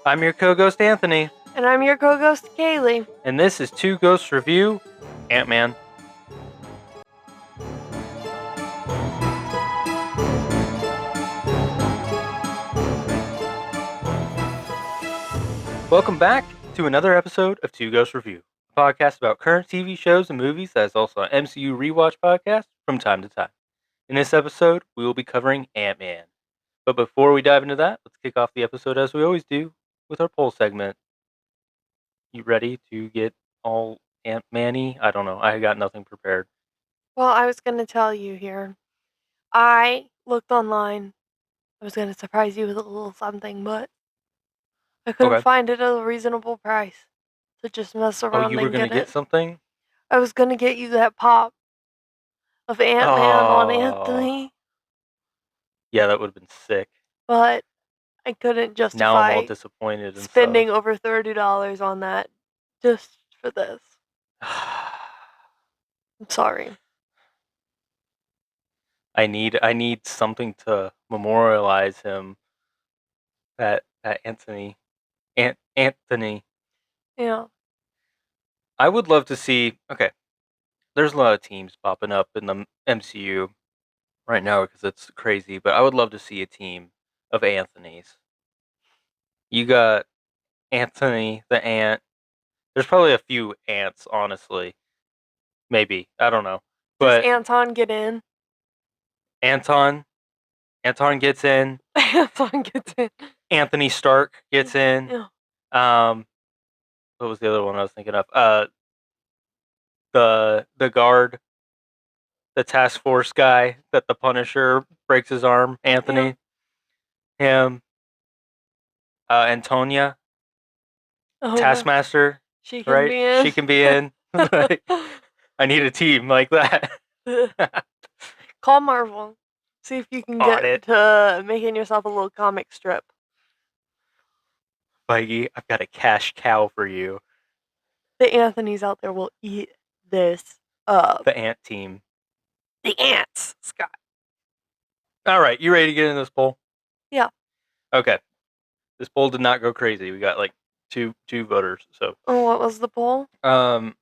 I'm your co-ghost Anthony, And I'm your co-ghost Kaylee. and this is Two Ghosts Review Ant-Man. Welcome back to another episode of Two Ghosts Review, a podcast about current TV shows and movies that is also an MCU rewatch podcast from time to time. In this episode, we will be covering Ant-Man. But before we dive into that, let's kick off the episode as we always do with our poll segment. You ready to get all Ant-Man-y? I don't know. I got nothing prepared. Well, I was going to tell you here. I looked online. I was going to surprise you with a little something, but I couldn't find it at a reasonable price. So just mess around and get it. Oh, you were going to get something? I was going to get you that pop of Ant-Man on Anthony. Yeah, that would have been sick. But I couldn't justify now I'm all disappointed and spending over $30 on that just for this. I'm sorry. I need something to memorialize him. That Anthony. Anthony. Yeah. I would love to see. Okay, there's a lot of teams popping up in the MCU right now because it's crazy. But I would love to see a team of Anthonys. You got Anthony the Ant. There's probably a few ants, honestly. Maybe, I don't know. But does Anton get in? Anton gets in. Anton gets in. Anthony Stark gets in. Yeah. What was the other one I was thinking of? The guard, the task force guy that the Punisher breaks his arm. Anthony, him, Antonia, Taskmaster. She can be in. She can be in. I need a team like that. Call Marvel. See if you can get to making yourself a little comic strip. Feige, I've got a cash cow for you. The Anthonys out there will eat this up. The Ant team. The ants, Scott. All right, you ready to get in this poll? Yeah. Okay. This poll did not go crazy. We got like two voters. So. Oh, what was the poll? About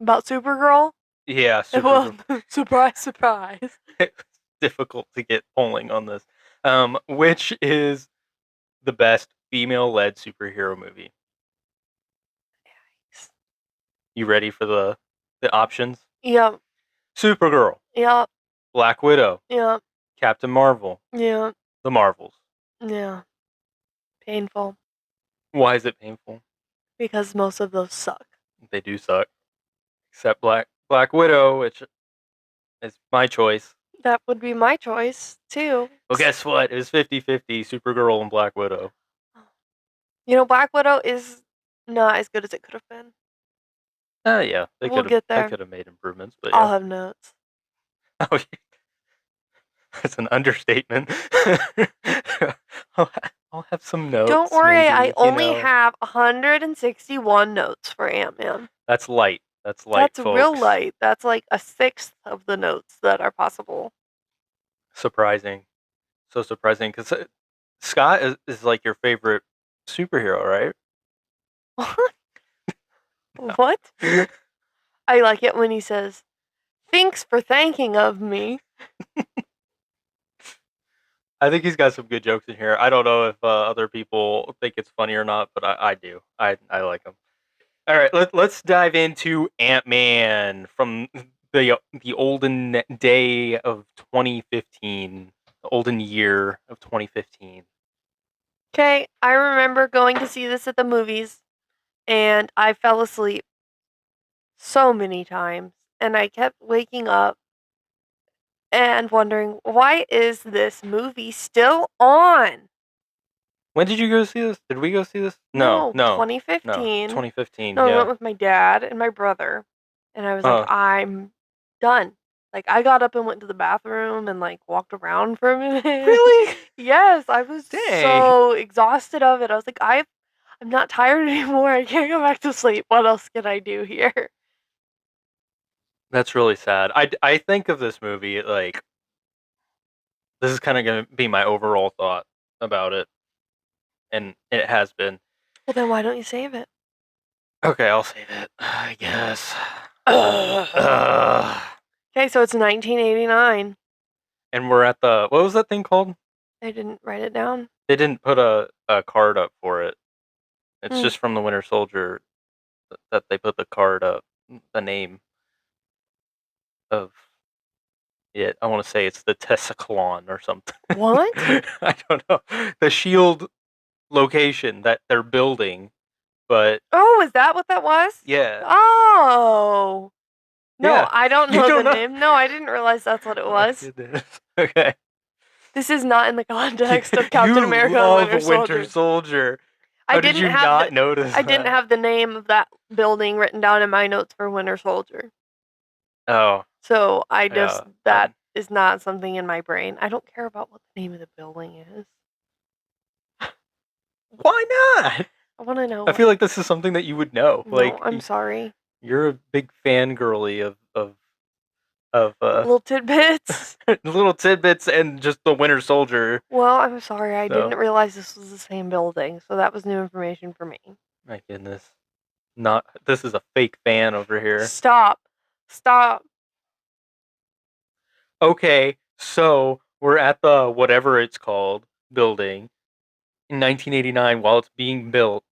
Supergirl? Yeah, Supergirl. Surprise, surprise. It's difficult to get polling on this. Which is the best female-led superhero movie? Yikes. You ready for the options? Yep. Supergirl. Yep. Black Widow. Yep. Captain Marvel. Yeah. The Marvels. Yeah. Painful. Why is it painful? Because most of those suck. They do suck. Except Black Widow, which is my choice. That would be my choice, too. Well, guess what? It was 50-50, Supergirl and Black Widow. You know, Black Widow is not as good as it could have been. Yeah. We'll get there. They could have made improvements, but yeah. I'll have notes. Oh, that's an understatement. I'll have some notes. Don't worry, maybe, I only have 161 notes for Ant-Man. That's light. That's light, That's real light. That's like a sixth of the notes that are possible. Surprising. So surprising, because Scott is like your favorite superhero, right? What? I like it when he says, "Thanks for thanking of me." I think he's got some good jokes in here. I don't know if other people think it's funny or not, but I do. I like him. All right, let's dive into Ant-Man from the olden day of 2015, the olden year of 2015. Okay, I remember going to see this at the movies, and I fell asleep so many times, and I kept waking up and wondering, why is this movie still on? When did you go see this? Did we go see this? No, 2015. 2015. No, I went with my dad and my brother, and I was like, I'm done. Like, I got up and went to the bathroom and like walked around for a minute. Really? Yes, I was so exhausted of it. I was like, I'm not tired anymore. I can't go back to sleep. What else can I do here? That's really sad. I think of this movie like this is kind of going to be my overall thought about it, and it has been. Well, then why don't you save it? Okay, I'll save it, I guess. Okay, so it's 1989. And we're at the, what was that thing called? They didn't write it down. They didn't put a card up for it. It's Hmm. just from the Winter Soldier that they put the card up, the name of it. I want to say it's the Tessaclon or something. What? I don't know. The shield location that they're building, but Oh, is that what that was? yeah. Oh. No, Yeah. I don't You know don't the know? name. No, I didn't realize that's what it Oh, was. goodness. Okay. This is not in the context of Captain You America love and Winter Soldier. Soldier. I How did didn't you have not the notice I didn't that? have the name of that building written down in my notes for Winter Soldier. Oh, So I just yeah. that is not something in my brain. I don't care about what the name of the building is. Why not? I want to know. I feel like this is something that you would know. No, Like, I'm sorry. you're a big fangirly of Little tidbits. little tidbits and just the Winter Soldier. Well, I'm sorry. I So. didn't realize this was the same building, so that was new information for me. My goodness. Not this is a fake fan over here. Stop. Stop. Okay, so we're at the whatever it's called building in 1989 while it's being built.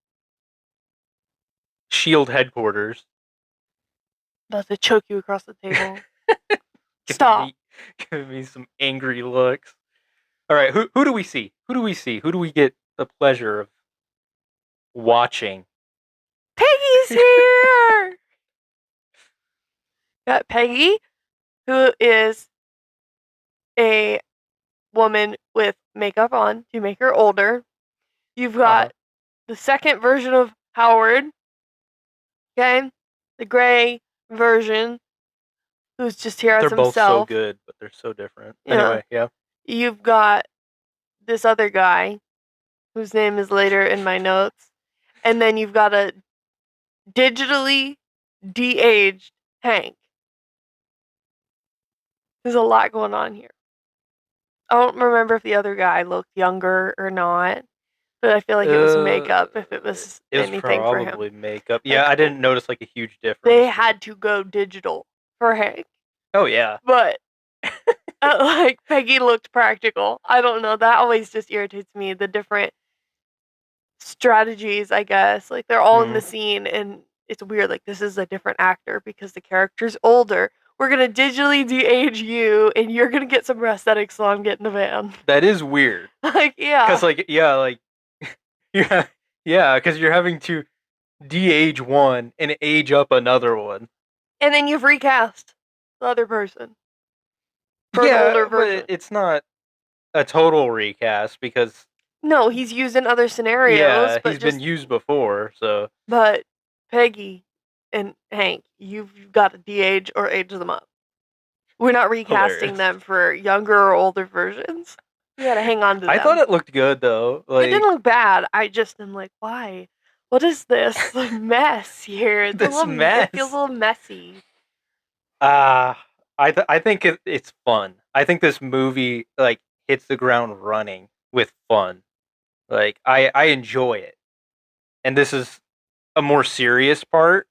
Shield headquarters. About to choke you across the table. Stop. Giving me some angry looks. All right, who do we see? Who do we see? Who do we get the pleasure of watching? Peggy's here. Got Peggy, who is a woman with makeup on to make her older. You've got the second version of Howard. Okay, the gray version, who's just here as They're both himself. so good, but they're so different. Yeah. Anyway, yeah. You've got this other guy, whose name is later in my notes, and then you've got a digitally de-aged Hank. There's a lot going on here. I don't remember if the other guy looked younger or not, but I feel like it was makeup if it was anything for him. Probably makeup. Yeah, I didn't notice like a huge difference. They had to go digital for Hank. Oh yeah. But like Peggy looked practical. I don't know. That always just irritates me. The different strategies, I guess. Like they're all in the scene and it's weird. Like this is a different actor because the character's older. We're gonna digitally de-age you, and you're gonna get some prosthetics so I'm getting the van. That is weird. Like yeah. Because like yeah, because you're having to de-age one and age up another one. And then you've recast the other person. For an older version. But it's not a total recast because no, he's used in other scenarios. Yeah, but he's been used before, so. But Peggy and Hank, you've got to de-age or age them up. We're not recasting them for younger or older versions. We gotta hang on to them. I thought it looked good though. It didn't look bad. I just am like, why? What is this mess here? It's mess. It feels a little messy. I think it's fun. I think this movie like hits the ground running with fun. Like I enjoy it, and this is a more serious part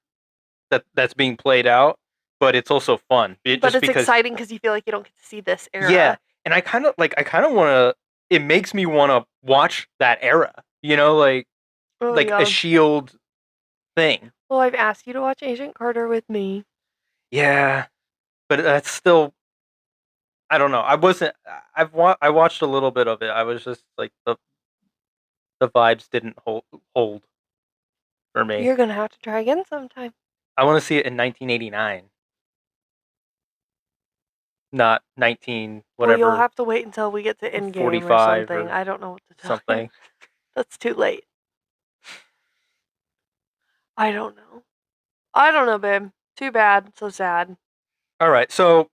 that's being played out, but it's also fun. But it's exciting because you feel like you don't get to see this era. Yeah, and I kind of want to. It makes me want to watch that era. You know, like a Shield thing. Well, I've asked you to watch Agent Carter with me. Yeah, but that's still. I don't know. I wasn't. I watched a little bit of it. I was just like the vibes didn't hold for me. You're gonna have to try again sometime. I want to see it in 1989, not 19 whatever. Well, you'll have to wait until we get to Endgame or something. I don't know what to tell you. That's too late. I don't know, babe. Too bad. So sad. All right, so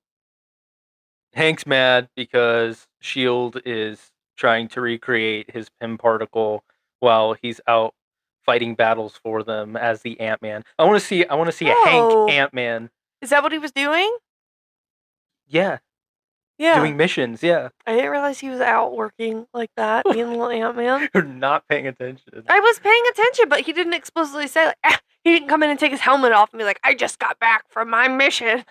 Hank's mad because Shield is trying to recreate his Pym particle while he's out fighting battles for them as the Ant-Man. I want to see a Hank Ant-Man. Is that what he was doing? Yeah. Yeah. doing missions. Yeah, I didn't realize he was out working like that, being little Ant-Man. you're not paying attention. I was paying attention, but he didn't explicitly say, like, he didn't come in and take his helmet off and be like, I just got back from my mission.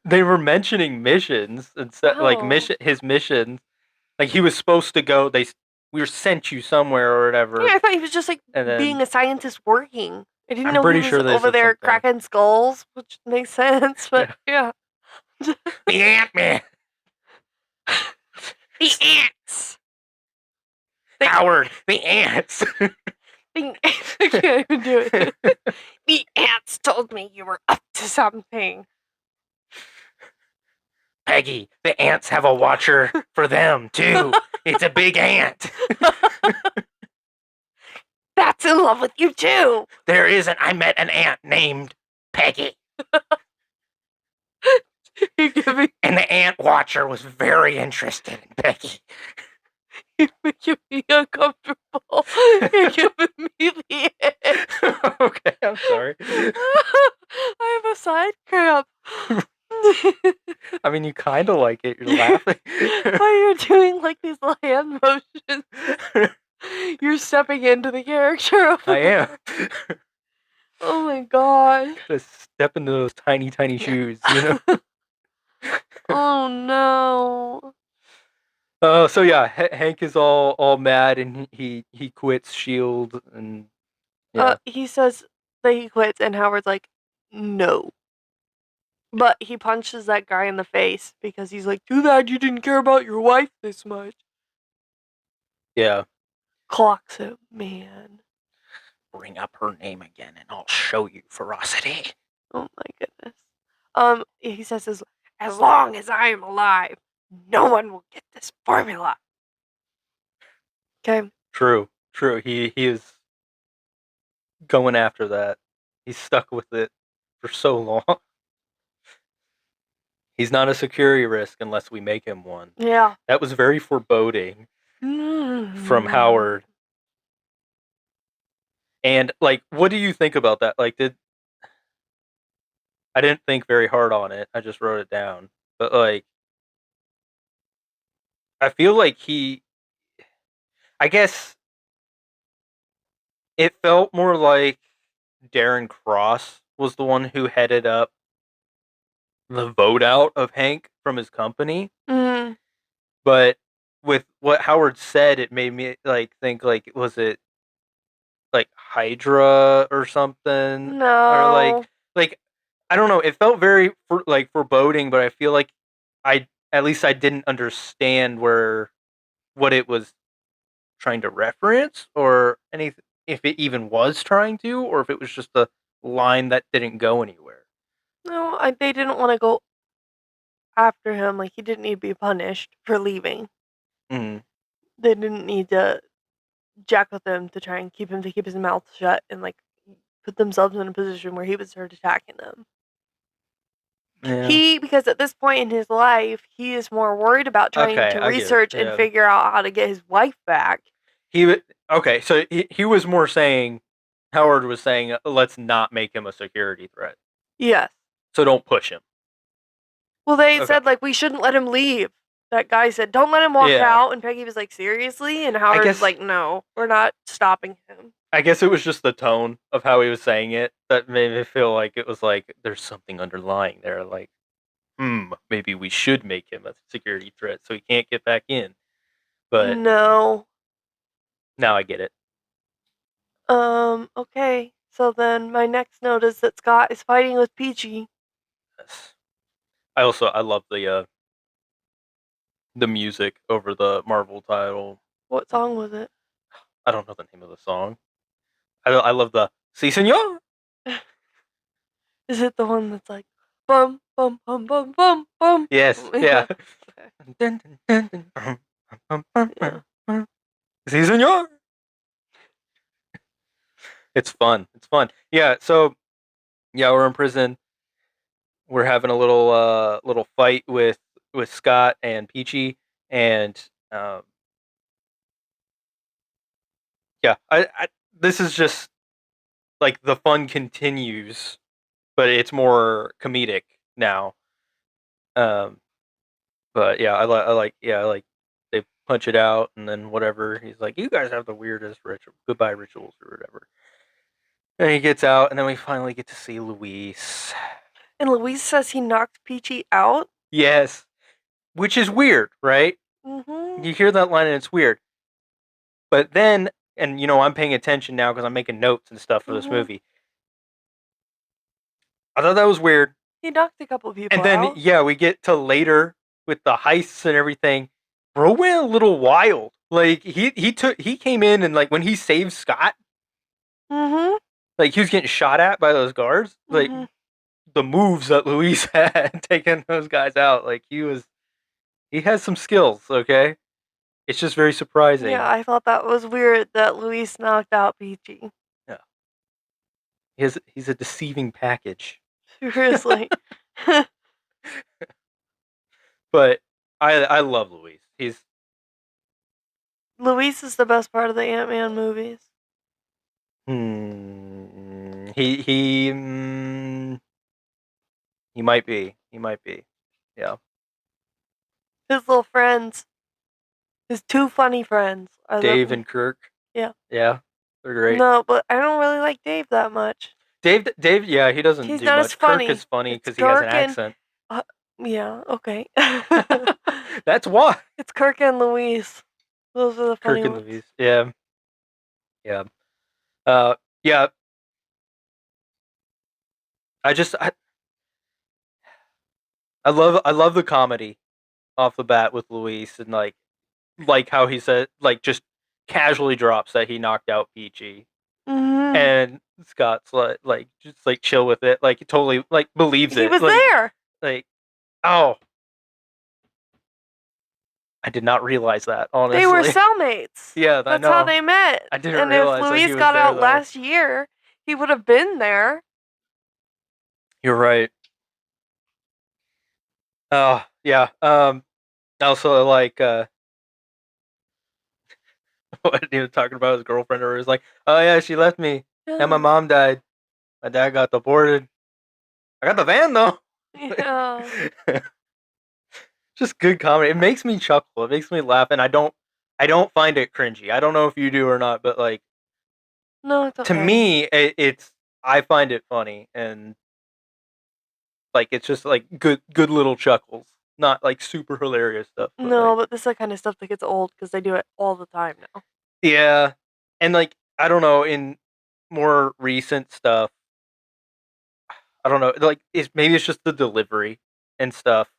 They were mentioning missions and like Oh. his missions. Like he was supposed to go. We were sent you somewhere or whatever. Yeah, I thought he was just like And then being a scientist working. I didn't I'm know he pretty was sure they over said there something. cracking skulls, which makes sense, but yeah. The Ant-Man. The ants! Howard, the ants. I can't even do it. The ants told me you were up to something. Peggy, the ants have a watcher for them too. It's a big ant. That's in love with you too. There isn't. I met an ant named Peggy. And the ant watcher was very interested in Peggy. You're making me uncomfortable. You're giving me the ick. Okay, I'm sorry. I have a side cramp. I mean, you kind of like it. You're laughing. Why you're doing like these little hand motions? You're stepping into the character. I am. Oh my god. Gotta step into those tiny, tiny shoes, you know? Oh no. So yeah, Hank is all mad and he quits Shield and yeah. He says that he quits, and Howard's like, no. But he punches that guy in the face because he's like, too bad you didn't care about your wife this much. Yeah. Clocks him, man. Bring up her name again and I'll show you ferocity. Oh my goodness. He says, as long as I am alive, no one will get this formula. Okay. True. He is going after that. He's stuck with it for so long. He's not a security risk unless we make him one. Yeah. That was very foreboding from Howard. And like, what do you think about that? Like, I didn't think very hard on it. I just wrote it down. But like, I feel like I guess it felt more like Darren Cross was the one who headed up the vote out of Hank from his company. Mm. But with what Howard said, it made me like think like, was it like Hydra or something? No. Or like I don't know. It felt very foreboding, but I feel like at least I didn't understand what it was trying to reference or anything, if it even was trying to, or if it was just a line that didn't go anywhere. No, they didn't want to go after him. Like, he didn't need to be punished for leaving. Mm-hmm. They didn't need to jack with him to try and keep him to keep his mouth shut and like put themselves in a position where he would start attacking them. Yeah. Because at this point in his life, he is more worried about trying to research and figure out how to get his wife back. So he was more saying, Howard was saying, let's not make him a security threat. Yes. So don't push him. Well, they said, like, we shouldn't let him leave. That guy said, don't let him walk out. And Peggy was like, seriously? And Howard was like, no, we're not stopping him. I guess it was just the tone of how he was saying it that made me feel like it was like, there's something underlying there. Like, maybe we should make him a security threat so he can't get back in. But no. Now I get it. Okay. So then my next note is that Scott is fighting with Peachy. Yes. I love the music over the Marvel title. What song was it? I don't know the name of the song. I love the Si Senor. Is it the one that's like bum bum bum bum bum bum? Yes. Yeah. Si Senor. It's fun. Yeah. So yeah, we're in prison. We're having a little fight with Scott and Peachy, and yeah, this is just like the fun continues, but it's more comedic now. But yeah, I like they punch it out and then whatever. He's like, you guys have the weirdest goodbye rituals or whatever. And he gets out, and then we finally get to see Luis. And Louise says he knocked Peachy out. Yes, which is weird, right? Mm-hmm. You hear that line and it's weird. But then, and I'm paying attention now because I'm making notes and stuff for this movie. I thought that was weird. He knocked a couple people And then, out. yeah, we get to later with the heists and everything. Bro went a little wild. Like he came in and like when he saved Scott, Mm-hmm. like he was getting shot at by those guards. Like the moves that Luis had taking those guys out, like he has some skills. Okay, it's just very surprising. Yeah, I thought that was weird that Luis knocked out Peachy. Yeah, he's a deceiving package. Seriously. But I love Luis. Luis is the best part of the Ant-Man movies. He might be. He might be. Yeah. His little friends. His two funny friends. Dave and Kirk. Yeah. Yeah. They're great. No, but I don't really like Dave that much. Dave, yeah, he doesn't He's do not much. as funny. Kirk is funny It's because he has an Kirk and- accent. Yeah, okay. That's why. It's Kirk and Luis. Those are the funny Kirk and ones. Luis. Yeah. Yeah. Yeah. I love the comedy off the bat with Luis and like how he said like just casually drops that he knocked out Peachy. Mm-hmm. And Scott's like just like chill with it, like he totally like believes it. He was like, there. Like, oh, I did not realize that. Honestly, They were cellmates. Yeah, that's how they met. I didn't and realize if that he Luis was got there, out though. last year, he would have been there. You're right. Oh yeah. Also like what he was talking about his girlfriend, or he was like, oh yeah, she left me, and my mom died. My dad got deported. I got the van though. Yeah. Just good comedy. It makes me chuckle. It makes me laugh, and I don't find it cringy. I don't know if you do or not, but like, no, it's okay. to me, it's I find it funny, and like it's just like good little chuckles, not like super hilarious stuff. No, but this is the kind of stuff that gets old because they do it all the time now. Yeah, and like I don't know, in more recent stuff, I don't know, like maybe it's just the delivery and stuff,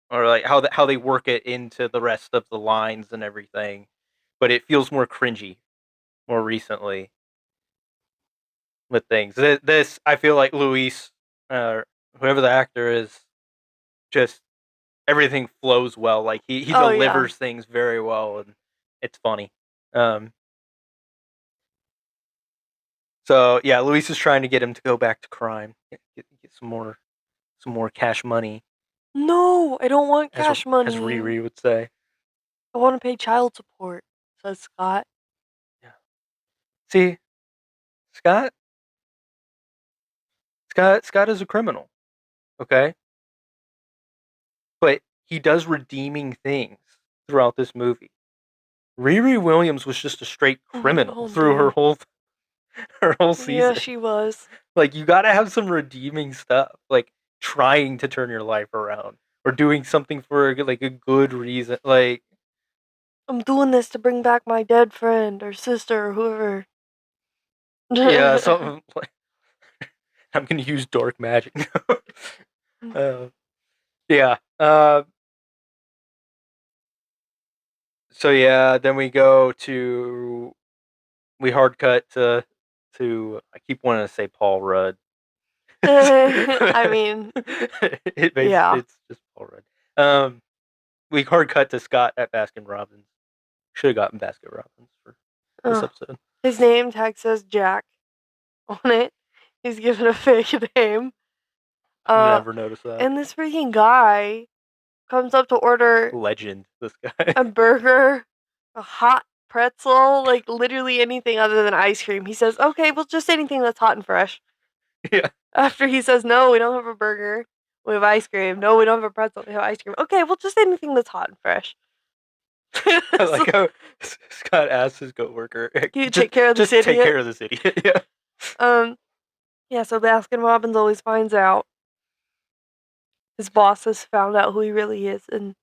or like how they work it into the rest of the lines and everything, but it feels more cringy more recently with things. This I feel like Luis, whoever the actor is, just everything flows well. Like he delivers things very well, and it's funny. So yeah, Luis is trying to get him to go back to crime, get some more cash money. No, I don't want cash money. As Riri would say. I want to pay child support, says Scott. Yeah. See, Scott is a criminal, okay? But he does redeeming things throughout this movie. Riri Williams was just a straight criminal through her whole season. Yeah, she was. Like, you gotta have some redeeming stuff, like trying to turn your life around or doing something for like a good reason. Like, I'm doing this to bring back my dead friend or sister or whoever. Yeah, something like I'm gonna use dark magic. Yeah. So yeah, then we go to hard cut to I keep wanting to say Paul Rudd. I mean, it's just Paul Rudd. We hard cut to Scott at Baskin Robbins. Should have gotten Baskin Robbins for this episode. His name tag says Jack on it. He's given a fake name. Never noticed that. And this freaking guy comes up to order legend. This guy a burger, a hot pretzel, like literally anything other than ice cream. He says, "Okay, well, just anything that's hot and fresh." Yeah. After he says, "No, we don't have a burger. We have ice cream. No, we don't have a pretzel. We have ice cream. Okay, well, just anything that's hot and fresh. I like how Scott asked his coworker, Can you take care of this just take idiot? care of this idiot. Yeah. Yeah, so Baskin Robbins always finds out. His boss has found out who he really is, and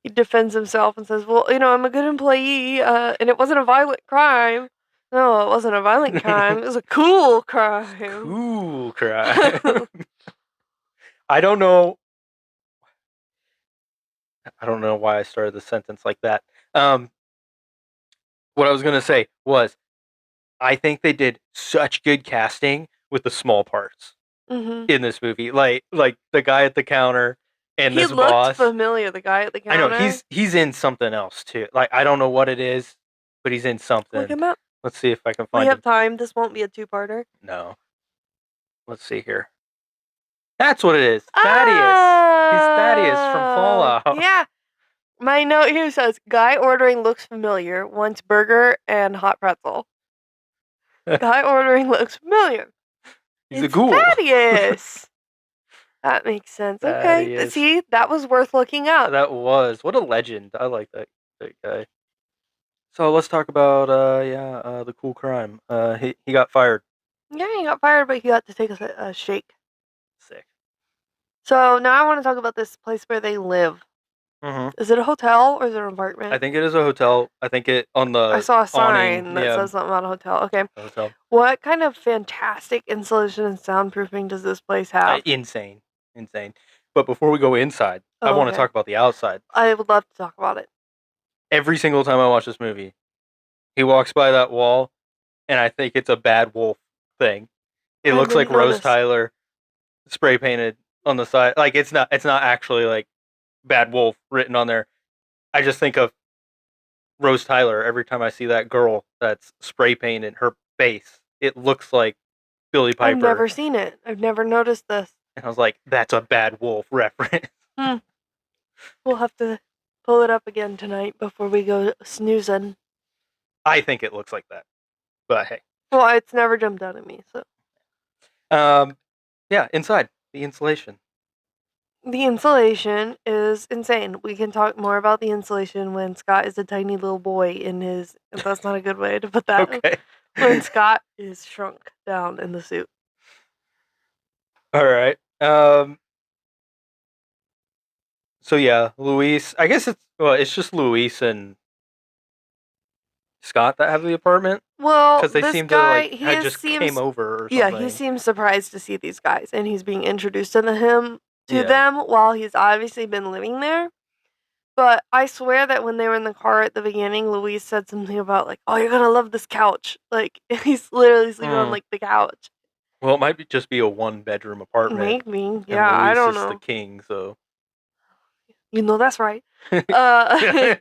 he defends himself and says, well, I'm a good employee, and it wasn't a violent crime. No, it wasn't a violent crime. It was a cool crime. Cool crime. I don't know why I started the sentence like that. What I was gonna say was, I think they did such good casting with the small parts Mm-hmm. in this movie, like the guy at the counter and He this looked boss. familiar, the guy at the I know counter. he's in something else too. Like I don't know what it is, but he's in Look something. him up. Let's see if I can We find have him. time. This won't be a two-parter. No. Let's see here. That's what it is. Thaddeus. He's Thaddeus from Fallout. Yeah. My note here says, guy ordering looks familiar, wants burger and hot pretzel. Guy ordering looks familiar. He's a It's ghoul. Thaddeus. That makes sense. Okay. Thaddeus. See, that was worth looking up. That was. What a legend. I like that guy. So let's talk about the cool crime. He got fired. Yeah, he got fired, but he got to take a shake. Sick. So now I want to talk about this place where they live. Mm-hmm. Is it a hotel or is it an apartment? I think it is a hotel. I think it on the I saw a sign awning, that says something about a hotel. Okay. hotel. What kind of fantastic insulation and soundproofing does this place have? Insane. But before we go inside, I want to talk about the outside. I would love to talk about it. Every single time I watch this movie, he walks by that wall, and I think it's a Bad Wolf thing. It looks like Rose Tyler spray painted on the side. Like it's not actually like Bad Wolf written on there. I just think of Rose Tyler every time I see that girl that's spray painted her face. It looks like Billy Piper. I've never seen it. I've never noticed this. And I was like, that's a Bad Wolf reference. We'll have to pull it up again tonight before we go snoozing. I think it looks like that. But hey. Well, it's never jumped out at me, so. Yeah, inside. The insulation. The insulation is insane. We can talk more about the insulation when Scott is a tiny little boy in his... That's not a good way to put that. Okay. When Scott is shrunk down in the suit. All right. So yeah, Luis. I guess it's just Luis and Scott that have the apartment. Well, because they this seem guy, to like just came over or something. Yeah, he seems surprised to see these guys, and he's being introduced to them while he's obviously been living there. But I swear that when they were in the car at the beginning, Luis said something about like, "Oh, you're gonna love this couch." Like he's literally sleeping on like the couch. Well, it might just be a 1-bedroom apartment. Maybe, yeah, I don't know. Luis is the king, so. That's right. That's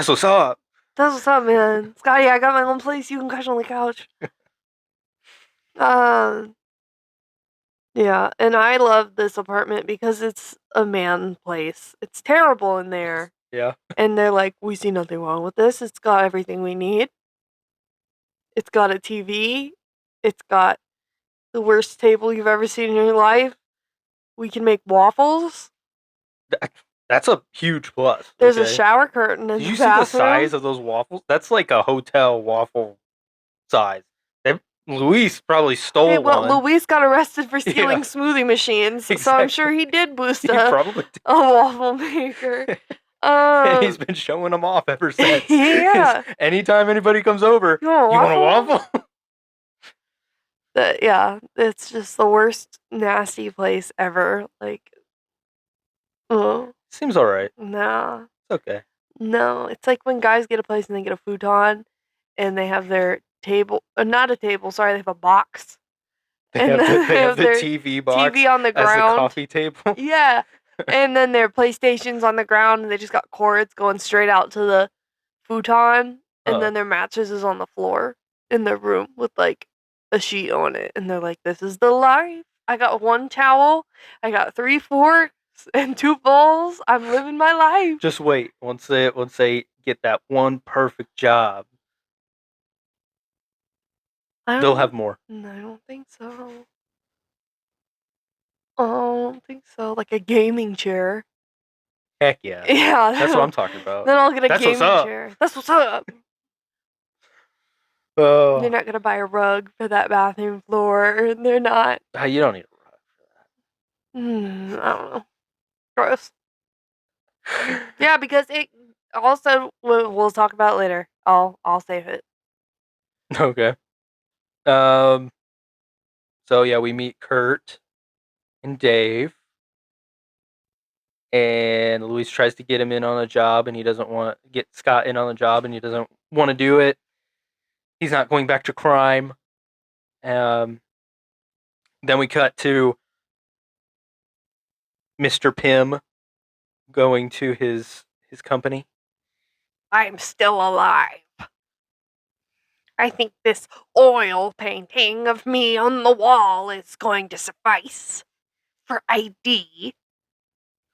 what's up. That's what's up, man. Scotty, I got my own place. You can crash on the couch. Yeah, and I love this apartment because it's a man place. It's terrible in there. Yeah. And they're like, we see nothing wrong with this. It's got everything we need. It's got a TV. It's got the worst table you've ever seen in your life. We can make waffles. That's a huge plus. There's a shower curtain in the bathroom. Did you see the size of those waffles? That's like a hotel waffle size. Luis probably stole one. Luis got arrested for stealing smoothie machines, so I'm sure he did boost probably did. A waffle maker. He's been showing them off ever since. Yeah. Anytime anybody comes over, you want a waffle? Yeah, it's just the worst nasty place ever. Like, seems alright. Nah. It's okay. No, it's like when guys get a place and they get a futon, and they have their table, not a table, sorry, they have a box. They have the TV box TV on the ground. As the coffee table. Yeah. And then their PlayStation's on the ground, and they just got cords going straight out to the futon, and then their mattress is on the floor in their room with like a sheet on it, and they're like, "This is the life. I got 1 towel, I got 3 forks and 2 bowls. I'm living my life." Just wait. Once they get that one perfect job, they'll have more. No, I don't think so. I don't think so. Like a gaming chair. Heck yeah. Yeah. That's what I'm talking about. Then I'll get a That's what's gaming up. chair. That's what's up. They're Oh, not gonna buy a rug for that bathroom floor. They're not. you don't need a rug I don't know. Gross. for that. Yeah, because it also we'll talk about it later. I'll save it. Okay. So yeah, we meet Kurt and Dave, and Luis tries to get him in on a job, and he doesn't want to get Scott in on the job, and he doesn't want to do it. He's not going back to crime. Then we cut to Mr. Pym going to his company. I'm still alive. I think this oil painting of me on the wall is going to suffice for ID.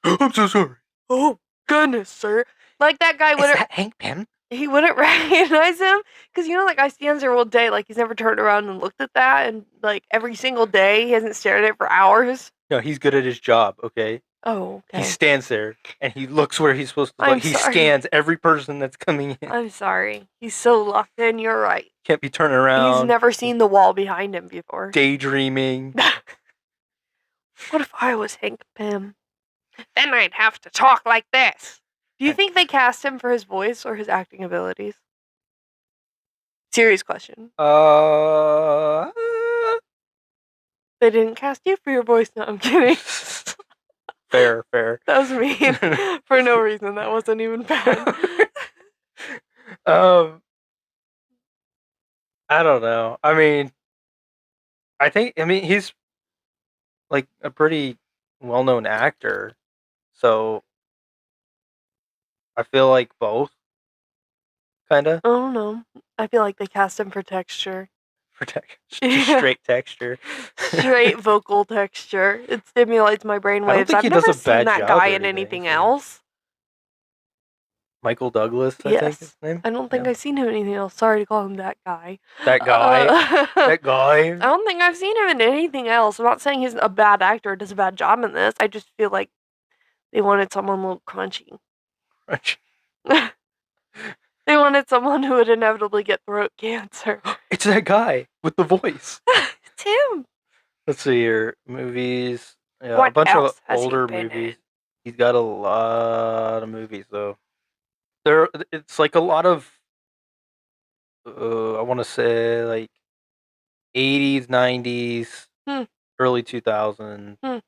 I'm so sorry. Oh goodness, sir! Like that guy Is wouldn't. that Hank Pym? He wouldn't recognize him because that guy stands there all day, like he's never turned around and looked at that, and like every single day he hasn't stared at it for hours. No, he's good at his job. Okay. Oh, okay. He stands there and he looks where he's supposed to I'm look. He sorry. scans every person that's coming in. I'm sorry. He's so locked in. You're right. Can't be turning around. He's never seen the wall behind him before. Daydreaming. What if I was Hank Pym? Then I'd have to talk like this. Do you think they cast him for his voice or his acting abilities? Serious question. They didn't cast you for your voice. No, I'm kidding. Fair. That was mean. For no reason. That wasn't even bad. I don't know. I mean, he's like a pretty well-known actor, so I feel like both, kind of. I don't know. I feel like they cast him for texture. Just straight texture. Straight vocal texture. It stimulates my brainwaves. I don't think I've he never does a seen bad that job guy or in anything so. else. Michael Douglas, I think his name. I don't think I've seen him in anything else. Sorry to call him that guy. That guy. That guy. I don't think I've seen him in anything else. I'm not saying he's a bad actor or does a bad job in this. I just feel like they wanted someone a little crunchy. They wanted someone who would inevitably get throat cancer. It's that guy with the voice. It's him. Let's see here. Movies. Yeah, What a bunch of else has he older been movies. in? He's got a lot of movies though. It's like a lot of I want to say like 80s, 90s, early 2000s.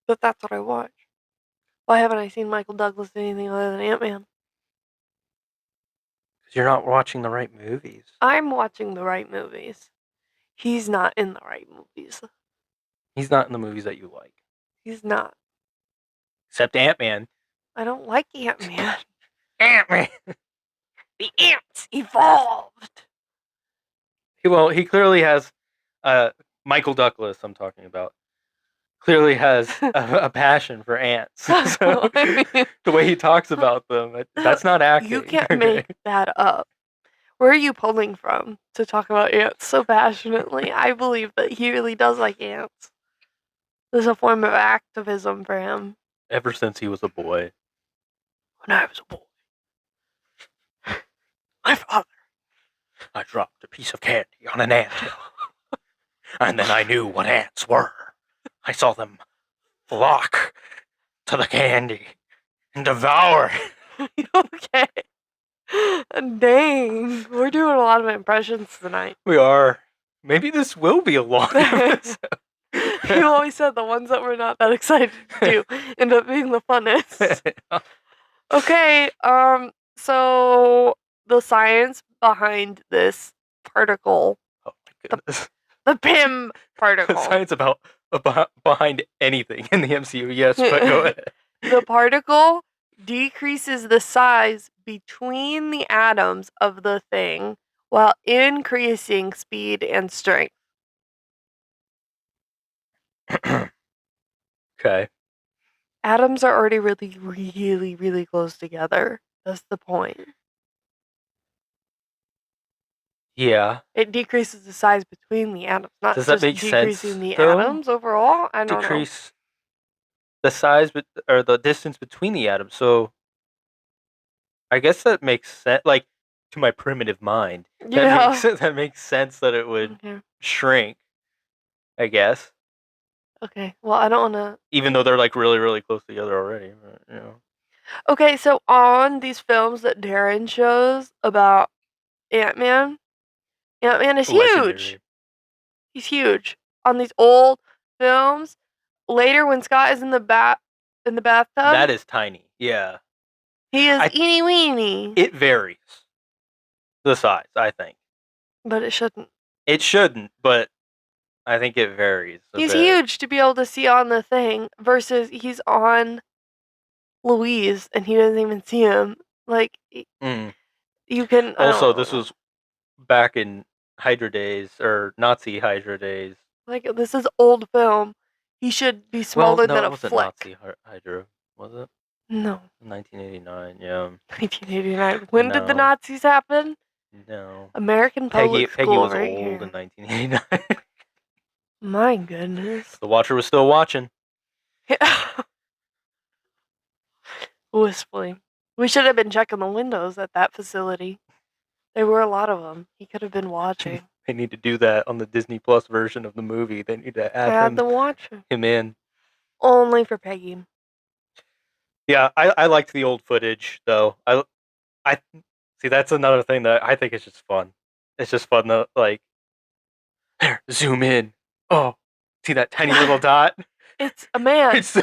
But that's what I watch. Why haven't I seen Michael Douglas in anything other than Ant-Man? Because you're not watching the right movies. I'm watching the right movies. He's not in the right movies. He's not in the movies that you like. He's not. Except Ant-Man. I don't like Ant-Man. Ant-Man! The ants evolved! Well, he clearly has... Michael Douglas, I'm talking about. Clearly has a passion for ants. So, the way he talks about them, that's not acting. You can't make that up. Where are you pulling from to talk about ants so passionately? I believe that he really does like ants. There's a form of activism for him. Ever since he was a boy. When I was a boy, my father... I dropped a piece of candy on an anthill. And then I knew what ants were. I saw them flock to the candy and devour it. Okay. Dang. We're doing a lot of impressions tonight. We are. Maybe this will be a long episode. You always said the ones that we're not that excited to do end up being the funnest. Okay, so the science behind this particle. Oh my goodness. The Pym particle. The science behind anything in the MCU, yes, but go ahead. The particle decreases the size between the atoms of the thing while increasing speed and strength. Okay. Atoms are already really, really, really close together. That's the point. Yeah. It decreases the size between the atoms, not Does that just make decreasing sense, the though? atoms overall. I don't know. the size or the distance between the atoms. So I guess that makes sense. Like to my primitive mind, Yeah. that makes sense that it would Okay. shrink. I guess, Okay. Well, I don't want to. even though they're like really really close together already. But, you know. Okay, so on these films that Darren shows about Ant-Man, Ant-Man is huge. Legendary. He's huge. On these old films, later when Scott is in the bathtub, That is tiny. Yeah. he is eeny weeny. It varies the size. I think But it shouldn't. it shouldn't, but I think it varies. He's huge to be able to see on the thing versus he's on Louise and he doesn't even see him. Like you can. Also, this was back in Hydra days or Nazi Hydra days. Like this is old film. He should be smaller than a it wasn't flick. Nazi Hydra, was it? No. 1989. Yeah. 1989. When did the Nazis happen? No. American public school. Peggy was right old here. in 1989. My goodness. The Watcher was still watching. Wistfully. We should have been checking the windows at that facility. There were a lot of them. He could have been watching. They need to do that on the Disney Plus version of the movie. They need to add him in. Only for Peggy. Yeah, I liked the old footage though. I see that's another thing that I think is just fun. It's just fun to like there, zoom in. Oh, see that tiny little dot? It's a man. It's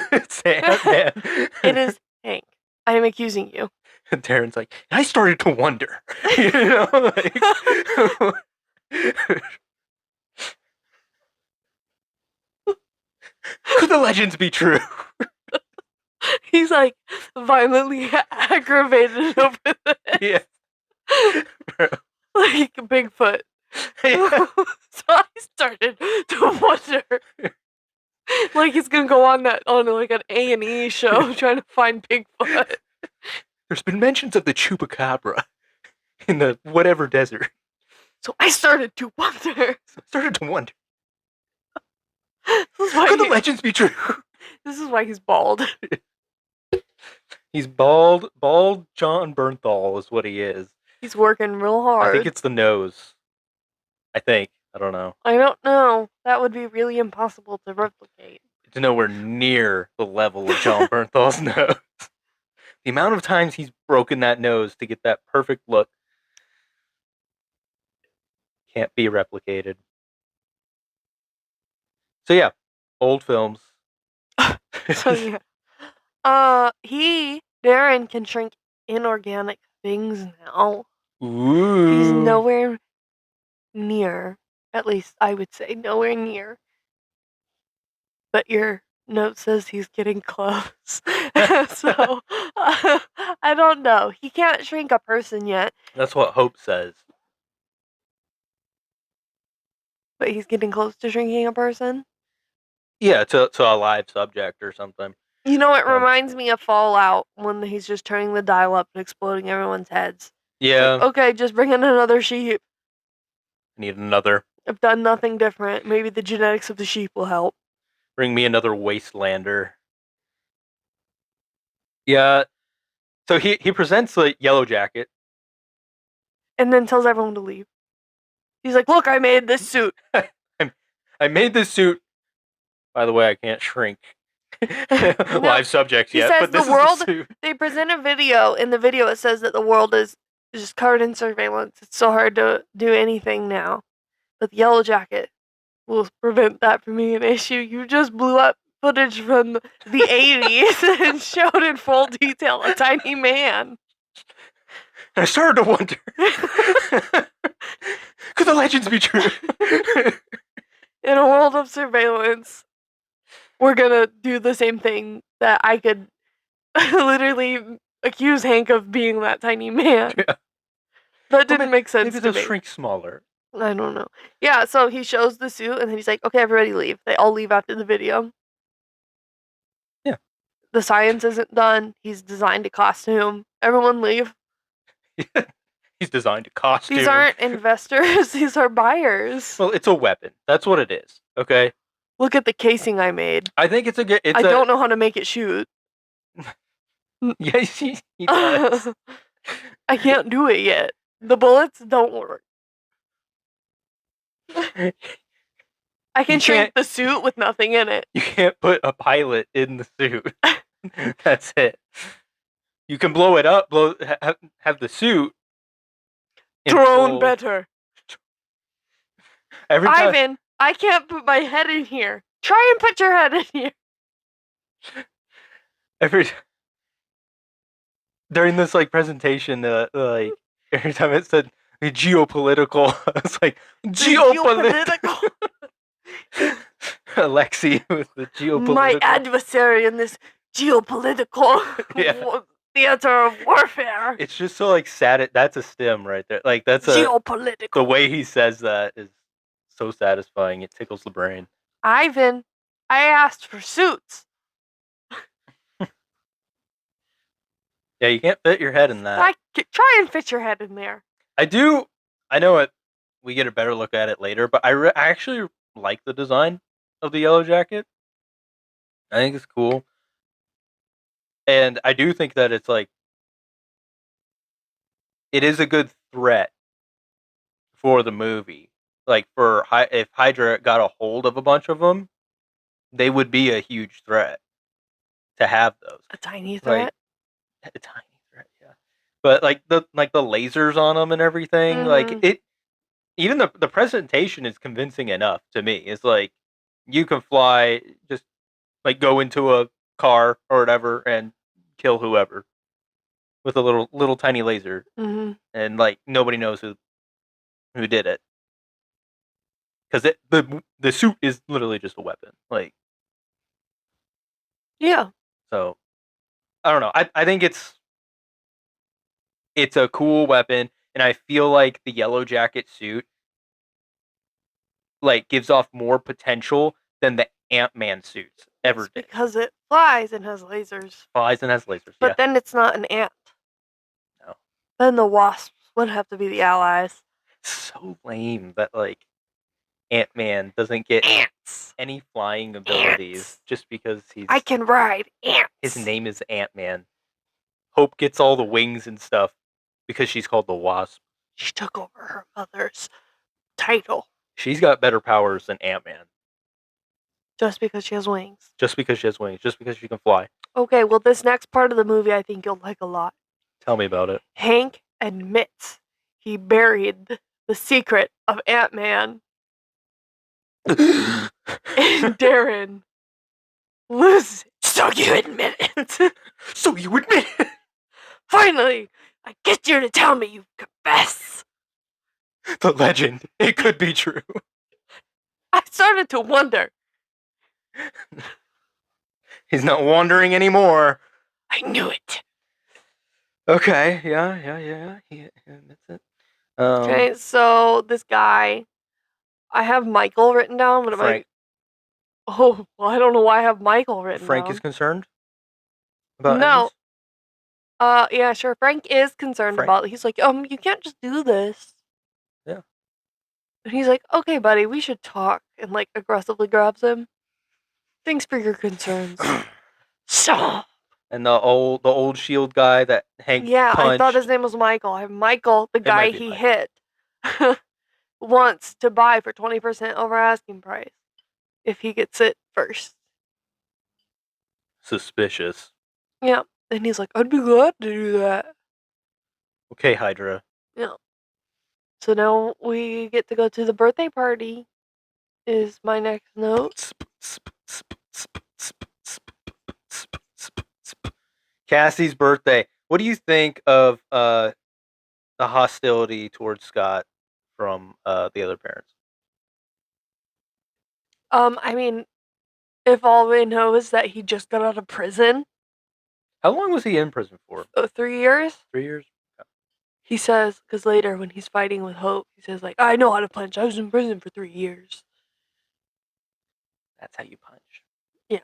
Ant-Man. It is Hank. I am accusing you. And Darren's like, I started to wonder. You know, like could the legends be true? He's like violently aggravated over this. Yeah. Like Bigfoot. Yeah. So I started to wonder. Like he's gonna go on like an A&E show trying to find Bigfoot. There's been mentions of the chupacabra in the whatever desert. So I started to wonder. Could the legends be true? This is why he's bald. He's bald. Bald John Bernthal is what he is. He's working real hard. I think it's the nose. I don't know. I don't know. That would be really impossible to replicate. It's nowhere near the level of John Bernthal's nose. The amount of times he's broken that nose to get that perfect look can't be replicated. So yeah, old films. So yeah. Darren can shrink inorganic things now. Ooh. He's nowhere near. At least I would say nowhere near. But your note says he's getting close. So I don't know. He can't shrink a person yet. That's what Hope says. But he's getting close to shrinking a person? Yeah, to a live subject or something. You know, it reminds me of Fallout when he's just turning the dial up and exploding everyone's heads. Yeah. Like, okay, just bring in another sheep. Need another. I've done nothing different. Maybe the genetics of the sheep will help. Bring me another wastelander. Yeah. So he presents the Yellow Jacket. And then tells everyone to leave. He's like, look, I made this suit. I made this suit. By the way, I can't shrink. Live subjects yet. He says but this the world, is the suit. They present a video. In the video, it says that the world is just covered in surveillance. It's so hard to do anything now. But the Yellow Jacket will prevent that from being an issue. You just blew up footage from the 80s and showed in full detail a tiny man. I started to wonder. Could the legends be true? In a world of surveillance, we're gonna do the same thing that I could literally accuse Hank of being that tiny man. Yeah. That didn't make sense maybe to they'll me. shrink smaller. I don't know. Yeah, so he shows the suit and then he's like, okay, everybody leave. They all leave after the video. Yeah. The science isn't done. He's designed a costume. Everyone leave. He's designed a costume. These aren't investors. These are buyers. Well, it's a weapon. That's what it is. Okay? Look at the casing I made. I think it's a good. I don't know how to make it shoot. Yeah, he does. I can't do it yet. The bullets don't work. I can shrink the suit with nothing in it. You can't put a pilot in the suit. That's it. You can blow it up, have the suit. Drone better. Ivan, I can't put my head in here. Try and put your head in here. During this presentation, every time it said geopolitical, it's like geopolitical. Alexi with the geopolitical. My adversary in this geopolitical theater of warfare. It's just so sad. That's a stim right there. That's geopolitical. The way he says that is so satisfying. It tickles the brain. Ivan, I asked for suits. Yeah, you can't fit your head in that. Try and fit your head in there. I do. I know it. We get a better look at it later, but I actually like the design of the yellow jacket. I think it's cool, and I do think that it's it is a good threat for the movie. If Hydra got a hold of a bunch of them, they would be a huge threat to have those. A tiny threat. A tiny threat, yeah. But the lasers on them and everything, it. Even the presentation is convincing enough to me. It's you can fly, just go into a car or whatever and kill whoever with a little tiny laser, and nobody knows who did it because the suit is literally just a weapon. Yeah. So I don't know. I think it's a cool weapon, and I feel like the yellow jacket suit gives off more potential than the Ant-Man suits ever did. Because it flies and has lasers. But then it's not an ant. No. Then the wasps would have to be the allies. So lame that Ant-Man doesn't get any flying abilities just because I can ride ants. His name is Ant-Man. Hope gets all the wings and stuff because she's called the Wasp. She took over her mother's title. She's got better powers than Ant-Man. Just because she has wings. Just because she can fly. Okay, well, this next part of the movie I think you'll like a lot. Tell me about it. Hank admits he buried the secret of Ant-Man. And Darren loses it. So you admit it. Finally, I get you to tell me you confess. The legend. It could be true. I started to wonder. He's not wandering anymore. I knew it. Okay, yeah. He admits it. Okay, so this guy, I have Michael written down, but Frank. Oh, well, I don't know why I have Michael written Frank down. is concerned about No. Yeah, sure. Frank is concerned about it. He's like, you can't just do this. Yeah. And he's like, okay, buddy, we should talk. And aggressively grabs him. Thanks for your concerns. Stop. And the old shield guy that Hank punched. I thought his name was Michael. I have Michael, the guy he hit, wants to buy for 20% over asking price if he gets it first. Suspicious. Yeah. And he's like, I'd be glad to do that. Okay, Hydra. Yeah. So now we get to go to the birthday party, is my next note. Cassie's birthday. What do you think of the hostility towards Scott from the other parents? I mean, if all we know is that he just got out of prison. How long was he in prison for? 3 years. 3 years? Yeah. He says, because later when he's fighting with Hope, he says I know how to punch. I was in prison for 3 years. That's how you punch. Yeah.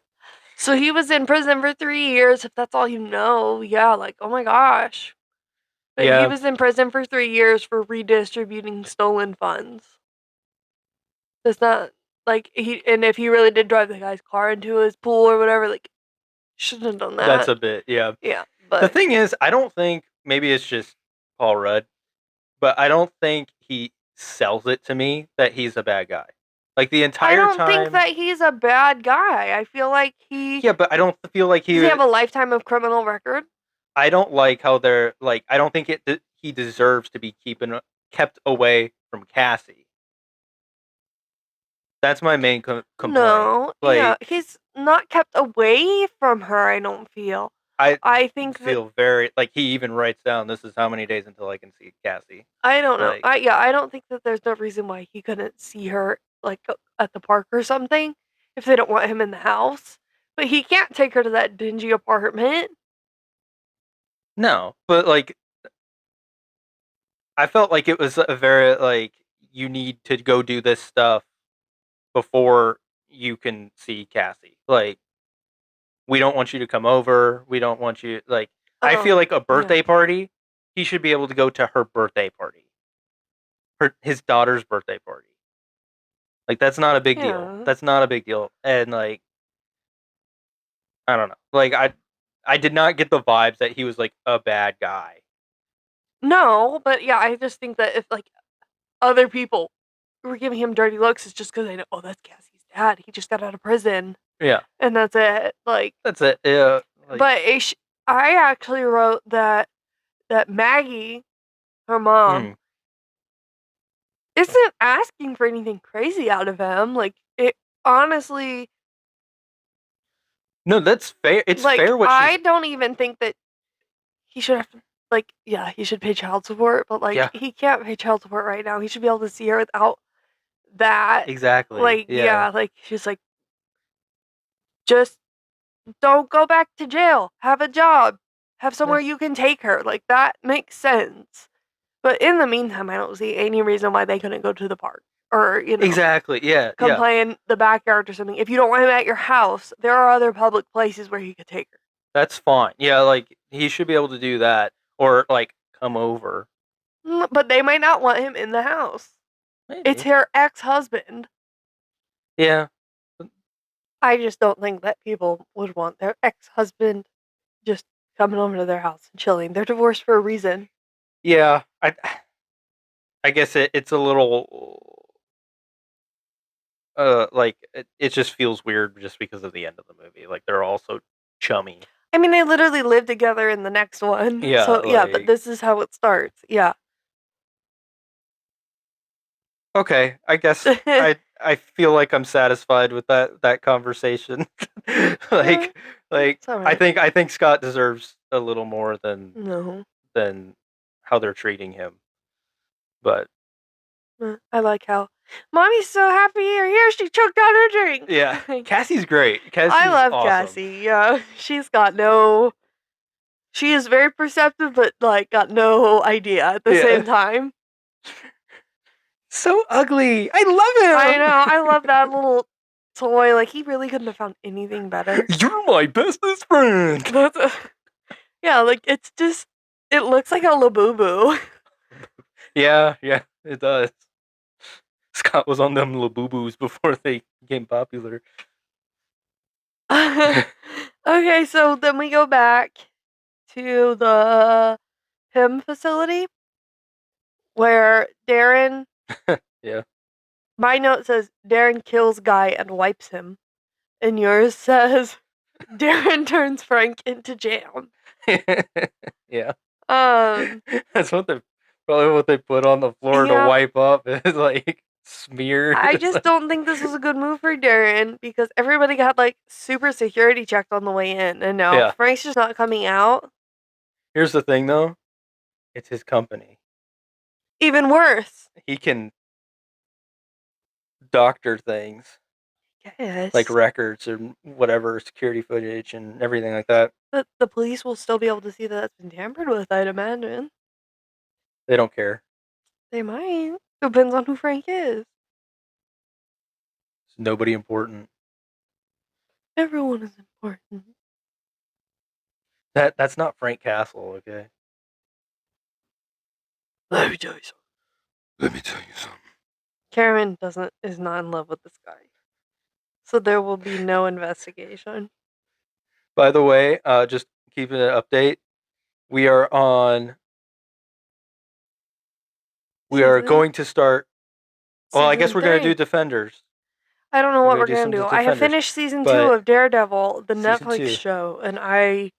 So he was in prison for 3 years, if that's all you know. Yeah, oh my gosh. But he was in prison for 3 years for redistributing stolen funds. That's not like if he really did drive the guy's car into his pool or whatever, like shouldn't have done that. That's a bit, yeah. Yeah, The but thing is, I don't think, maybe it's just Paul Rudd, but I don't think he sells it to me that he's a bad guy. Like the I entire don't think time. that he's a bad guy. I feel like he Yeah, but I don't feel like does he have a lifetime of criminal record? I don't like how they're like. I don't think he deserves to be kept away from Cassie. That's my main complaint. No, yeah, Like he's not kept away from her. I don't feel. I I think that feel very like he even writes down this is how many days until I can see Cassie. I don't know. Like I don't think that there's no reason why he couldn't see her like at the park or something if they don't want him in the house. But he can't take her to that dingy apartment. no, but like I felt like it was a very like you need to go do this stuff before you can see Cassie. Like we don't want you to come over. We don't want you like I feel like a birthday party, he should be able to go to her birthday party. His daughter's birthday party. Like that's not a big deal. That's not a big deal. And like I don't know. Like I did not get the vibes that he was like a bad guy. No, but yeah, I just think that if like other people were giving him dirty looks, it's just because they know, oh, that's Cassie's dad. He just got out of prison. Yeah. And that's it. Like that's it. Yeah. Like, but I actually wrote that Maggie, her mom, isn't asking for anything crazy out of him. Like it honestly. No, that's fair. It's like, fair what I don't even think that he should have to, like, yeah, he should pay child support, but like he can't pay child support right now. He should be able to see her without that. Exactly. Like, yeah, like she's like, just don't go back to jail. Have a job. Have somewhere you can take her. Like that makes sense. But in the meantime, I don't see any reason why they couldn't go to the park or exactly. Yeah. come play in the backyard or something. If you don't want him at your house, there are other public places where he could take her. That's fine. Yeah, like he should be able to do that or like come over. But they might not want him in the house. Maybe. It's her ex-husband. Yeah. I just don't think that people would want their ex-husband just coming over to their house and chilling. They're divorced for a reason. Yeah, I guess it's a little like it just feels weird just because of the end of the movie. Like they're all so chummy. I mean, they literally live together in the next one. Yeah, so yeah, but this is how it starts. Yeah. Okay, I guess I feel like I'm satisfied with that conversation. like I think Scott deserves a little more than how they're treating him. But I like how Mommy's so happy you're here. She choked down her drink. Yeah, Cassie's great. I love awesome. Cassie. Yeah, she's got no. She is very perceptive, but like got no idea at the same time. So ugly. I love him. I know. I love that little toy. Like he really couldn't have found anything better. You're my bestest friend. Yeah, like it's just. It looks like a Labubu. Yeah, it does. Scott was on them Labubus before they became popular. Okay, so then we go back to the PIM facility where Darren. Yeah. My note says Darren kills guy and wipes him, and yours says Darren turns Frank into jam. Yeah. That's probably what they put on the floor to wipe up. It's like smeared. I just don't think this was a good move for Darren because everybody got like super security checked on the way in, and now Frank's just not coming out. Here's the thing, though. It's his company. Even worse. He can doctor things. Yes. Like records or whatever, security footage and everything like that. But the police will still be able to see that that's been tampered with, I'd imagine. They don't care. They might. Depends on who Frank is. It's nobody important. Everyone is important. That's not Frank Castle, okay? Let me tell you something. Let me tell you something. Karen is not in love with this guy. So there will be no investigation. By the way, just keeping an update. We are on. We are Season going to start. Well, I guess season we're gonna 3. do Defenders. I don't know We're what gonna we're do gonna some do. I have Defenders, finished season 2 but of Daredevil, the season Netflix 2. show, and I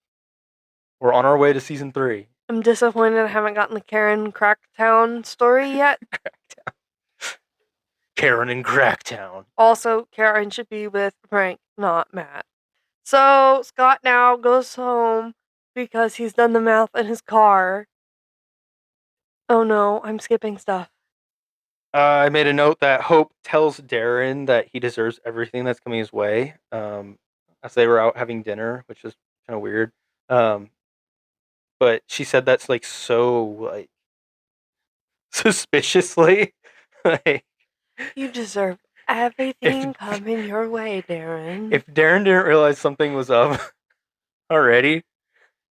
We're on our way to season 3. am disappointed I haven't gotten the Karen Cracktown story yet. Karen in Cracktown. Also, Karen should be with Frank, not Matt. So Scott now goes home because he's done the math in his car. Oh no, I'm skipping stuff. I made a note that Hope tells Darren that he deserves everything that's coming his way. As they were out having dinner, which is kind of weird. But she said that's like so like suspiciously. Like You deserve if everything coming your way, Darren. if Darren didn't realize something was up already,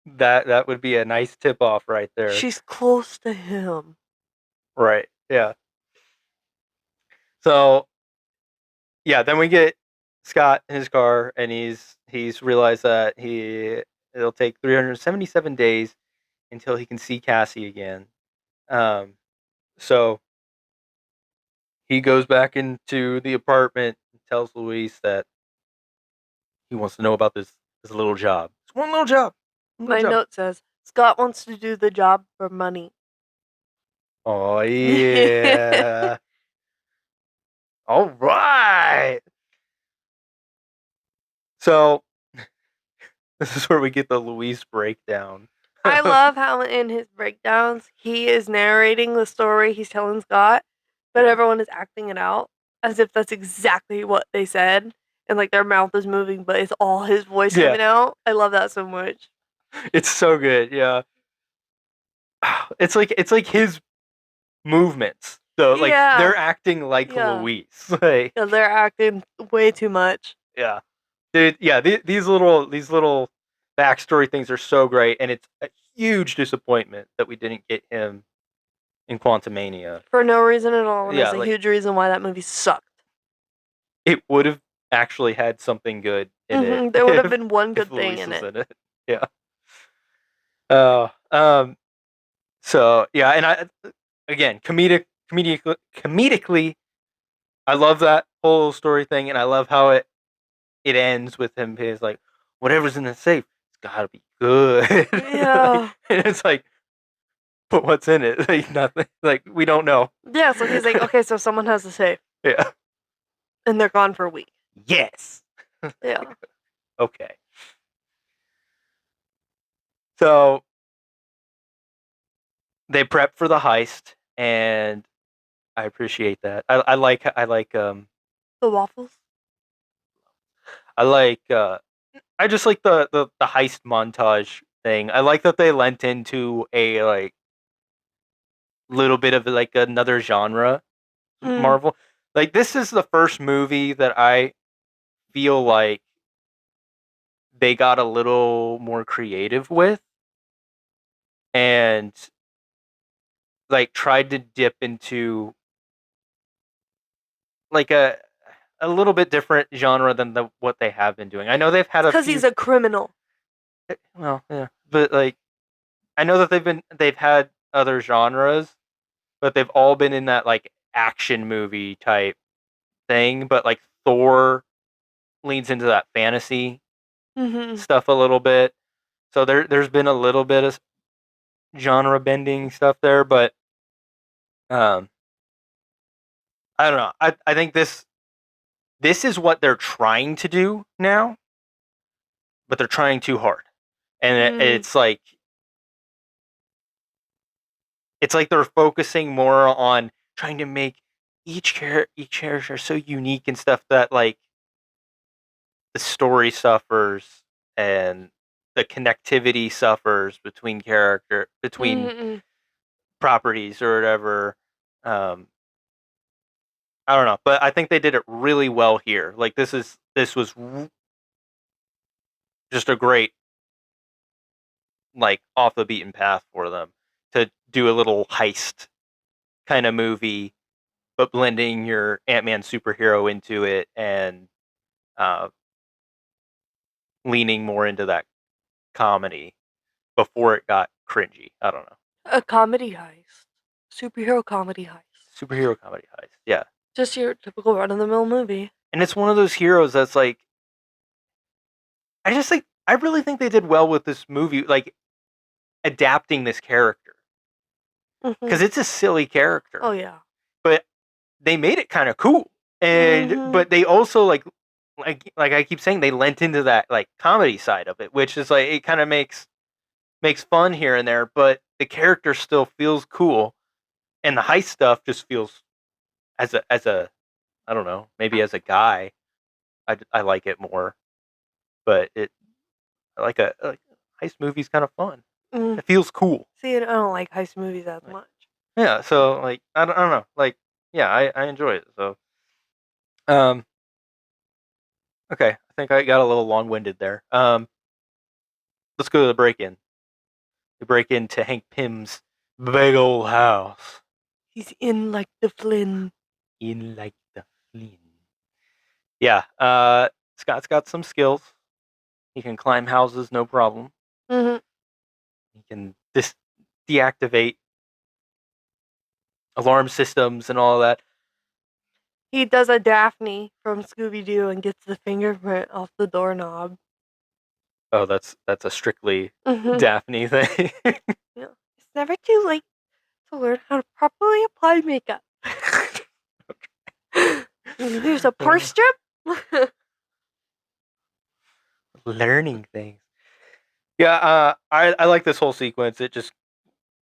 that would be a nice tip off right there. She's close to him. Right. Yeah. So yeah, then we get Scott in his car, and he's realized that it'll take 377 days until he can see Cassie again. So he goes back into the apartment and tells Luis that he wants to know about this little job. It's one little job. One My little job. note says Scott wants to do the job for money. Oh yeah. All right. So this is where we get the Luis breakdown. I love how in his breakdowns he is narrating the story he's telling Scott, but everyone is acting it out as if that's exactly what they said, and like their mouth is moving, but it's all his voice Yeah. coming out. I love that so much. It's so good. Yeah. It's like his movements. So like Yeah. they're acting like Yeah. Luis. Like Yeah, they're acting way too much. yeah. Dude, yeah, these little backstory things are so great, and it's a huge disappointment that we didn't get him in Quantumania. For no reason at all, and Yeah, there's a like huge reason why that movie sucked. it would have actually had something good in it There would have if been one if good thing Luis in was it. in it. Yeah. Uh, um. So yeah, and I again comedically, I love that whole story thing, and I love how it ends with him being like, whatever's in the safe, it's gotta be good. Yeah. And it's like, but what's in it? Like nothing. Like we don't know. Yeah, so he's like, okay, so someone has a safe, Yeah. and they're gone for a week. Yes. Yeah. Okay. So they prep for the heist, and I appreciate that. The waffles? I like I just like the heist montage thing. I like that they lent into a like little bit of like another genre Marvel. Like this is the first movie that I feel like they got a little more creative with and like tried to dip into like a little bit different genre than what they have been doing. I know they've had a Because few he's a criminal. well, yeah, but like I know that they've had other genres, but they've all been in that like action movie type thing, but like Thor leans into that fantasy stuff a little bit. So there's been a little bit of genre bending stuff there, but um I don't know. I think this is what they're trying to do now, but they're trying too hard. And it's like they're focusing more on trying to make each character so unique and stuff that like the story suffers and the connectivity suffers between properties or whatever. Um, I don't know, but I think they did it really well here. Like this was just a great like off the beaten path for them to do a little heist kind of movie, but blending your Ant-Man superhero into it and leaning more into that comedy before it got cringy. I don't know. A comedy heist. Superhero comedy heist. Superhero comedy heist. Yeah. Just your typical run-of-the-mill movie. And it's one of those heroes that's like, I really think they did well with this movie, like adapting this character because it's a silly character. Oh yeah. But they made it kind of cool, and but they also like I keep saying, they lent into that like comedy side of it, which is like it kind of makes fun here and there, but the character still feels cool, and the heist stuff just feels as a I don't know, maybe as a guy, I like it more, but it like a heist movie's kind of fun. It feels cool. See, I don't like heist movies that much. Yeah, so like I don't know, like yeah, I enjoy it. So okay, I think I got a little long-winded there. Let's go to the break-in. We break into Hank Pym's big old house. He's in like the Flynn. In like the Flynn. Yeah, Scott's got some skills. He can climb houses, no problem. Mm-hmm. He can deactivate alarm systems and all that. He does a Daphne from Scooby-Doo and gets the fingerprint off the doorknob. Oh, that's a strictly Daphne thing. Yeah. It's never too late to learn how to properly apply makeup. Here's a pore strip. Learning things. Yeah, I like this whole sequence. It just,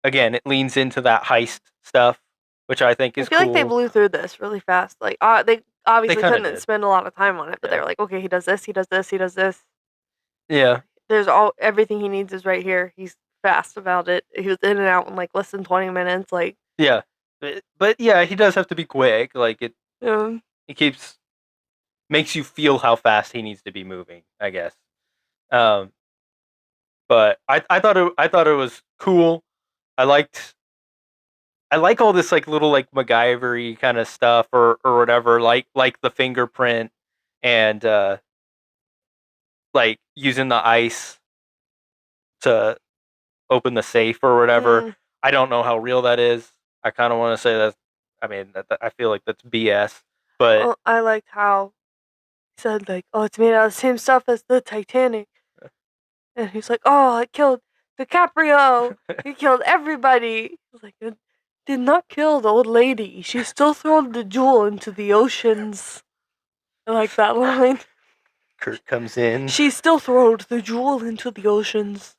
again, it leans into that heist stuff, which I think is I feel cool. like they blew through this really fast. Like, they obviously couldn't spend a lot of time on it, but they were like, okay, he does this, he does this, he does this. Yeah. There's everything he needs is right here. He's fast about it. He was in and out in like less than 20 minutes. Like, yeah, but yeah, he does have to be quick. Like it makes you feel how fast he needs to be moving, I guess. But I thought it was cool. I like all this like little like MacGyver-y kind of stuff or whatever, like the fingerprint and like using the ice to open the safe or whatever. I don't know how real that is. I kind of want to say that. I mean, I feel like that's BS. But I liked how he said like, "Oh, it's made out of the same stuff as the Titanic," and he's like, "Oh, it killed DiCaprio. He killed everybody." He's like, "It did not kill the old lady. She still threw the jewel into the oceans." I like that line. Kurt comes in. She still threw the jewel into the oceans.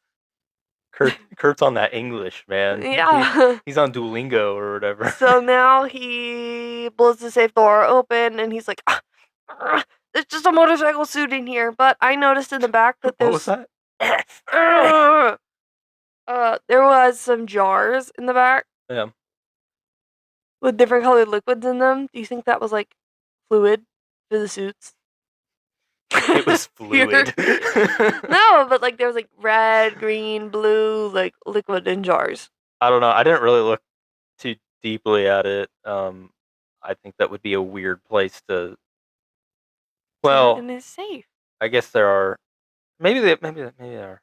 Kurt's on that English, man. Yeah. He's on Duolingo or whatever. So now he blows the safe door open and he's like, there's just a motorcycle suit in here. But I noticed in the back that there's... What was that? There was some jars in the back. Yeah. With different colored liquids in them. Do you think that was like fluid for the suits? It was fluid. No, but like there was like red, green, blue, like liquid in jars. I don't know. I didn't really look too deeply at it. I think that would be a weird place to. Well, and it's safe. I guess there are. Maybe they are.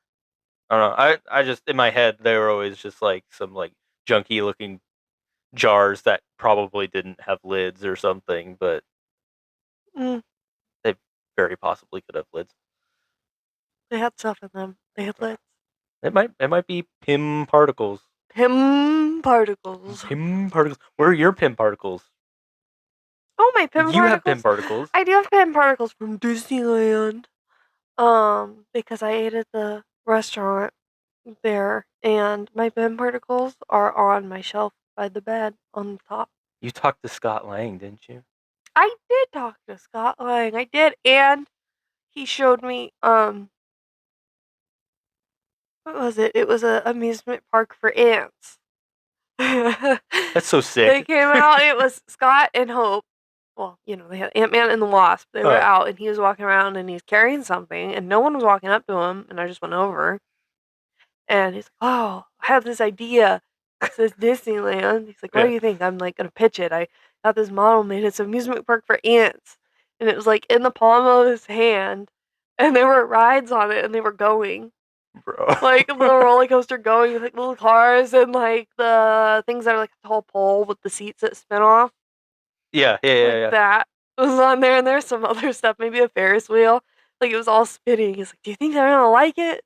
I don't know. I just in my head they were always just like some like junky looking jars that probably didn't have lids or something, but they very possibly could have lids. They had stuff in them. They had lids. It might be Pym particles. Pym particles. Pym particles. Where are your Pym particles? Oh, my Pym particles. You have Pym particles. I do have Pym particles from Disneyland. Because I ate at the restaurant there, and my Pym particles are on my shelf by the bed on the top. You talked to Scott Lang, didn't you? I did talk to Scott Lang. I did, and he showed me what was it? It was an amusement park for ants. That's so sick. They came out. It was Scott and Hope. Well, they had Ant-Man and the Wasp. They were out, and he was walking around, and he's carrying something, and no one was walking up to him, and I just went over. And he's like, "Oh, I have this idea." It says Disneyland. He's like, "What do you think?" I'm like, gonna pitch it. I got this model made. It's an amusement park for ants. and it was like in the palm of his hand, and there were rides on it, and they were going. Bro. Like a little roller coaster going with like little cars and like the things that are like a tall pole with the seats that spin off. Yeah. That was on there, and there's some other stuff, maybe a Ferris wheel. Like it was all spinning. He's like, "Do you think they're gonna like it?"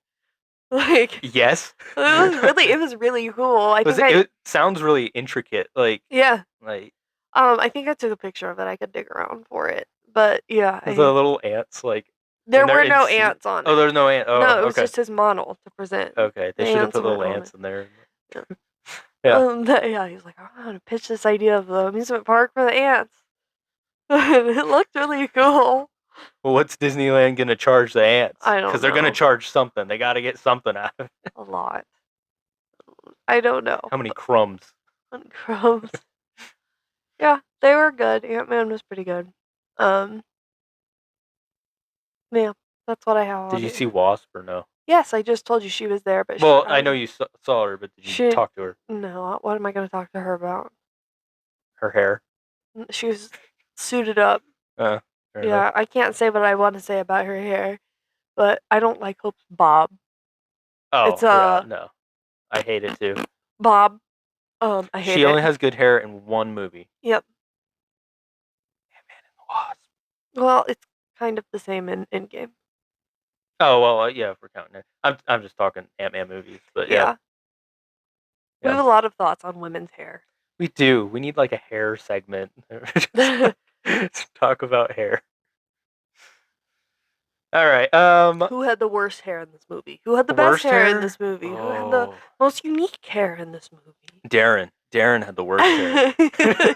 Like Yes. it was really cool. It sounds really intricate. Yeah. Like I think I took a picture of it. I could dig around for it, but yeah, the little ants there when they're were in no suit. ants on Oh, it. there's no ant. Oh, No, it was okay. just his model to present. Okay, they The should have ants put little weren't on ants it. in there. Yeah. Yeah. Yeah, he's like, I'm gonna pitch this idea of the amusement park for the ants. It looked really cool. Well, what's Disneyland gonna charge the ants? I don't Because they're gonna know. charge something. They got to get something out of it. A lot. I don't know. How many crumbs? Crumbs. Yeah, they were good. Ant-Man was pretty good. Um, yeah, that's what I have Did on you it. see Wasp or no? Yes, I just told you she was there, but Well, I know you saw her, but did you she talk to her? no. What am I going to talk to her about? Her hair? She was suited up. Fair enough. Yeah, I can't say what I want to say about her hair, but I don't like Hope's bob. Oh, It's yeah, no. I hate it too. bob. I hate She it. only has good hair in one movie. Yep. Ant-Man and the Wasp. Well, it's kind of the same in Endgame. Oh well, yeah, if we're counting it. I'm just talking Ant-Man movies, but yeah. We have a lot of thoughts on women's hair. We do. We need like a hair segment. Just talk about hair. All right. Who had the worst hair in this movie? Who had the best hair in this movie? Who had the Oh. most unique hair in this movie? Darren. Darren had the worst hair.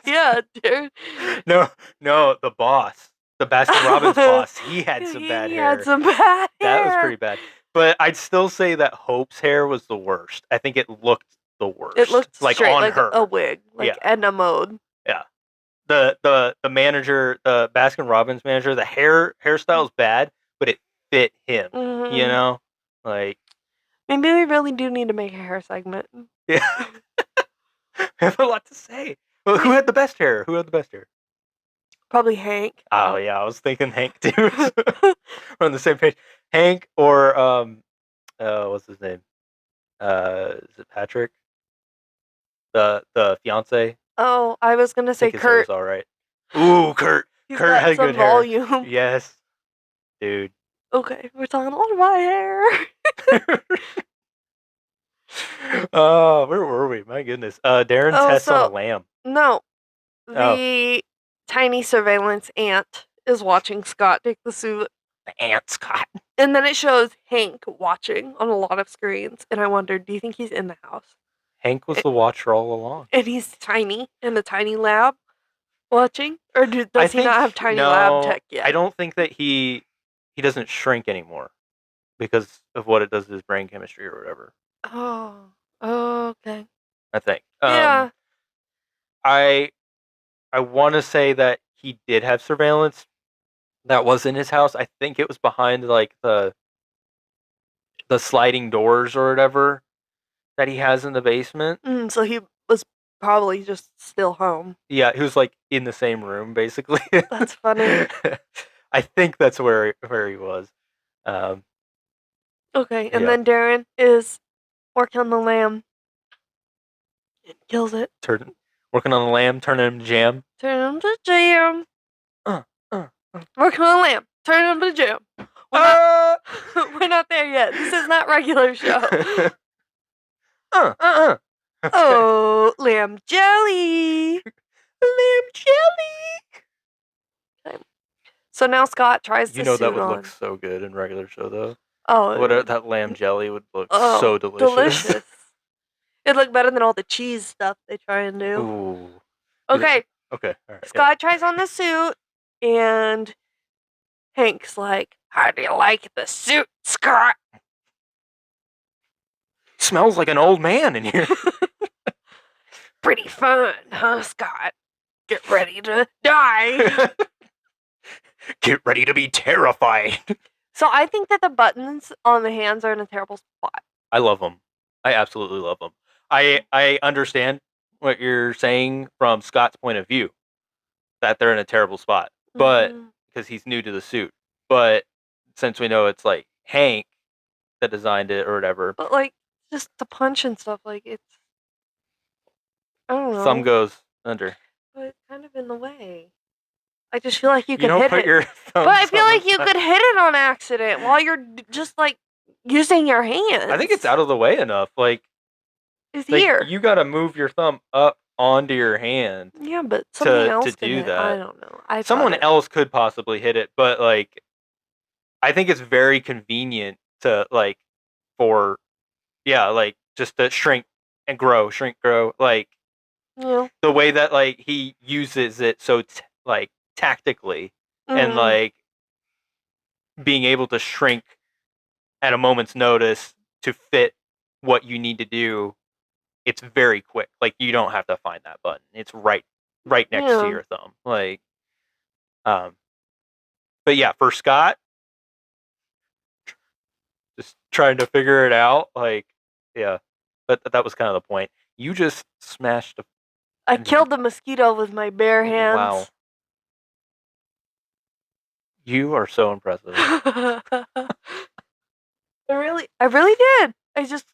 Yeah, Darren. No, the boss. The Baskin-Robbins boss. He had some bad He hair. had some bad hair. That was pretty bad. But I'd still say that Hope's hair was the worst. I think it looked the worst. It looked like straight, on like her. a wig, like Yeah. Edna Mode. Yeah. The manager, the Baskin-Robbins manager, the hairstyle's bad, but it fit him. Mhm. You know? Like Maybe we really do need to make a hair segment. yeah. I have a lot to say. Well, who had the best hair? Who had the best hair? Probably Hank. Oh yeah, I was thinking Hank too. We're on the same page. Hank or what's his name? Is it Patrick? The fiance? Oh, I was gonna I say think his hair was Kurt. all right. Ooh, Kurt. He's Kurt got had some good hair. volume. Yes, dude. Okay, we're talking a lot about hair. Oh, where were we? My goodness. Darren tests on a lamb. No, the tiny surveillance ant is watching Scott take the suit. The ant Scott. And then it shows Hank watching on a lot of screens. And I wondered, do you think he's in the house? Hank was the watcher all along. And he's tiny in the tiny lab watching? Or does he not have tiny lab tech yet? I don't think that he doesn't shrink anymore because of what it does to his brain chemistry or whatever. Oh, okay. I think. Yeah. I want to say that he did have surveillance that was in his house. I think it was behind like the sliding doors or whatever that he has in the basement. So he was probably just still home. Yeah, he was like in the same room basically. That's funny. I think that's where he was. Okay, and then Darren is working on the lamb. It kills it. Working on the lamb, turning him to jam. Turn him to jam. Working on the lamb. Turn him to jam. We're not there yet. This is not regular show. Oh, lamb jelly. Lamb jelly. Okay. So now Scott tries to You know that would on. look so good in regular show though. Oh, that lamb jelly would look so delicious. It'd look better than all the cheese stuff they try and do. Ooh. Okay. Okay. All right. Scott tries on the suit, and Hank's like, "How do you like the suit, Scott?" Smells like an old man in here. Pretty fun, huh, Scott? Get ready to die. Get ready to be terrified. So I think that the buttons on the hands are in a terrible spot. I love them. I absolutely love them. I understand what you're saying from Scott's point of view, that they're in a terrible spot. But because he's new to the suit. But since we know it's like Hank that designed it or whatever, But like, just the punch and stuff, like it's, I don't know. thumb goes under. But it's kind of in the way. I just feel like you You could don't hit put it. your But I thumbs feel on like the you side. could hit it on accident while you're just like using your hands. I think it's out of the way enough. Like, It's like here. you got to move your thumb up onto your hand Yeah, but something to else can do hit. that. I don't know. Someone else could possibly hit it, but like, I think it's very convenient to like, for, yeah, like just to shrink and grow, like Yeah. the way that like he uses it so like tactically and like being able to shrink at a moment's notice to fit what you need to do. It's very quick. Like you don't have to find that button. It's right next to your thumb. Like, but yeah, for Scott, just trying to figure it out. Like, yeah, but that was kind of the point. You just smashed. I killed the mosquito with my bare hands. Wow, you are so impressive. I really did. I just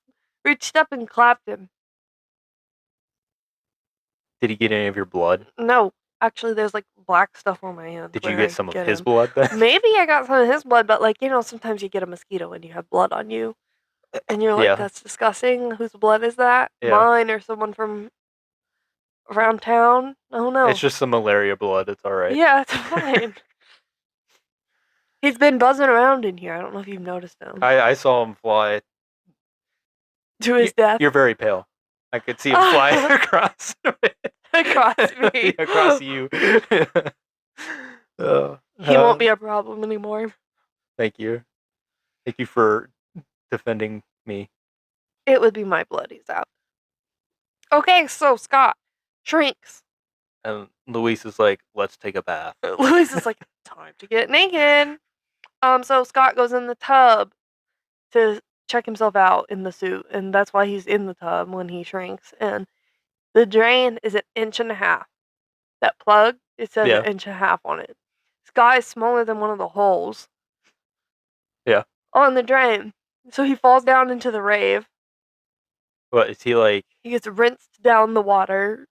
reached up and clapped him. Did he get any of your blood? No, actually, there's like black stuff on my hands. Did you get some of his blood then? Maybe I got some of his blood, but like, you know, sometimes you get a mosquito and you have blood on you. And you're like, Yeah. that's disgusting. Whose blood is that? Yeah. Mine or someone from around town? I don't know. It's just some malaria blood. It's all right. Yeah, it's fine. He's been buzzing around in here. I don't know if you've noticed him. I saw him fly. To his death. You're very pale. I could see him fly across. Across me. Across you. He won't be a problem anymore. Thank you. Thank you for defending me. It would be my blood he's out. Okay, so Scott shrinks. And Luis is like, let's take a bath. Luis is like, time to get naked. So Scott goes in the tub to check himself out in the suit, and that's why he's in the tub when he shrinks. And the drain is 1.5 inches. That plug, it says 1.5 inches on it. Scott is smaller than one of the holes. Yeah. On the drain. So he falls down into the rave. What is he like? He gets rinsed down the water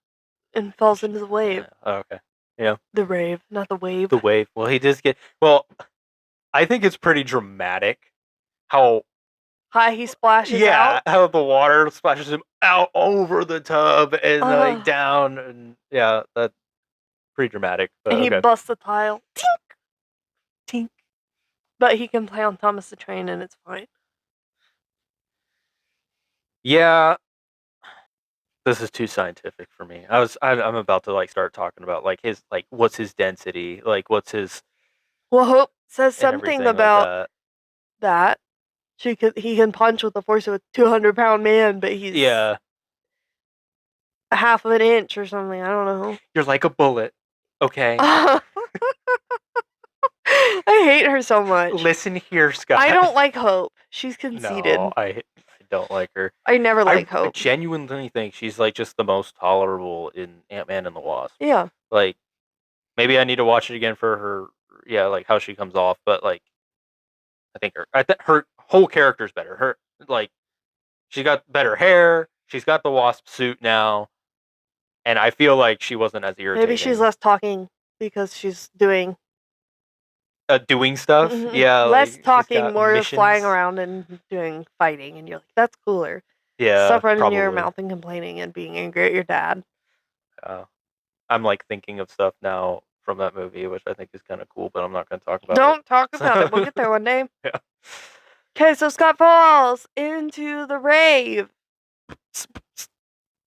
and falls into the wave. Oh, okay. Yeah. The rave, not the wave. The wave. Well, he does get. Well, I think it's pretty dramatic how high he splashes out. Yeah, how the water splashes him out over the tub and like down, and yeah, that's pretty dramatic. But, and he busts the tile. Tink! Tink. But he can play on Thomas the Train and it's fine. Yeah. This is too scientific for me. I'm about to like start talking about like his like what's his density, like what's his. Well, Hope says something about like that. He can punch with the force of a 200-pound man, but he's a half of an inch or something. I don't know. You're like a bullet, okay? I hate her so much. Listen here, Scott. I don't like Hope. She's conceited. No, I don't like her. I never like Hope. I genuinely think she's like just the most tolerable in Ant-Man and the Wasp. Yeah. Like, maybe I need to watch it again for her. Yeah, like how she comes off, but like, I think her whole character's better. Her like, she got better hair. She's got the Wasp suit now, and I feel like she wasn't as irritating. Maybe she's less talking because she's doing stuff. Mm-hmm. Yeah, less like, talking, more missions. Flying around and doing fighting, and you're like, that's cooler. Yeah, stop running your mouth and complaining and being angry at your dad. I'm like thinking of stuff now from that movie, which I think is kind of cool, but I'm not going to talk about. Don't talk about it. We'll get there one day. Yeah. Okay, so Scott falls into the rave,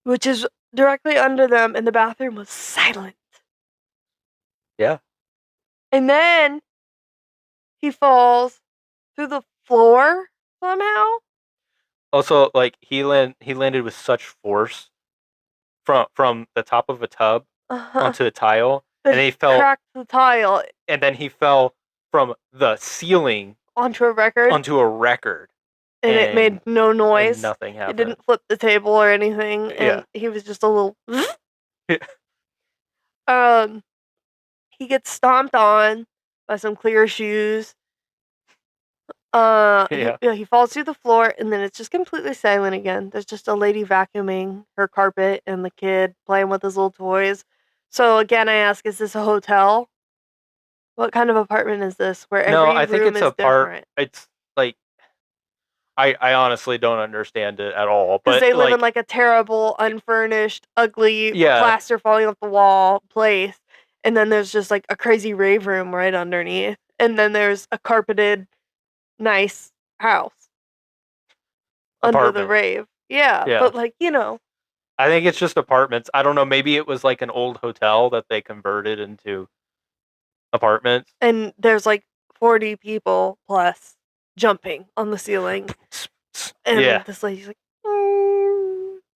which is directly under them, and the bathroom was silent. Yeah. And then he falls through the floor somehow. Also, like he landed with such force from the top of a tub onto a tile, and he cracked the tile, and then he fell from the ceiling onto a record, and it made no noise. Nothing happened. It didn't flip the table or anything, and he was just a little. He gets stomped on, by some clear shoes. Yeah. He falls through the floor, and then it's just completely silent again. There's just a lady vacuuming her carpet and the kid playing with his little toys. So again, I ask, is this a hotel? What kind of apartment is this where No, every I think room it's is a part. different? It's like I honestly don't understand it at all. Because But they live in like, like a terrible, unfurnished, ugly, yeah, plaster falling off the wall place. And then there's just like a crazy rave room right underneath. And then there's a carpeted, nice house under the apartment. rave. Yeah, Yeah, but like, you know, I think it's just apartments. I don't know. Maybe it was like an old hotel that they converted into apartments. and there's like 40 people plus jumping on the ceiling. Yeah, And this lady's like,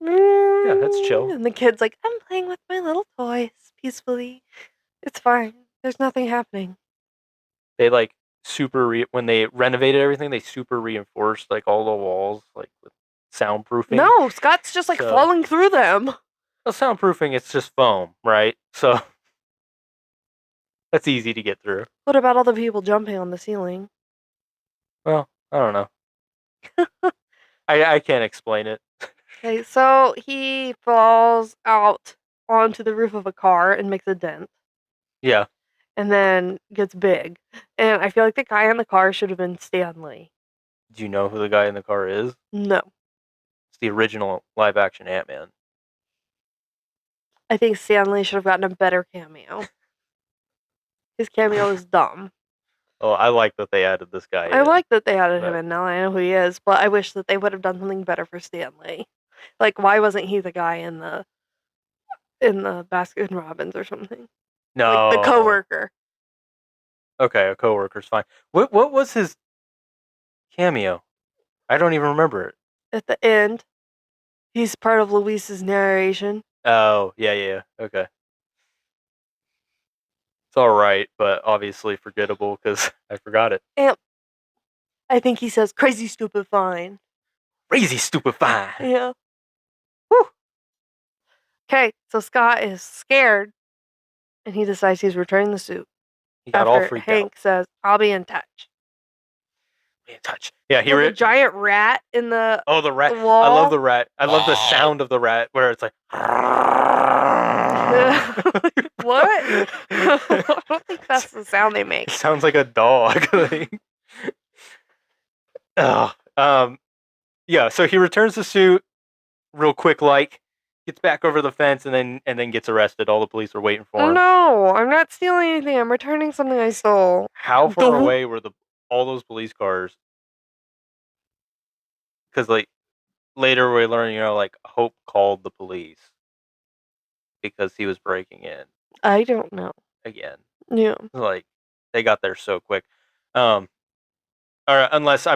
yeah, that's chill. and the kid's like, I'm playing with my little toys peacefully. It's fine. There's nothing happening. They like when they renovated everything, they super reinforced like all the walls like with soundproofing. No, Scott's just like So, falling through them. well, soundproofing, it's just foam, right? So that's easy to get through. What about all the people jumping on the ceiling? Well, I don't know. I can't explain it. Okay, so he falls out onto the roof of a car and makes a dent, Yeah. and then gets big. And I feel like the guy in the car should have been Stanley. Do you know who the guy in the car is? No. It's the original live action Ant-Man. I think Stanley should have gotten a better cameo. His cameo is dumb. Oh, I like that they added this guy I in. like that they added him but- in. Now I know who he is, but I wish that they would have done something better for Stanley. Like, why wasn't he the guy in the Baskin Robbins or something? No. Like the coworker. Okay, a coworker's fine. What was his cameo? I don't even remember it. At the end, he's part of Luis's narration. Oh, yeah. Okay. It's all right, but obviously forgettable because I forgot it. And I think he says crazy stupid fine. Crazy stupefying. Yeah. Whew. Okay, so Scott is scared and he decides he's returning the suit. He got all After freaked Hank says, I'll be in touch. Be in touch. Yeah, There's a giant rat in the Oh, the rat. wall. I love the rat. I love the sound of the rat where it's like. What? I don't think that's the sound they make. It sounds like a dog. Yeah. So he returns the suit real quick, like gets back over the fence, and then gets arrested. All the police are waiting for him. No, I'm not stealing anything. I'm returning something I stole. How far away were all those police cars? Because like later we learn, like Hope called the police because he was breaking in I don't know. again. Yeah. Like they got there so quick. Or unless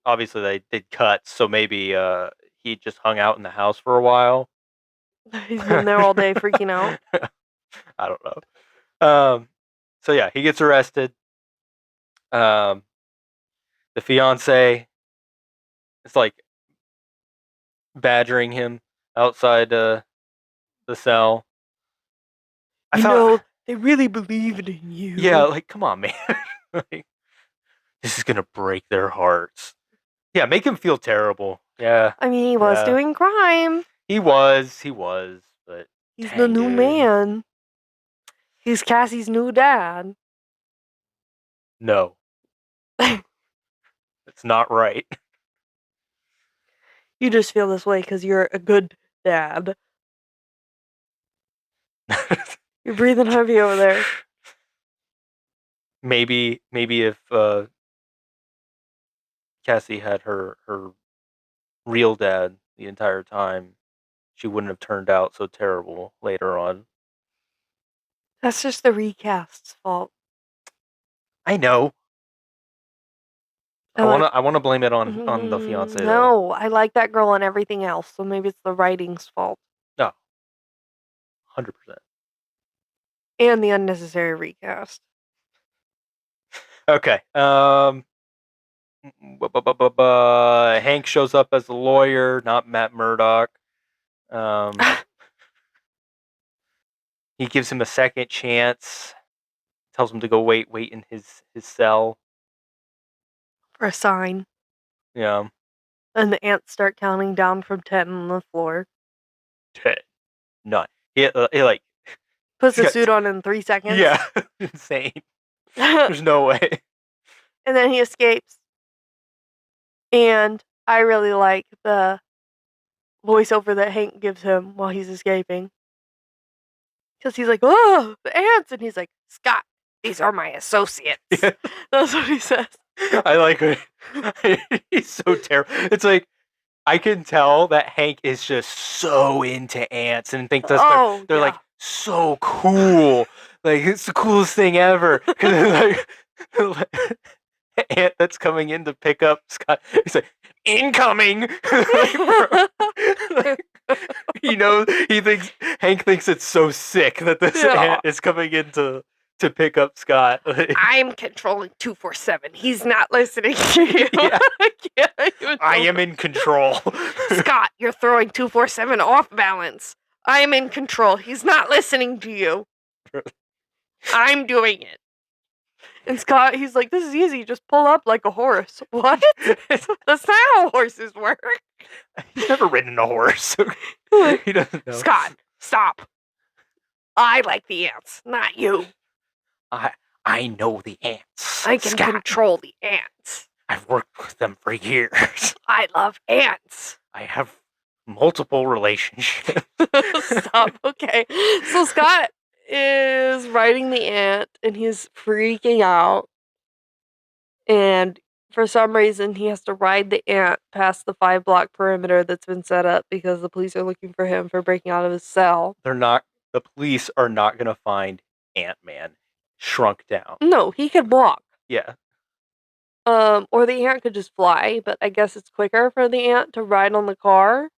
obviously they did cuts, so maybe he just hung out in the house for a while. He's been there all day freaking out. I don't know. So yeah, he gets arrested. The fiance is like badgering him outside the cell. I thought, they really believed in you. yeah, like come on, man. Like, this is gonna break their hearts. Yeah, make him feel terrible. Yeah, I mean, he was doing crime. he was, but He's dang, the new dude. man. He's Cassie's new dad. No, it's not right. You just feel this way because you're a good dad. You're breathing heavy over there. Maybe if Cassie had her real dad the entire time, she wouldn't have turned out so terrible later on. That's just the recast's fault. I know. I I wanna blame it on the fiance. No, I like that girl and everything else, so maybe it's the writing's fault. No. 100%. And the unnecessary recast. Okay. Hank shows up as a lawyer, not Matt Murdock. He gives him a second chance tells him to go wait in his cell. For a sign. Yeah. And the ants start counting down from 10 on the floor. 10, 9. He like Puts he's the got- suit on in 3 seconds. Yeah, insane. There's no way. And then he escapes. And I really like the voiceover that Hank gives him while he's escaping. Because he's like, oh, the ants. And he's like, Scott, these are my associates. Yeah. That's what he says. I like it. He's so terrible. It's like I can tell that Hank is just so into ants and thinks that they're like so cool. Like it's the coolest thing ever. Like, ant that's coming in to pick up Scott. He's like, incoming. Hank thinks it's so sick that this ant is coming in to pick up Scott. I'm controlling 247. He's not listening to you. Yeah. I am in control. Scott, you're throwing 247 off balance. I am in control. He's not listening to you. I'm doing it. And Scott, he's like, this is easy. Just pull up like a horse. What? That's not how horses work. He's never ridden a horse. He doesn't know. Scott, stop. I like the ants, not you. I know the ants. I can control the ants. I've worked with them for years. I love ants. I have multiple relationships. Stop. Okay. So Scott is riding the ant and he's freaking out. And for some reason, he has to ride the ant past the 5-block perimeter that's been set up because the police are looking for him for breaking out of his cell. The police are not going to find Ant-Man shrunk down. No, he could walk. Yeah. Or the ant could just fly, but I guess it's quicker for the ant to ride on the car.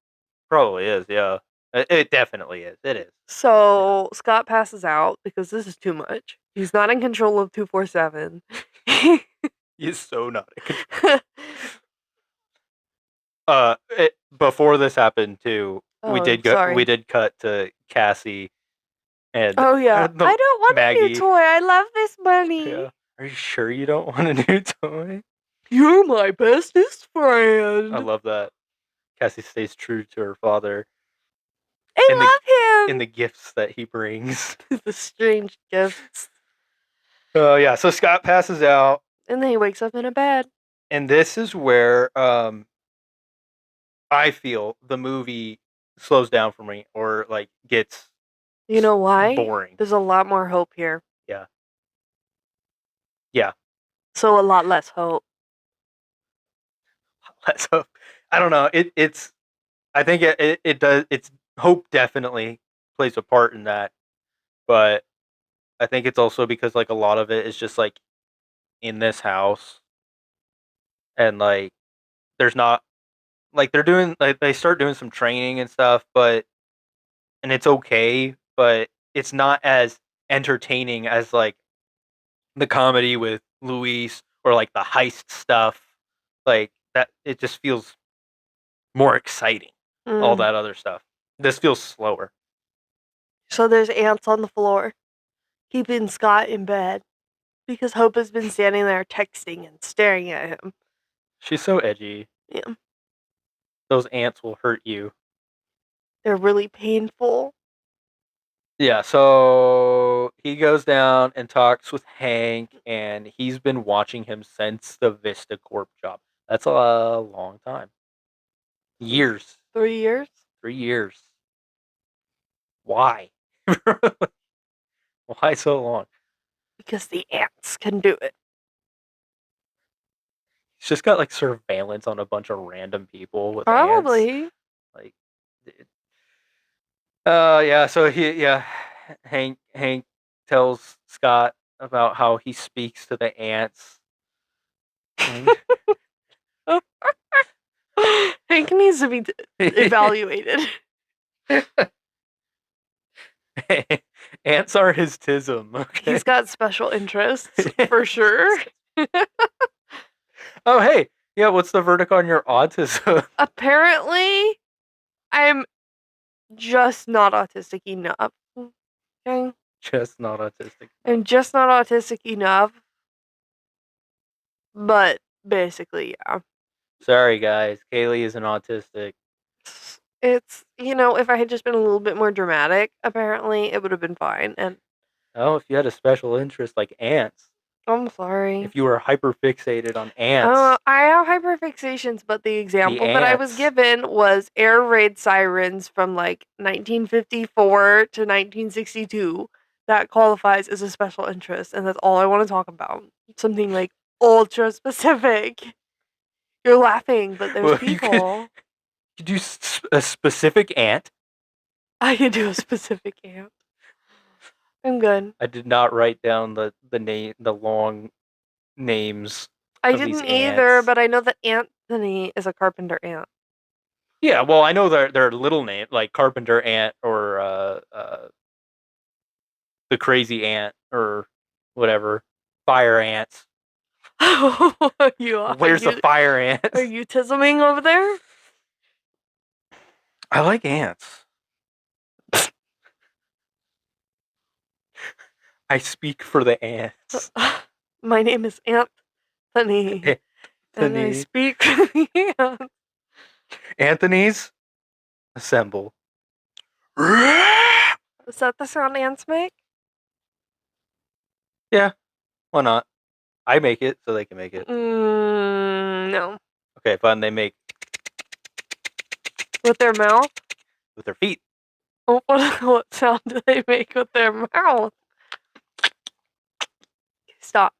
Probably is, yeah. It definitely is. It is. So Scott passes out because this is too much. He's not in control of 247. He's so not in control. Before this happened too, we did cut to Cassie and I don't want Maggie. a new toy. I love this bunny. Yeah. Are you sure you don't want a new toy? You're my bestest friend. I love that. Cassie stays true to her father. I love him. In the gifts that he brings. The strange gifts. Oh, yeah. So Scott passes out. And then he wakes up in a bed. And this is where I feel the movie slows down for me or like gets You know why? boring. There's a lot more hope here. Yeah. Yeah. So a lot less hope. Less hope. I don't know. I think it does. It's hope definitely plays a part in that, but I think it's also because like a lot of it is just like in this house, and like there's not like they're doing like they start doing some training and stuff, and it's okay, but it's not as entertaining as like the comedy with Luis or like the heist stuff, like that. It just feels more exciting. All that other stuff. This feels slower. So there's ants on the floor, keeping Scott in bed, because Hope has been standing there texting and staring at him. She's so edgy. Yeah. Those ants will hurt you. They're really painful. Yeah, so he goes down and talks with Hank, and he's been watching him since the Vista Corp job. That's a long time. Years. 3 years? 3 years. Why? Why so long? Because the ants can do it. He's just got like surveillance on a bunch of random people with Probably. ants. Like, yeah. So Hank tells Scott about how he speaks to the ants. Hank needs to be evaluated. Ants are his tism. Okay? He's got special interests, for sure. Oh, hey. Yeah, what's the verdict on your autism? Apparently, I'm just not autistic enough. Okay? Just not autistic. I'm just not autistic enough. But basically, yeah. Sorry, guys. Kaylee isn't autistic. It's, if I had just been a little bit more dramatic, apparently it would have been fine. And Oh, if you had a special interest like ants. I'm sorry. If you were hyper fixated on ants. I have hyperfixations, but the example that I was ants. given was air raid sirens from like 1954 to 1962. That qualifies as a special interest, and that's all I want to talk about. Something like ultra specific. You're laughing, but there's Well, people. You could do a specific ant. I can do a specific ant. I'm good. I did not write down the long names. I of didn't these either, ants. but I know that Anthony is a carpenter ant. Yeah, well, I know their little name like carpenter ant or the crazy ant or whatever, fire ants. Where's the fire ants? Are you tisming over there? I like ants. I speak for the ants. My name is Anthony. And I speak for the ants. Anthony's assemble. Is that the sound ants make? Yeah, why not? I make it so they can make it. No. Okay, fine. They make with their mouth. With their feet. Oh, what sound do they make with their mouth? Stop.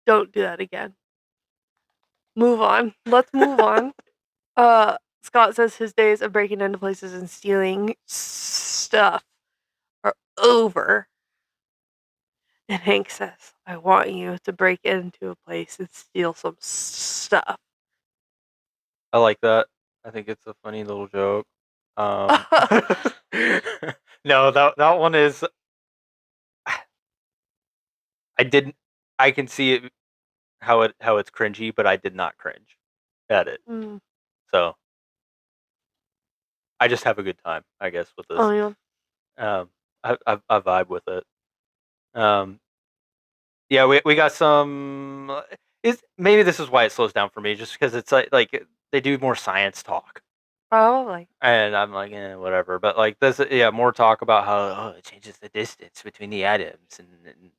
Don't do that again. Move on. Let's move on. Scott says his days of breaking into places and stealing stuff are over. And Hank says, I want you to break into a place and steal some stuff. I like that. I think it's a funny little joke. No, that one is. I can see it how it's cringy, but I did not cringe at it. So I just have a good time, I guess, with this. Oh yeah. I vibe with it. Yeah, we got some. Maybe this is why it slows down for me, just because it's like they do more science talk. Probably. And I'm like, whatever. But like this, yeah, more talk about how it changes the distance between the atoms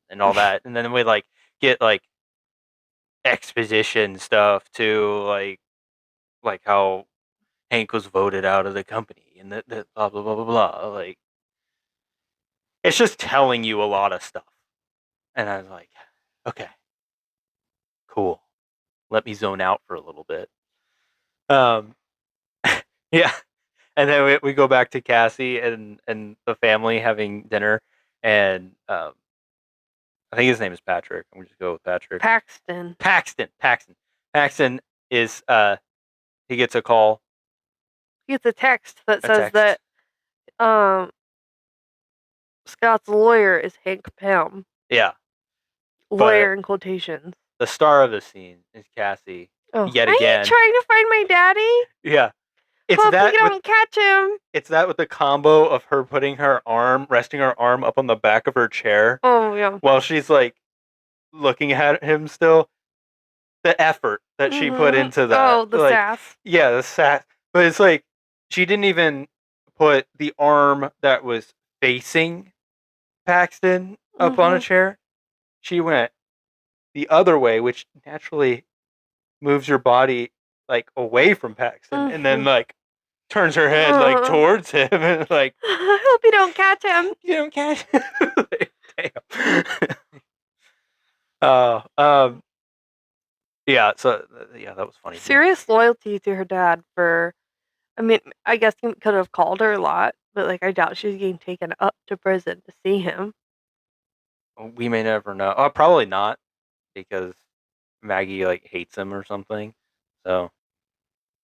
and all that, and then we like get like exposition stuff too, like how Hank was voted out of the company and that blah blah blah blah blah. Like it's just telling you a lot of stuff, and I was like, okay, cool. Let me zone out for a little bit. Yeah. And then we go back to Cassie and the family having dinner, and I think his name is Patrick. I'm just go with Patrick. Paxton. Paxton is he gets a call. He gets a text that says that Scott's lawyer is Hank Pym. Yeah. Lawyer in quotations. The star of the scene is Cassie. Yet again. Are you trying to find my daddy? Yeah. It's hope that we don't catch him. It's that with the combo of her putting resting her arm up on the back of her chair. Oh yeah. While she's like looking at him still. The effort that she put into that. Oh, the sass. Yeah, the sass. But it's like she didn't even put the arm that was facing Paxton up on a chair. She went the other way, which naturally moves your body like away from Paxton, and then like turns her head like towards him, and like I hope you don't catch him. You don't catch him. Damn. Yeah. So yeah, that was funny. Serious loyalty to her dad. I mean, I guess he could have called her a lot, but like I doubt she's getting taken up to prison to see him. We may never know. Oh, probably not, because Maggie like hates him or something. So,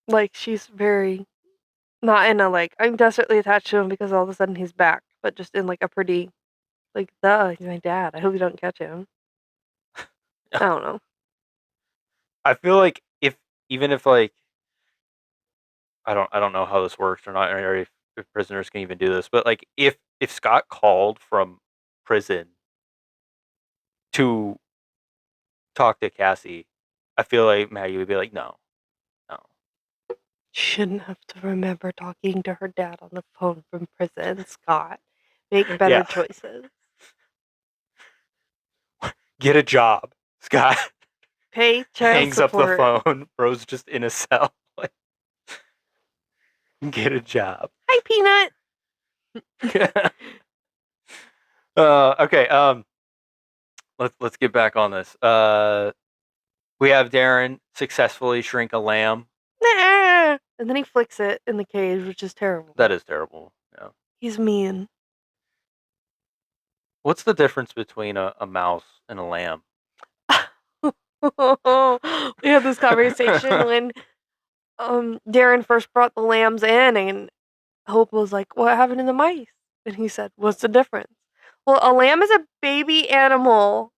like, she's very not in a like I'm desperately attached to him because all of a sudden he's back, but just in like a pretty like he's my dad. I hope you don't catch him. I don't know. I feel like even if like I don't know how this works or not, or if prisoners can even do this, but like if Scott called from prison to talk to Cassie, I feel like Maggie would be like, no. Shouldn't have to remember talking to her dad on the phone from prison, Scott. Make better choices. Get a job, Scott. Pay child Hangs support. up the phone. Bro's just in a cell. Like, get a job. Hi, Peanut. Okay. Let's get back on this. We have Darren successfully shrink a lamb. Nah. And then he flicks it in the cage, which is terrible. That is terrible. Yeah. He's mean. What's the difference between a mouse and a lamb? We had this conversation when Darren first brought the lambs in, and Hope was like, "What happened to the mice?" And he said, "What's the difference?" Well, a lamb is a baby animal,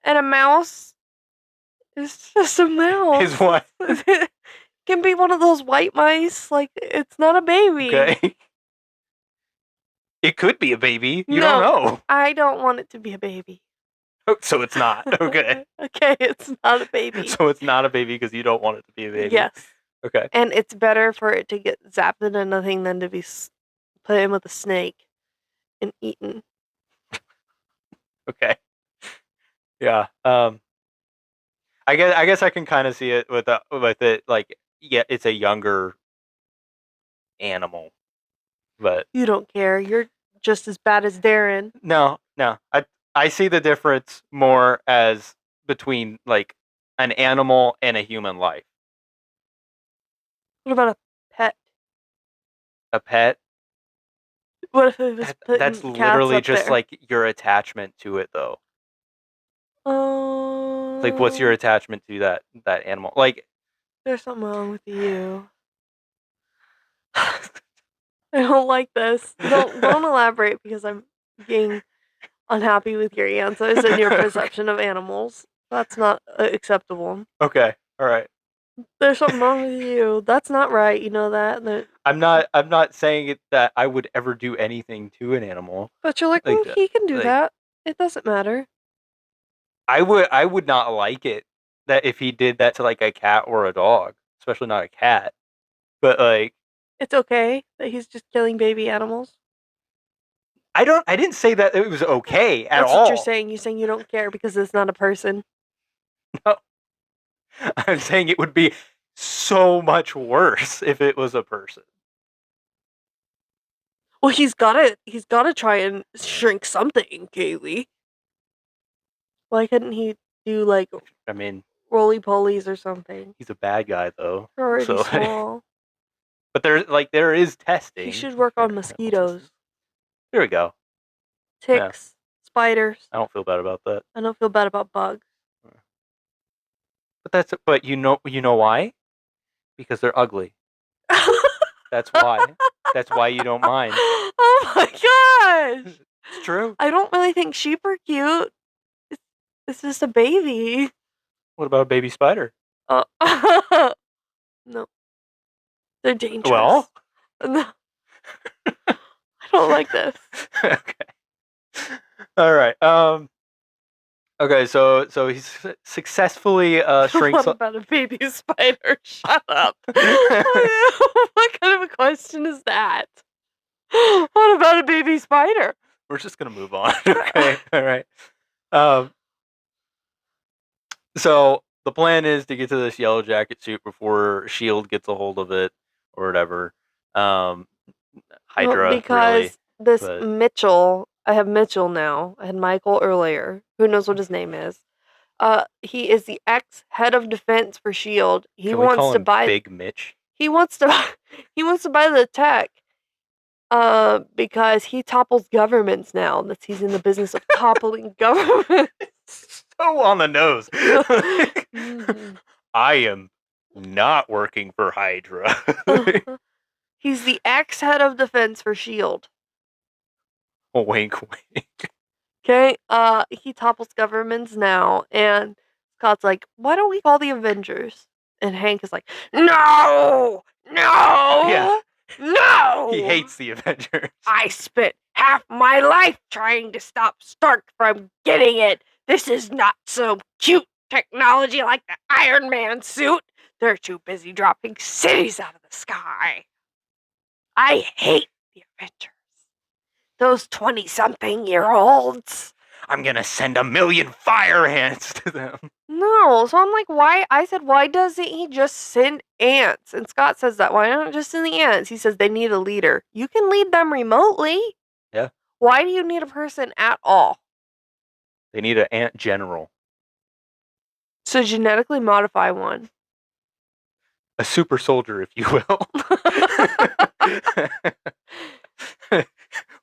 and a mouse is just a mouse. Is what? It can be one of those white mice. Like, it's not a baby. Okay. It could be a baby. You don't know. I don't want it to be a baby. So it's not. Okay. Okay, it's not a baby. So it's not a baby because you don't want it to be a baby. Yes. Okay. And it's better for it to get zapped into nothing than to be put in with a snake and eaten. Okay. Yeah. I guess I can kind of see it with it. Like, yeah, it's a younger animal, but You don't care. You're just as bad as Darren. no. I see the difference more as between like an animal and a human life. What about a pet? A pet. What if it was That's literally just like your attachment to it, though. Like, what's your attachment to that animal? Like, there's something wrong with you. I don't like this. Don't elaborate because I'm being unhappy with your answers and your perception of animals. That's not acceptable. Okay, all right. There's something wrong with you. That's not right. You know that. I'm not saying it that I would ever do anything to an animal. But you're like, well, that. he can do that. It doesn't matter. I would not like it that if he did that to like a cat or a dog, especially not a cat. But like, it's okay that he's just killing baby animals. I didn't say that it was okay at all. That's what you're saying. You're saying you don't care because it's not a person. No. I'm saying it would be so much worse if it was a person. Well, he's gotta try and shrink something, Kaylee. Why couldn't he do like roly polies or something? He's a bad guy though. They're already small. But there is testing. He should work on mosquitoes. There we go. Ticks, spiders. I don't feel bad about that. I don't feel bad about bugs. But you know why? Because they're ugly. That's why. That's why you don't mind. Oh my gosh! It's true. I don't really think sheep are cute. It's just a baby. What about a baby spider? No. They're dangerous. Well, no. I don't like this. Okay. All right. Okay. So he's successfully shrinks. What about a baby spider? Shut up. What kind of a question is that? What about a baby spider? We're just gonna move on. Okay. All right. So the plan is to get to this yellow jacket suit before Shield gets a hold of it or whatever. Hydra, because really, Mitchell, I have Mitchell now. I had Michael earlier. Who knows what his name is? He is the ex-head of defense for Shield. He Can wants we call to him buy Big Mitch. He wants to buy the tech. Because he topples governments now. He's in the business of toppling governments. So on the nose. Mm-hmm. I am not working for Hydra. He's the ex-head of defense for Shield. Wink, wink. Okay. He topples governments now, and Scott's like, "Why don't we call the Avengers?" And Hank is like, "No, Yeah. no." He hates the Avengers. I spent half my life trying to stop Stark from getting it. This is not so cute technology like the Iron Man suit. They're too busy dropping cities out of the sky. I hate the Avengers. Those 20-something-year-olds. I'm gonna send 1,000,000 fire ants to them. No, so I'm like, why? I said, why doesn't he just send ants? And Scott says that. Why not just send the ants? He says they need a leader. You can lead them remotely. Yeah. Why do you need a person at all? They need an ant general. So genetically modify one. A super soldier, if you will.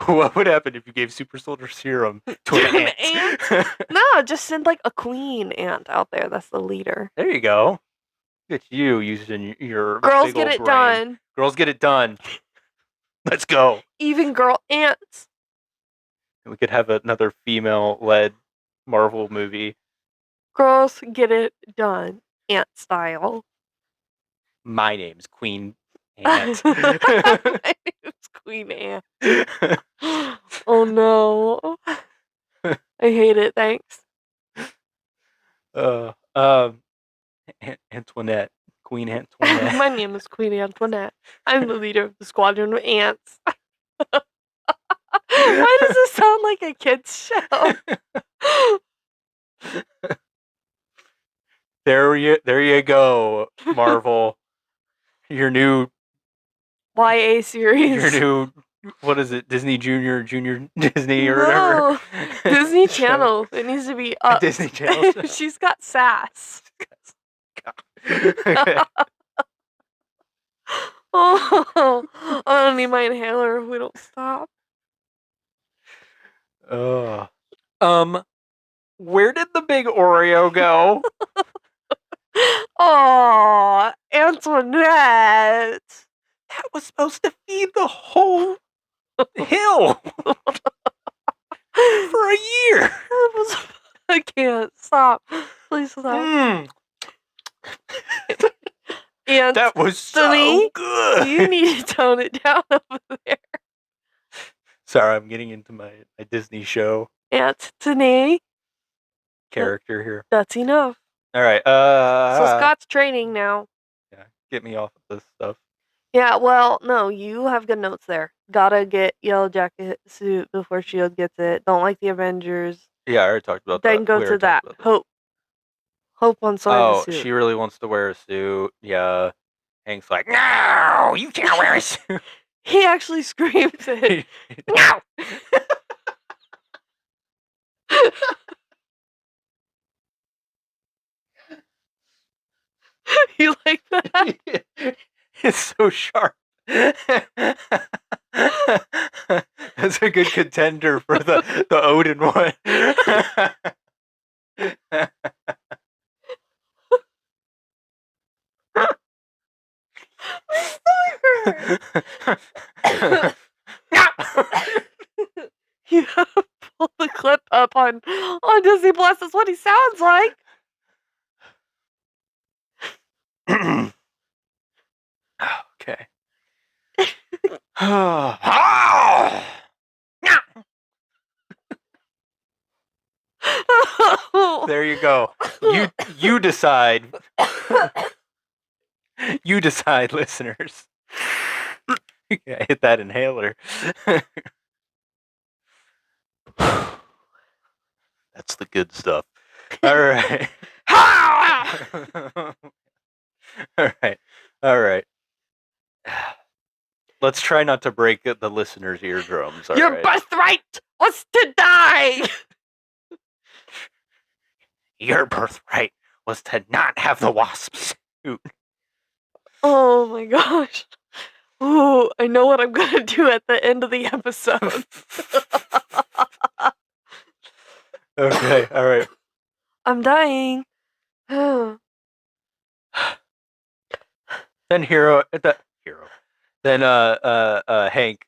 What would happen if you gave super soldier serum to an ant? No, just send like a queen ant out there. That's the leader. There you go. Look at you using your Girls big get old it brain. done. Girls get it done. Let's go. Even girl ants. We could have another female-led Marvel movie. Girls get it done. Ant style. My name's Queen Ant. My name's Queen Ant. Oh no. I hate it, thanks. Antoinette. Queen Antoinette. My name is Queen Antoinette. I'm the leader of the squadron of ants. Why does this sound like a kid's show? There you go, Marvel. Your new YA series. Your new, what is it? Disney Junior Disney or No. whatever. Disney Channel. It needs to be up. Disney Channel. She's got sass. Okay. Oh, I don't need my inhaler if we don't stop. Where did the big Oreo go? Oh, Antoinette. That was supposed to feed the whole hill for a year. I can't stop. Please stop. And that was so good. You need to tone it down over there. Sorry, I'm getting into my Disney show Anthony character here. That's enough. All right. So Scott's training now. Yeah, get me off of this stuff. Yeah, well, no, you have good notes there. Gotta get Yellow Jacket suit before Shield gets it. Don't like the Avengers. Yeah, I already talked about that. Then go to that. Hope on sewing the suit. She really wants to wear a suit. Yeah. Hank's like, no, you can't wear a suit. He actually screams it. No! You like that? It's so sharp. That's a good contender for the Odin one. You have to pull the clip up on Disney Plus. That's what he sounds like. Okay. There you go. You decide. You decide, listeners. Yeah, hit that inhaler. That's the good stuff. All right. All right. Let's try not to break the listeners' eardrums. Your birthright was to die. Your birthright was to not have the wasp suit. Oh my gosh. Ooh, I know what I'm gonna do at the end of the episode. Okay, all right. I'm dying. Then Hank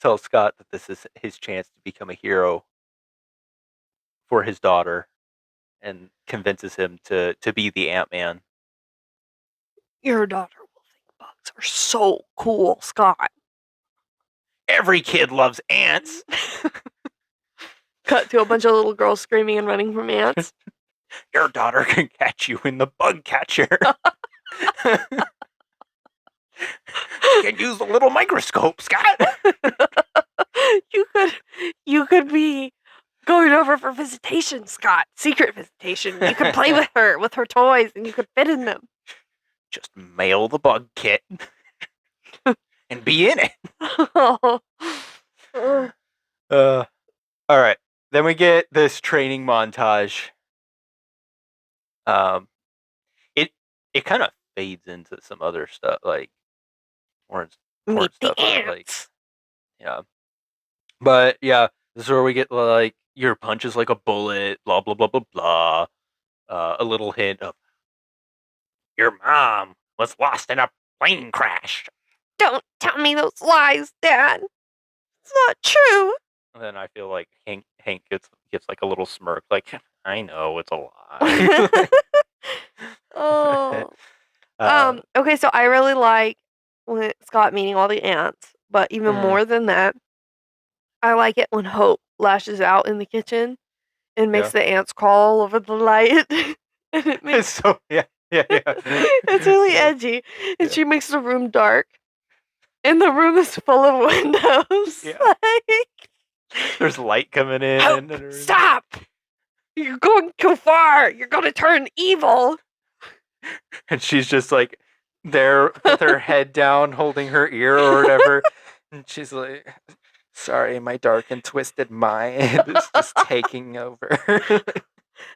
tells Scott that this is his chance to become a hero for his daughter, and convinces him to be the Ant-Man. Your daughter will think bugs are so cool, Scott. Every kid loves ants. Cut to a bunch of little girls screaming and running from ants. Your daughter can catch you in the bug catcher. She can use a little microscope, Scott. You could be going over for visitation, Scott. Secret visitation. You could play with her toys, and you could fit in them. Just mail the bug kit and be in it. All right. Then we get this training montage. It kind of fades into some other stuff, like more Meet the stuff, ants. like yeah. But yeah, this is where we get like your punch is like a bullet, blah blah blah blah blah. A little hint of your mom was lost in a plane crash. Don't tell me those lies, Dad. It's not true. And then I feel like Hank gets like a little smirk, like I know it's a lie. Oh. Okay, so I really like when Scott meeting all the ants, but even more than that, I like it when Hope lashes out in the kitchen and makes the ants crawl over the light. And it makes so yeah. It's really edgy. And she makes the room dark. And the room is full of windows. Yeah. Like, there's light coming in. Hope, stop! You're going too far. You're going to turn evil. And she's just like there with her head down, holding her ear or whatever. And she's like, sorry, my dark and twisted mind is just taking over.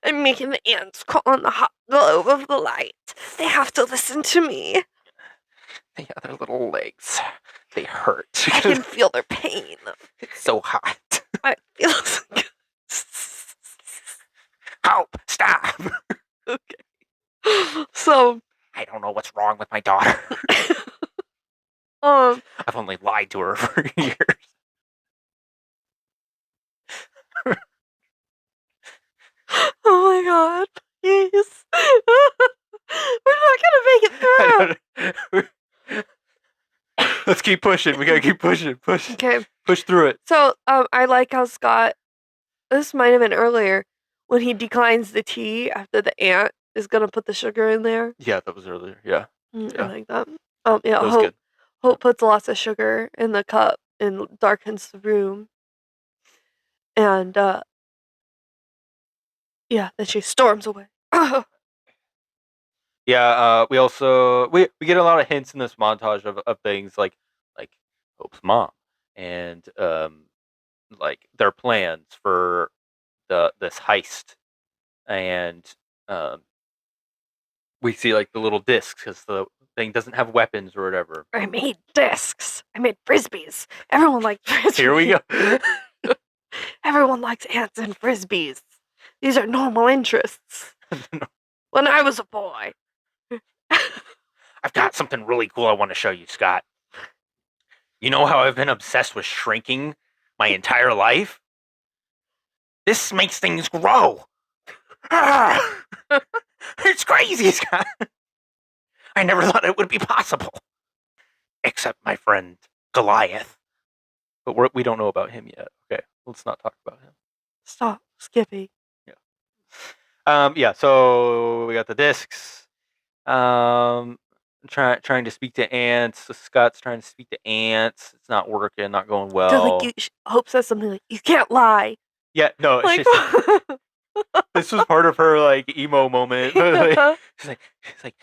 I'm making the ants crawl on the hot globe of the light. They have to listen to me. Yeah, their little legs, they hurt. I can feel their pain. It's so hot. I feel so good. Help, stop. Okay. So I don't know what's wrong with my daughter. I've only lied to her for years. Oh my god, please. We're not gonna make it through. Let's keep pushing. We gotta keep pushing. Push. Okay. Push through it. So I like how Scott, this might have been earlier, when he declines the tea after the ant is gonna put the sugar in there. Yeah, that was earlier. Yeah. I like that. Yeah, that was good. Hope puts lots of sugar in the cup and darkens the room. And yeah, then she storms away. Yeah, we also we get a lot of hints in this montage of things like Hope's mom and like their plans for this heist, and we see like the little discs because the thing doesn't have weapons or whatever. I made discs. I made frisbees. Everyone likes frisbees. Here we go. Everyone likes ants and frisbees. These are normal interests. When I was a boy. I've got something really cool I want to show you, Scott. You know how I've been obsessed with shrinking my entire life? This makes things grow. It's crazy, Scott. I never thought it would be possible. Except my friend Goliath. But we don't know about him yet. Okay, let's not talk about him. Stop, Skippy. Yeah, so we got the discs. Trying to speak to ants. So Scott's trying to speak to ants. It's not working, not going well. Hope says something like, you can't lie. Yeah, no, Like, this was part of her like emo moment. She's like,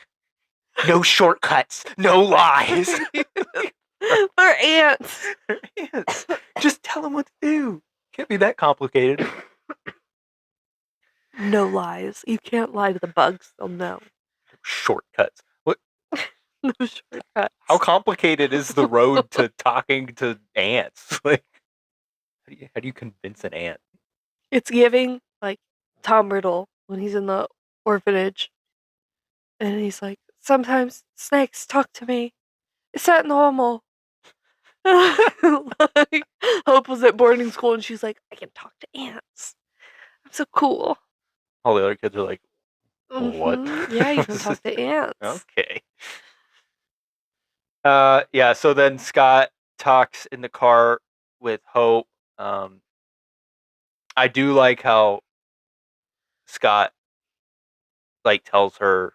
no shortcuts, no lies. They're ants. They're ants. Just tell them what to do. Can't be that complicated. No lies. You can't lie to the bugs. They'll know. Shortcuts. What? No shortcuts. How complicated is the road to talking to ants? Like, how do you convince an ant? It's giving like Tom Riddle when he's in the orphanage, and he's like, "Sometimes snakes talk to me. Is that normal?" Like, Hope was at boarding school, and she's like, "I can talk to ants. I'm so cool." All the other kids are like, what? Yeah, you can talk to ants. Okay. Yeah, so then Scott talks in the car with Hope. I do like how Scott tells her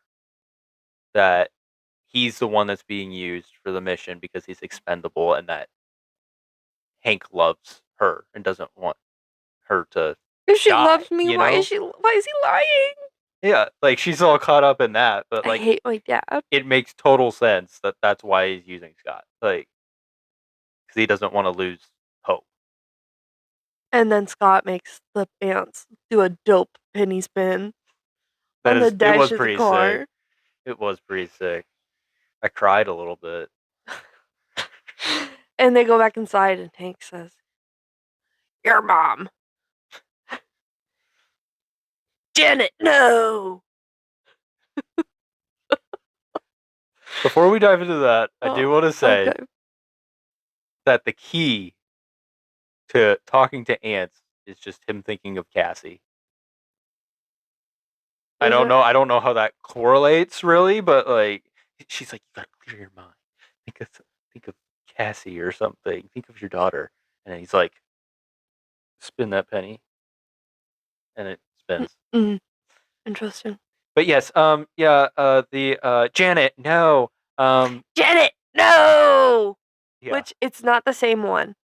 that he's the one that's being used for the mission because he's expendable, and that Hank loves her and doesn't want her to If she die. loves me, why is he lying? Yeah, she's all caught up in that, but I hate my dad. it makes total sense that that's why he's using Scott, because he doesn't want to lose Hope. And then Scott makes the ants do a dope penny spin on the It dash was of the pretty car. sick. It was pretty sick. I cried a little bit. And they go back inside, and Hank says, "Your mom." Janet, no! Before we dive into that, I do want to say Okay. that the key to talking to ants is just him thinking of Cassie. I don't know how that correlates really, but she's like, you gotta clear your mind. Think of Cassie or something. Think of your daughter. And then he's like, spin that penny. And it spins. Interesting. But yes, the Janet, no. Janet, no! Yeah. Which, it's not the same one.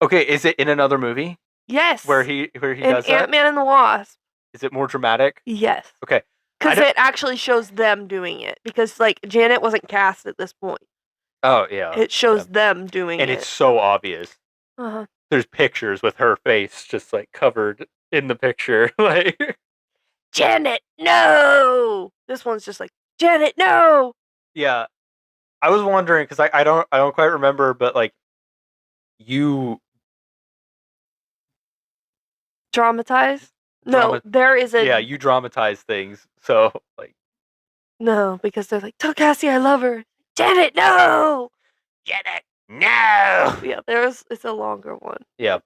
Okay, is it in another movie? Yes. Where he in does that? Ant-Man and the Wasp. Is it more dramatic? Yes. Okay. Because it actually shows them doing it. Because, Janet wasn't cast at this point. Oh, yeah. It shows them doing it. And it's so obvious. Uh-huh. There's pictures with her face just, covered in the picture. Janet, no! This one's just like, Janet, no! Yeah. I was wondering, because I don't quite remember, but, you... Dramatize? No, there is a... Yeah, you dramatize things, so, No, because they're like, tell Cassie I love her. Janet, no! Janet, no! Yeah, it's a longer one. Yeah.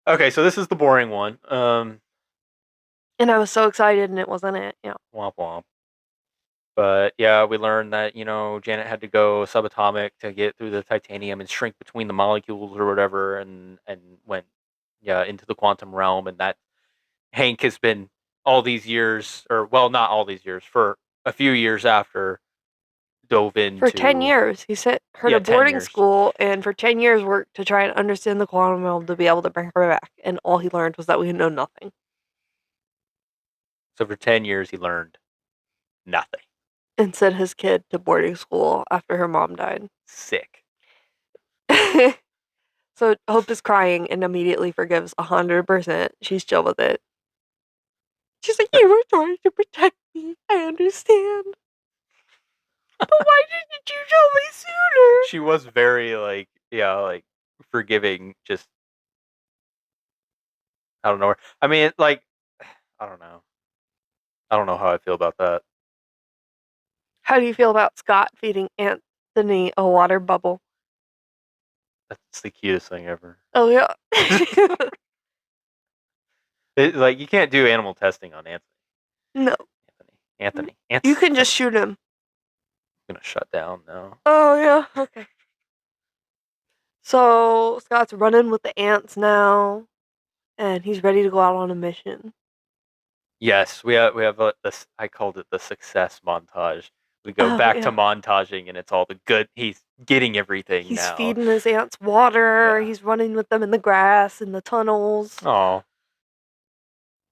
Okay, so this is the boring one. And I was so excited, and it wasn't it. Yeah. Womp womp. But yeah, we learned that, Janet had to go subatomic to get through the titanium and shrink between the molecules or whatever, and went into the quantum realm, and that Hank has been all these years, or well, not all these years, for a few years after, dove into... For 10 years. He sent her to boarding school, and for 10 years worked to try and understand the quantum realm to be able to bring her back. And all he learned was that we know nothing. So for 10 years, he learned nothing. And sent his kid to boarding school after her mom died. Sick. So Hope is crying and immediately forgives 100%. She's chill with it. She's like, you were trying to protect me. I understand. But why didn't you tell me sooner? She was very, forgiving, just... I don't know. I mean, I don't know. I don't know how I feel about that. How do you feel about Scott feeding Anthony a water bubble? That's the cutest thing ever. Oh, yeah. You can't do animal testing on Anthony. No. Anthony. You can just shoot him. I'm going to shut down now. Oh, yeah. Okay. So, Scott's running with the ants now, and he's ready to go out on a mission. Yes, we have this. I called it the success montage. We go back to montaging, and it's all the good. He's getting everything he's now. He's feeding his ants water. Yeah. He's running with them in the grass, in the tunnels. Oh.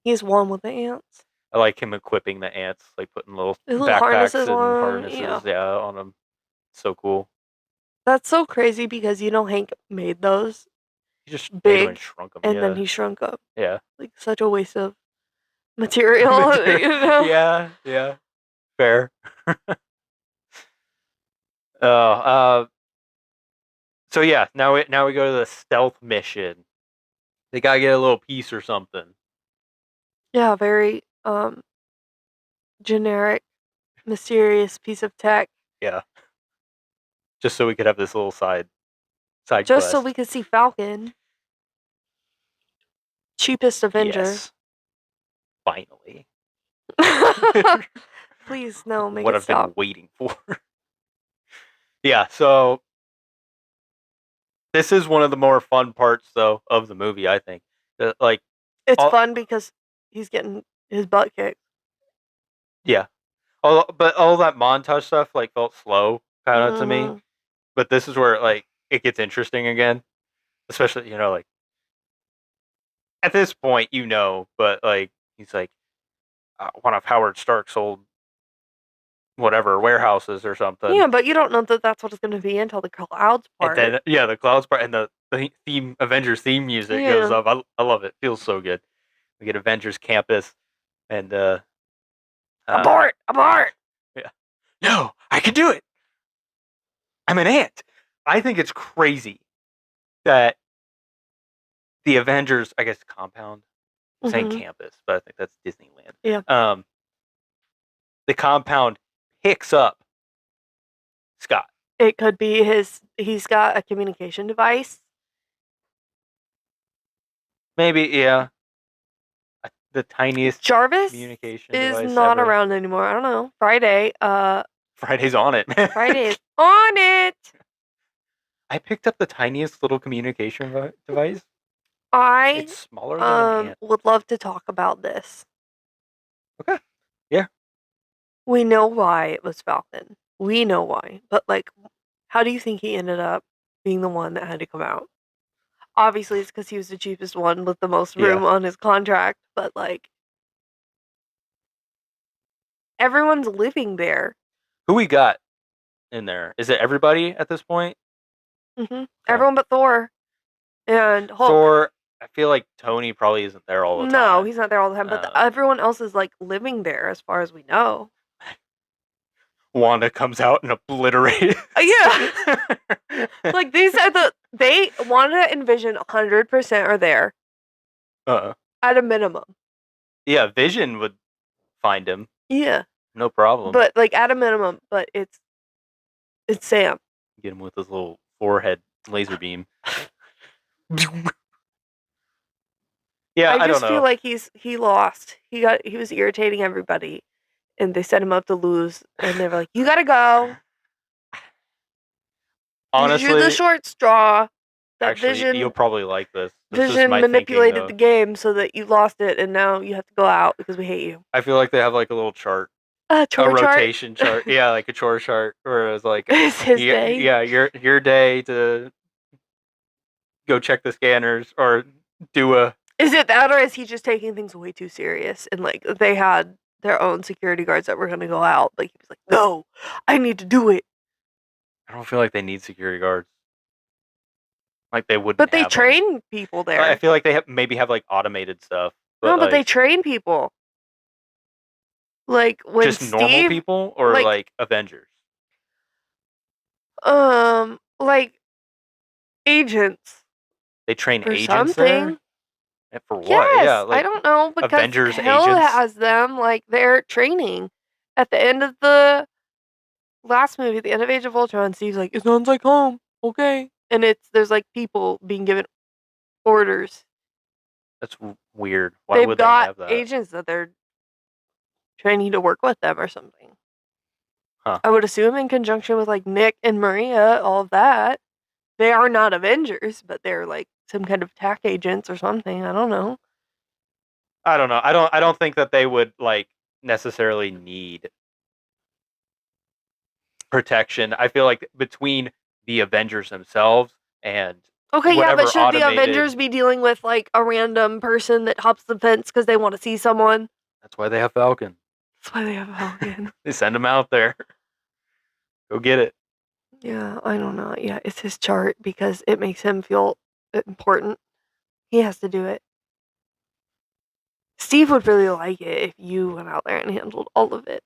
He's one with the ants. I like him equipping the ants, putting little backpacks harnesses and harnesses on them. So cool. That's so crazy because Hank made those. He just big made them and shrunk them. And then he shrunk up. Yeah. Such a waste of material. Yeah. Fair. So yeah, now we go to the stealth mission. They gotta get a little piece or something. Yeah, very generic, mysterious piece of tech. Yeah. Just so we could have this little side just quest. So we could see Falcon. Cheapest Avenger. Yes. Finally. Please, no, make what it I've stop. been waiting for. Yeah, so This is one of the more fun parts, though, of the movie. I think, like, It's all, fun because he's getting his butt kicked. yeah, but all that montage stuff like felt slow, kind of to me. Mhm. But this is where like it gets interesting again, especially like at this point, but like he's like one of Howard Stark's old whatever warehouses or something. Yeah, but you don't know that that's what it's going to be until the clouds And part. then the clouds part and the theme Avengers theme music Yeah. goes up. I love it. Feels so good. We get Avengers Campus and Abort! Abort! yeah. No, I can do it. I'm an ant. I think it's crazy that the Avengers, I guess, compound. I'm saying Mhm. campus, but I think that's Disneyland. Yeah. The compound picks up Scott. It could be he's got a communication device. Maybe, yeah. The tiniest Jarvis communication is device not ever. around anymore. I don't know. Friday. Friday's on it. Friday is on it. I picked up the tiniest little communication device. I It's smaller than an ant. would love to talk about this. Okay. Yeah. We know why it was Falcon. We know why. But like, how do you think he ended up being the one that had to come out? Obviously, it's because he was the cheapest one with the most room on his contract. But like, everyone's living there. Who we got in there? Is it everybody at this point? Okay. Everyone but Thor and Hulk. Thor. I feel like Tony probably isn't there all the time. No, he's not there all the time. But everyone else is like living there, as far as we know. Wanda comes out and obliterates. Yeah. Like these are Wanda and Vision 100% are there. At a minimum. Yeah, Vision would find him. Yeah. No problem. But like at a minimum, but it's Sam. Get him with his little forehead laser beam. Yeah, I don't know. I just feel like he lost. He was irritating everybody, and they set him up to lose, and they were like, "You gotta go." Honestly, you're the short straw. That actually, Vision, you'll probably like this. Vision manipulated the game so that you lost it, and now you have to go out because we hate you. I feel like they have like a little chart. A rotation chart. Yeah, like a chore chart where it's like it's his day. Yeah, your day to go check the scanners or do a. Is it that, or is he just taking things way too serious? And like they had their own security guards that were gonna go out, but he was like, "No, I need to do it." I don't feel like they need security guards. Like they wouldn't. But they have train them. people there. I feel like they maybe have like automated stuff. But but they train people. Like when just normal people or like Avengers. Like agents. They train for agents something. there. For what? Yes, Yeah, like I don't know because Avengers Hill agents has them like they're training. At the end of the last movie, the end of Age of Ultron, Steve's like, "It sounds like home." Okay, and there's like people being given orders. That's weird. Why would they have that? Agents that they're training to work with them or something. Huh. I would assume in conjunction with like Nick and Maria, all of that. They are not Avengers, but they're like some kind of TAC agents or something. I don't know. I don't know. I don't think that they would like necessarily need protection. I feel like between the Avengers themselves and okay, yeah, but should the Avengers be dealing with like a random person that hops the fence because they want to see someone? That's why they have Falcon. That's why they have Falcon. They send him out there. Go get it. Yeah, I don't know. Yeah, it's his chart because it makes him feel important. He has to do it. Steve would really like it if you went out there and handled all of it.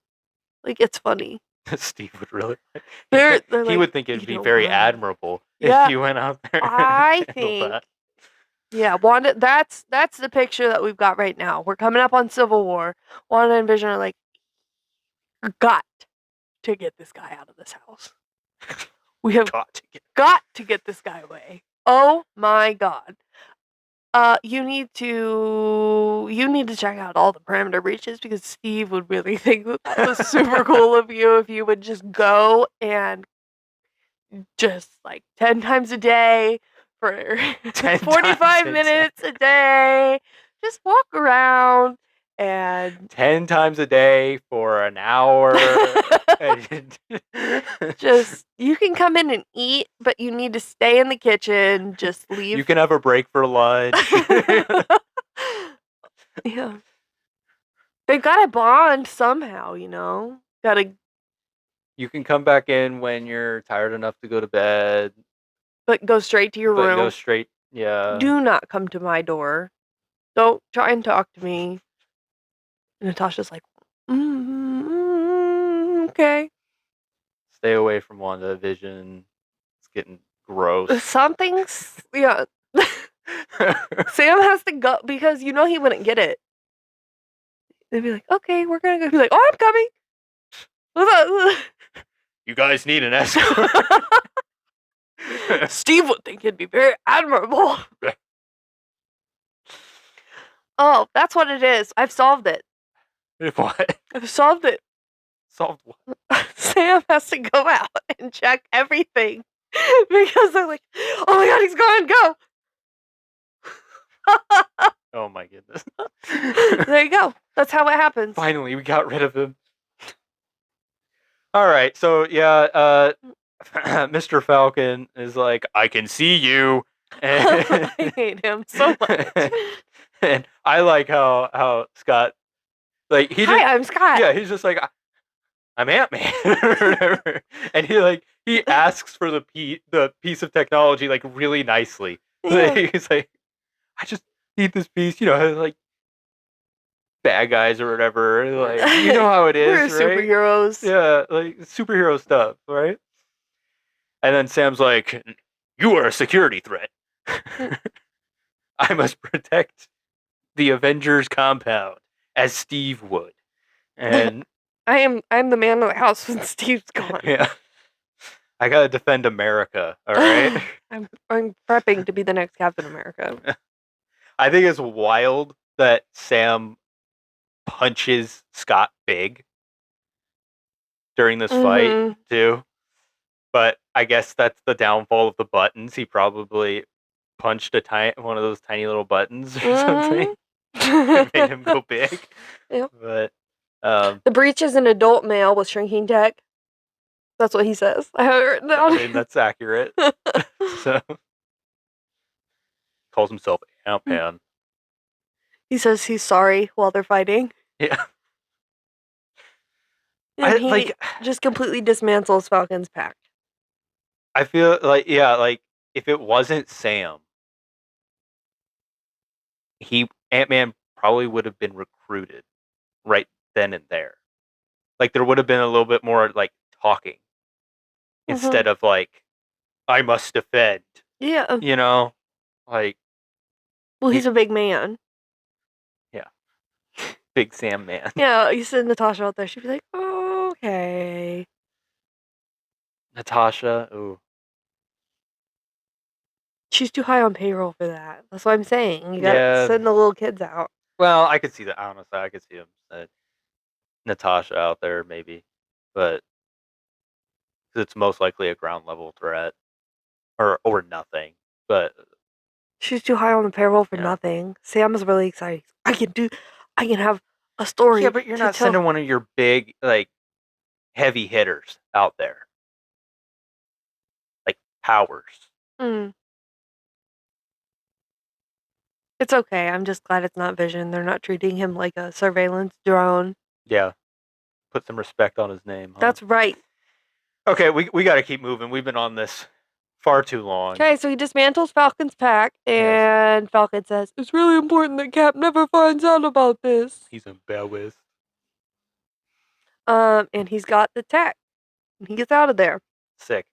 Like, it's funny. Steve would really. They're he like, would think it'd be very admirable if you went out there. I think. That. Yeah, Wanda. That's the picture that we've got right now. We're coming up on Civil War. Wanda and Vision are like, got to get this guy out of this house. We have got to get this guy away. Oh my god. You need to check out all the parameter breaches because Steve would really think that was super cool of you if you would just go and just like 10 times a day for 10 45 times a minutes a day. Just walk around and 10 times a day for an hour. just, you can come in and eat, but you need to stay in the kitchen. Just leave. You can have a break for lunch. Yeah. They've got to bond somehow, you know? Gotta, You can come back in when you're tired enough to go to bed, but go straight to your but room. go straight. Yeah. Do not come to my door. Don't try and talk to me. And Natasha's like, okay. Stay away from WandaVision. It's getting gross. Something's, yeah. Sam has to go because you know he wouldn't get it. They'd be like, okay, we're gonna go. He's like, oh, I'm coming. You guys need an escort. Steve would think it'd be very admirable. Oh, that's what it is. I've solved it. What? I've solved it. Solved what? Sam has to go out and check everything because they're like, oh my god, he's going, go. Oh my goodness. There you go. That's how it happens. Finally, we got rid of him. All right, so yeah, Mr. Falcon is like, I can see you. And I hate him so much. And I like how Scott, like, he Hi, I'm Scott. Yeah, he's just like, I'm Ant-Man or whatever. And he asks for the piece of technology like really nicely. Yeah. He's like, I just need this piece, like bad guys or whatever. Like, you know how it is, We're right? superheroes. Yeah, like superhero stuff, right? And then Sam's like, you are a security threat. I must protect the Avengers compound as Steve would. And I'm the man of the house when Steve's gone. yeah. I gotta defend America, all right? I'm prepping to be the next Captain America. I think it's wild that Sam punches Scott big during this fight, too. But I guess that's the downfall of the buttons. He probably punched one of those tiny little buttons or something. It made him go big. Yep. But the breach is an adult male with shrinking tech. That's what he says. I have it written down. I mean, that's accurate. So calls himself Ant-Man. He says he's sorry while they're fighting. Yeah. And he just completely dismantles Falcon's pack. I feel like, yeah, like if it wasn't Sam, Ant-Man probably would have been recruited right then and there. Like there would have been a little bit more like talking instead of like, I must defend. Yeah. You know? Like, well, he's a big man. Yeah. Big Sam man. Yeah, you send Natasha out there, she'd be like, oh, okay. Natasha, ooh. She's too high on payroll for that. That's what I'm saying. You gotta send the little kids out. Well, I could see that. Honestly, I could see him Natasha out there, maybe. But it's most likely a ground level threat. Or nothing. But she's too high on the payroll for nothing. Sam is really excited. I can have a story. Yeah, but you're not sending one of your big, like, heavy hitters out there. Like Powers. It's okay. I'm just glad it's not Vision. They're not treating him like a surveillance drone. Yeah. Put some respect on his name. Huh? That's right. Okay, we got to keep moving. We've been on this far too long. Okay, so he dismantles Falcon's pack, and Falcon says, it's really important that Cap never finds out about this. He's embarrassed. And he's got the tech. And he gets out of there. Sick.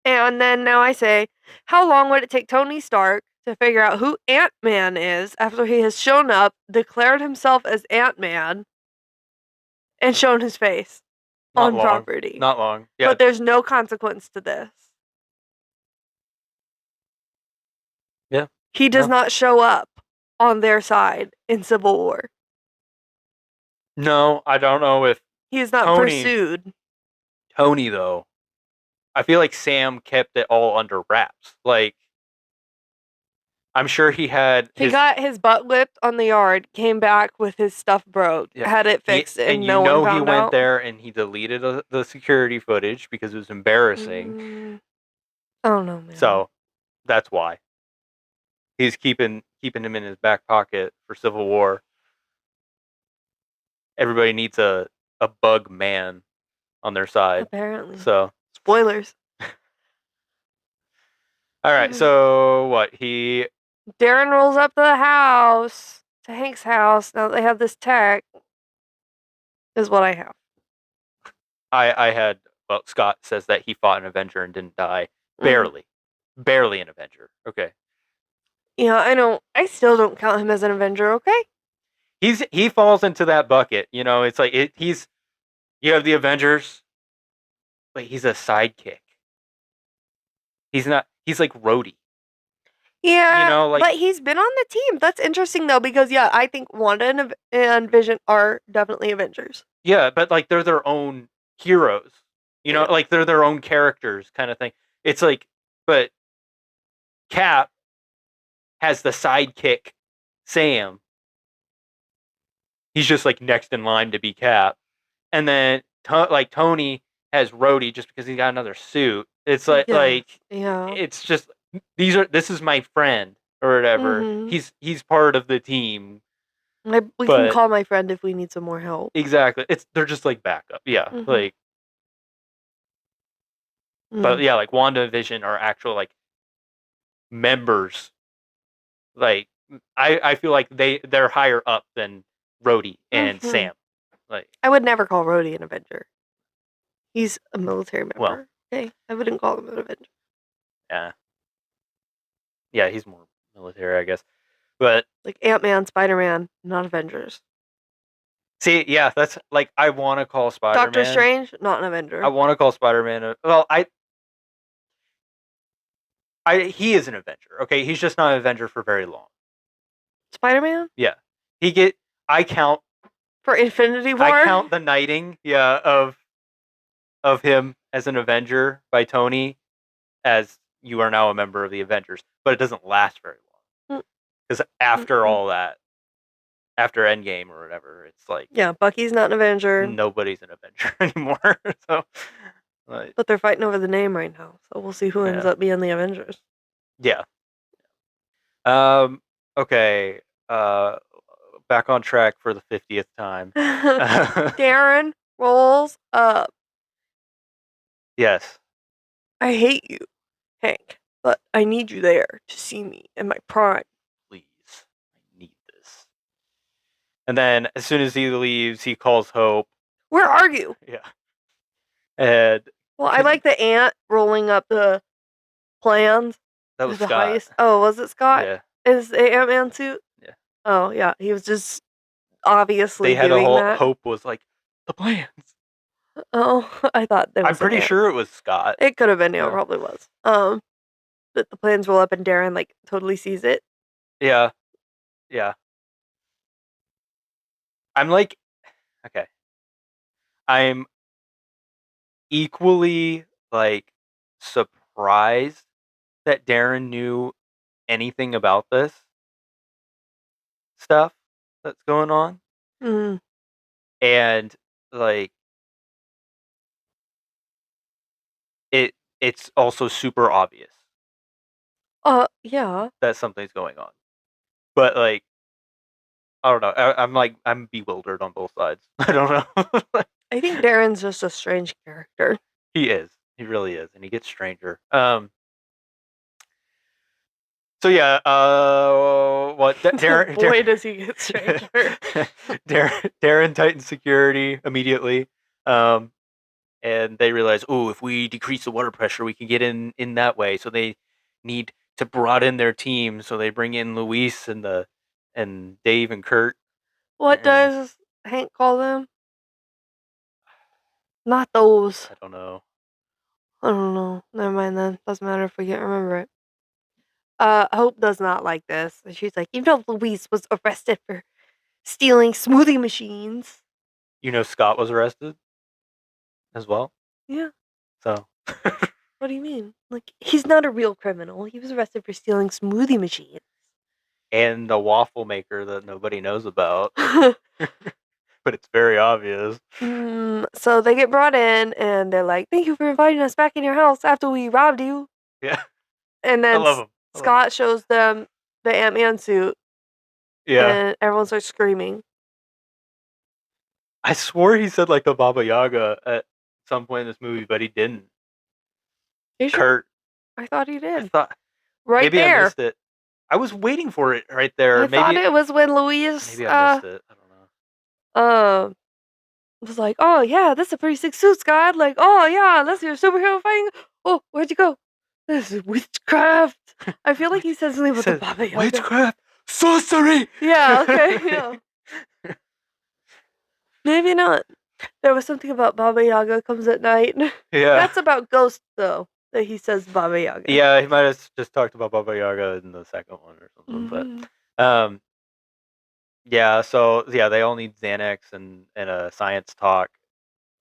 And then now I say, how long would it take Tony Stark to figure out who Ant-Man is after he has shown up, declared himself as Ant-Man, and shown his face on property? Not long. Yeah. But there's no consequence to this. Yeah. He does not show up on their side in Civil War. No, I don't know if he is not pursued. Tony, though, I feel like Sam kept it all under wraps. Like, I'm sure he had He got his butt whipped on the yard, came back with his stuff broke, had it fixed, and no one found he went out. there and he deleted the security footage because it was embarrassing. I don't know, man. So that's why he's keeping him in his back pocket for Civil War. Everybody needs a bug man on their side. Apparently. So spoilers. All right. So what Darren rolls up to the house, to Hank's house. Now they have this tech. Is what I have. I had. Well, Scott says that he fought an Avenger and didn't die. Barely an Avenger. Okay. Yeah, I know. I still don't count him as an Avenger. Okay. He falls into that bucket. You know, it's like he's. You have the Avengers, but he's a sidekick. He's not. He's like Rhodey. Yeah, but he's been on the team. That's interesting though, because I think Wanda and Vision are definitely Avengers. Yeah, but like they're their own heroes. You know, like they're their own characters, kind of thing. It's like, but Cap has the sidekick, Sam. He's just like next in line to be Cap, and then like Tony has Rhodey just because he got another suit. It's it's just this is my friend or whatever. He's part of the team. We can call my friend if we need some more help. Exactly. They're just like backup. Yeah, like. But yeah, like Wanda and Vision are actual like members. Like I feel like they're higher up than Rhodey and Sam. Like I would never call Rhodey an Avenger. He's a military member. Well, okay, I wouldn't call him an Avenger. Yeah. Yeah, he's more military, I guess. But like Ant-Man, Spider-Man, not Avengers. See, yeah, that's like I want to call Spider-Man. Doctor Strange, not an Avenger. I want to call Spider-Man. Well, he is an Avenger. Okay, he's just not an Avenger for very long. Spider-Man? Yeah, I count for Infinity War. I count the knighting, of him as an Avenger by Tony, as you are now a member of the Avengers, but it doesn't last very long because after all that, after Endgame or whatever, it's like Bucky's not an Avenger. Nobody's an Avenger anymore. So, but they're fighting over the name right now, so we'll see who ends up being the Avengers. Yeah. Okay. Back on track for the 50th time. Darren rolls up. Yes. I hate you, Hank, but I need you there to see me in my prime. Please, I need this. And then as soon as he leaves, he calls Hope. Where are you? Yeah. And I like the ant rolling up the plans. That was Scott. Heist. Oh, was it Scott? Yeah. Is the Ant-Man suit? Yeah. Oh, yeah. He was just obviously they had doing a whole that. Hope was like the plans. Oh, I thought that was. I'm pretty sure it was Scott. It could have been. Yeah, it probably was. That the plans roll up and Darren like totally sees it. Yeah. Yeah. I'm like, okay. I'm equally like surprised that Darren knew anything about this stuff that's going on. And like it's also super obvious. Yeah. That something's going on. But like I don't know. I'm bewildered on both sides. I don't know. I think Darren's just a strange character. He is. He really is, and he gets stranger. So yeah, what Darren? Boy, does he get stranger. Darren tightens security immediately, and they realize, oh, if we decrease the water pressure, we can get in that way. So they need to broaden their team. So they bring in Luis and Dave and Kurt. What does Hank call them? Not those. I don't know. Never mind then. Doesn't matter if we can't remember it. Hope does not like this. And she's like, Luis was arrested for stealing smoothie machines. Scott was arrested as well? Yeah. So. What do you mean? Like, he's not a real criminal. He was arrested for stealing smoothie machines. and the waffle maker that nobody knows about, but it's very obvious. So they get brought in, and they're like, "Thank you for inviting us back in your house after we robbed you." Yeah, And I then love him. Scott shows them the Ant-Man suit, Yeah, and everyone starts screaming. I swore he said like the Baba Yaga at some point in this movie, but he didn't. You sure? Kurt, I thought he I did. thought Right maybe I there. missed it. I was waiting for it right there. I thought Maybe it was when Louise I missed it. I don't know. was like, "Oh yeah, this is a pretty sick suit, Scott." Like, "Oh yeah, that's your superhero fighting." Oh, where'd you go? This is witchcraft. I feel like he says something He about the said, Baba Yaga. witchcraft, sorcery. Yeah. Okay. Yeah. Maybe not. There was something about Baba Yaga comes at night. Yeah. That's about ghosts, though, that he says Baba Yaga. Yeah, he might have just talked about Baba Yaga in the second one or something. But yeah, so yeah, they all need Xanax and a science talk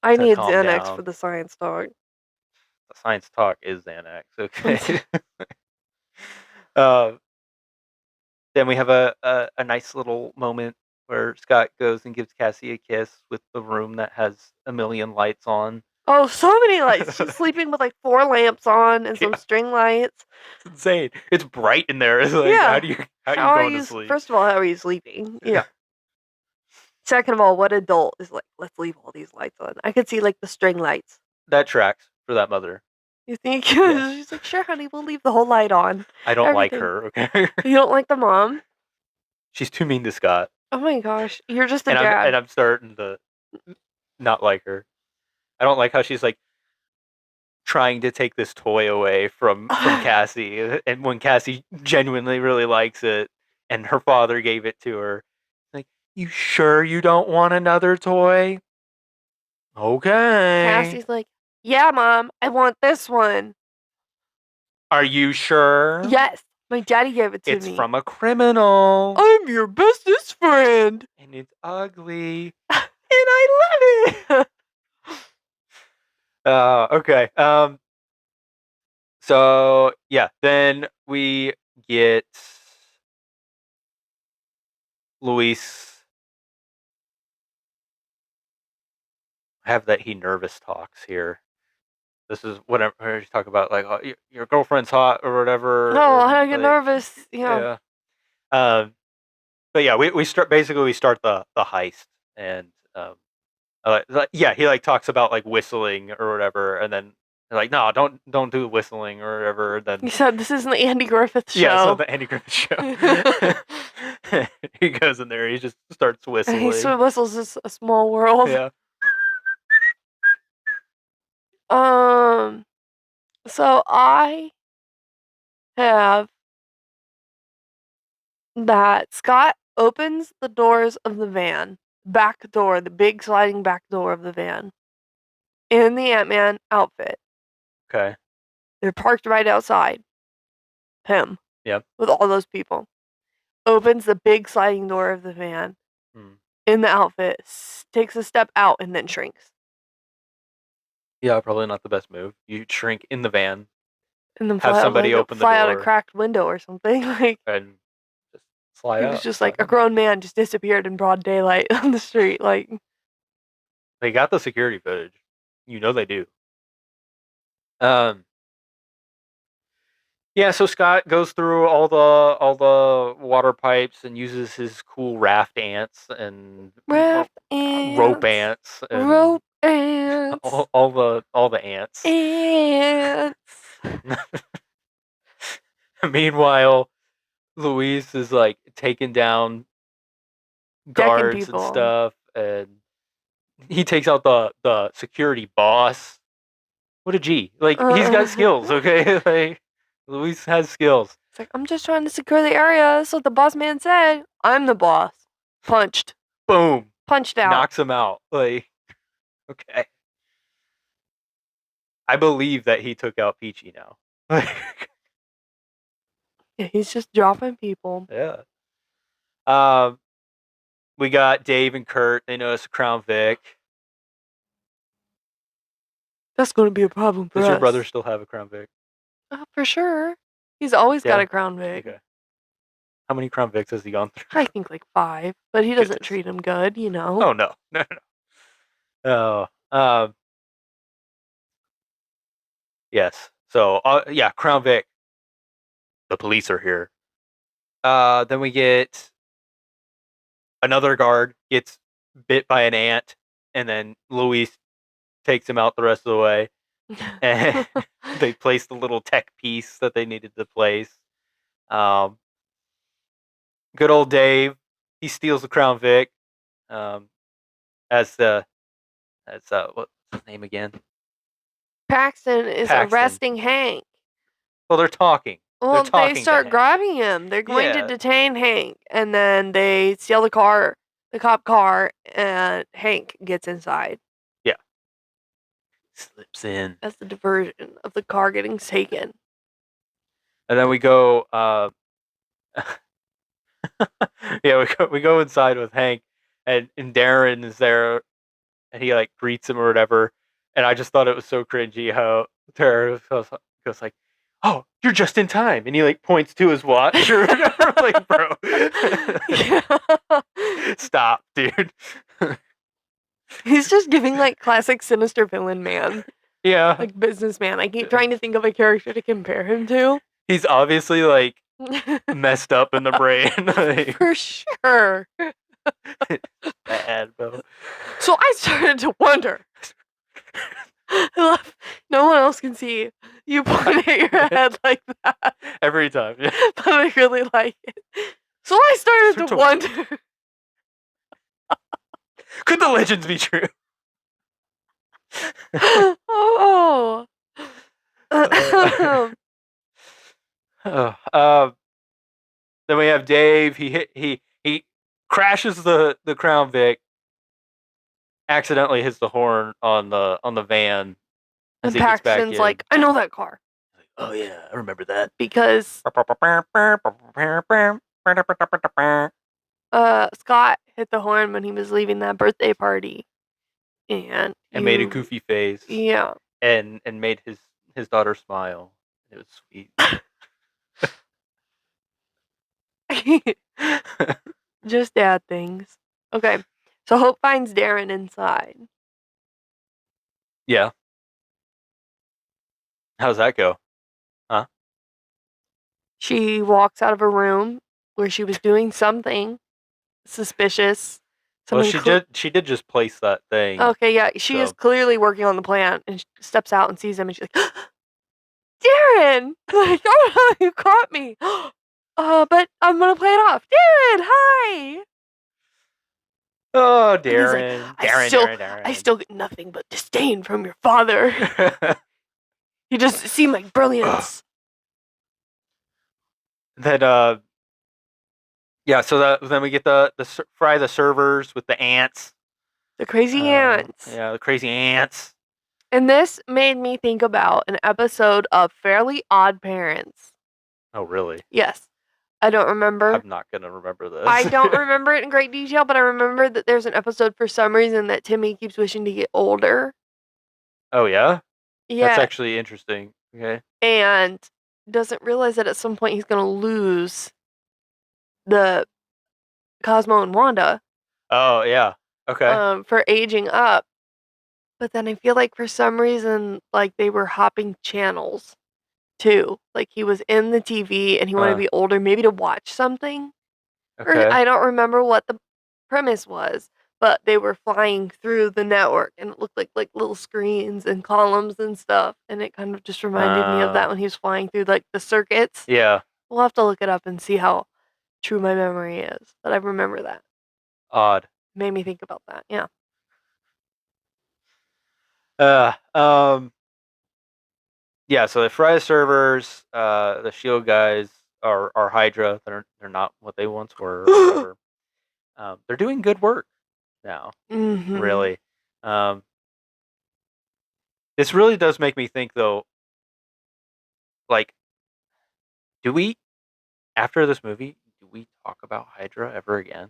I to need calm Xanax down. for the science talk. The science talk is Xanax, okay. uh, then we have a nice little moment where Scott goes and gives Cassie a kiss with the room that has a million lights on. Oh, so many lights. She's sleeping with like 4 lamps on and some Yeah. string lights. It's insane. It's bright in there. It's like, Yeah. how are you going to sleep? First of all, how are you sleeping? Yeah. Second of all, what adult is like, let's leave all these lights on? I could see like the string lights. That tracks for that mother. You think? Yes. She's like, sure, honey, we'll leave the whole light on. I don't like Everything. her, okay? You don't like the mom? She's too mean to Scott. Oh my gosh, you're just a And dad. I'm starting to not like her. I don't like how she's like trying to take this toy away from Cassie, and when Cassie genuinely really likes it, and her father gave it to her, like, you sure you don't want another toy? Okay. Cassie's like, yeah, mom, I want this one. Are you sure? Yes, my daddy gave it to It's me. from a criminal. I'm your bestest friend. And it's ugly. And I love it. Okay. So yeah, then we get Luis have that he nervous talks here. This is whatever he's talking about, like, oh, your girlfriend's hot or whatever. No, I get nervous. Yeah. Um, but yeah, we start the heist, and yeah, he like talks about like whistling or whatever, and then they're like, no, don't do whistling or whatever. Then You said this isn't the Andy Griffith show. yeah, so the Andy Griffith show. He goes in there, he just starts whistling. And he whistles is a small world. Yeah. So I have that Scott opens the doors of the van, back door, the big sliding back door of the van, in the Ant-Man outfit. Okay. They're parked right outside. Him. Yep. With all those people. Opens the big sliding door of the van in the outfit, takes a step out, and then shrinks. Yeah, probably not the best move. You shrink in the van, and then have somebody open the door, fly out a cracked window or something. Like, and just slide out. It was just like a grown man just disappeared in broad daylight on the street. Like, they got the security footage. You know they do. Yeah, so Scott goes through all the water pipes and uses his cool raft ants and rope ants and all the ants. Meanwhile, Luis is like taking down guards and stuff, and he takes out the security boss. What a G! Like, he's got skills, okay? Like, Luis has skills. It's like, I'm just trying to secure the area. That's what the boss man said. I'm the boss. Punched. Boom. Punched out. Knocks him out. Like, okay. I believe that he took out Peachy now. Yeah, he's just dropping people. Yeah. We got Dave and Kurt. They notice a Crown Vic. That's going to be a problem for us. Does your brother still have a Crown Vic? For sure. He's always got a Crown Vic. Okay. How many Crown Vics has he gone through? I think like 5, but he doesn't Goodness. treat him good, you know. Oh no. Oh. Yes. So yeah, Crown Vic. The police are here. Then we get another guard gets bit by an ant, and then Luis takes him out the rest of the way. And they placed the little tech piece that they needed to place. Um, good old Dave, he steals the Crown Vic. Um, as what's his name again? Paxton is Paxton. arresting Hank. Well, they're talking. Well, They're they talking start grabbing him. They're going to Yeah. detain Hank, and then they steal the car, the cop car, and Hank gets inside. Yeah. Slips in. That's the diversion of the car getting taken. And then we go. Yeah, we go inside with Hank, and Darren is there, and he like greets him or whatever. And I just thought it was so cringy how Tara goes like, "Oh, you're just in time," and he like points to his watch or whatever. Like, bro, stop, dude. He's just giving like classic sinister villain man, Yeah, like businessman. I keep trying to think of a character to compare him to. he's obviously like messed up in the brain. Like, For sure. bad, bro. So I started to wonder. No one else can see you point at your head like that. Every time, yeah. But I really like it. So I started to wonder. Could the legends be true? Oh. Then we have Dave. He crashes the Crown Vic. Accidentally hits the horn on the van. And Paxton's like, I know that car. Oh yeah, I remember that. Because Scott hit the horn when he was leaving that birthday party. And made a goofy face. Yeah. And made his daughter smile. It was sweet. Just dad things. Okay. So Hope finds Darren inside. Yeah. How's that go? Huh? She walks out of a room where she was doing something suspicious. Well, she did just place that thing. Okay, yeah. She is clearly working on the plan, and she steps out and sees him, and she's like, Darren! Like, oh, you caught me. But I'm gonna play it off. Darren, hi! Oh, Darren. Like, Darren. I still get nothing but disdain from your father. He doesn't see my brilliance. Then, yeah, so then we get the fry the servers with the ants. The crazy ants. Yeah, the crazy ants. And this made me think about an episode of Fairly Odd Parents. Oh, really? Yes. I don't remember. I'm not going to remember this. I don't remember it in great detail, but I remember that there's an episode for some reason that Timmy keeps wishing to get older. Oh, yeah? Yeah. That's actually interesting. Okay. And doesn't realize that at some point he's going to lose the Cosmo and Wanda. Oh, yeah. Okay. For aging up. But then I feel like for some reason, like they were hopping channels too. Like he was in the TV and he wanted to be older, maybe to watch something. Okay. Or I don't remember what the premise was, but they were flying through the network and it looked like little screens and columns and stuff. And it kind of just reminded me of that when he was flying through like the circuits. Yeah. We'll have to look it up and see how true my memory is. But I remember that. Odd. Made me think about that. Yeah. Yeah, so they fry the servers. The Shield guys are Hydra. They're not what they once were. Or whatever. They're doing good work now. Mm-hmm. Really. This really does make me think, though. Like, do we, after this movie, do we talk about Hydra ever again?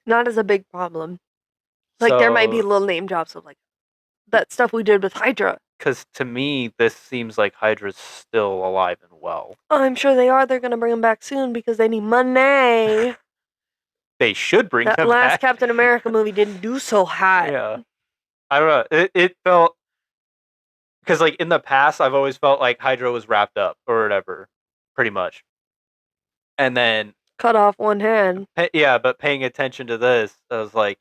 Not as a big problem. Like, there might be little name drops of, like, that stuff we did with Hydra. Because to me, this seems like Hydra's still alive and well. I'm sure they are. They're going to bring him back soon because they need money. They should bring that him last back. Captain America movie didn't do so hot. Yeah. I don't know. It felt... Because, like, in the past, I've always felt like Hydra was wrapped up or whatever, pretty much. And then... Cut off one hand. Yeah, but paying attention to this, I was like,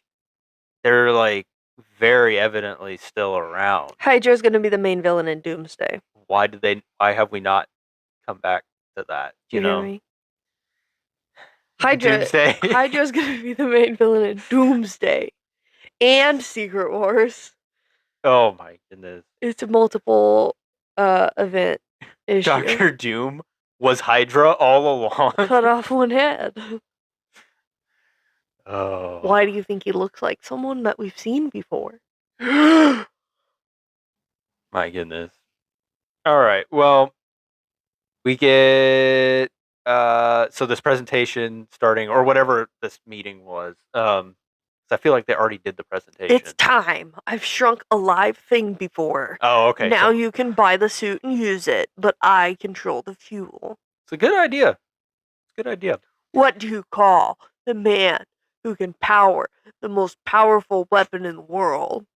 they're, like, very evidently still around. Hydra's going to be the main villain in Doomsday. Why have we not come back to that? Do you hear me? Doomsday. Hydra's going to be the main villain in Doomsday. And Secret Wars. Oh my goodness. It's a multiple event issue. Dr. Doom was Hydra all along. Cut off one head. Oh. Why do you think he looks like someone that we've seen before? My goodness. All right. Well, we get so this presentation starting, or whatever this meeting was. I feel like they already did the presentation. It's time. I've shrunk a live thing before. Oh, okay. Now you can buy the suit and use it, but I control the fuel. It's a good idea. It's a good idea. What do you call the man who can power the most powerful weapon in the world?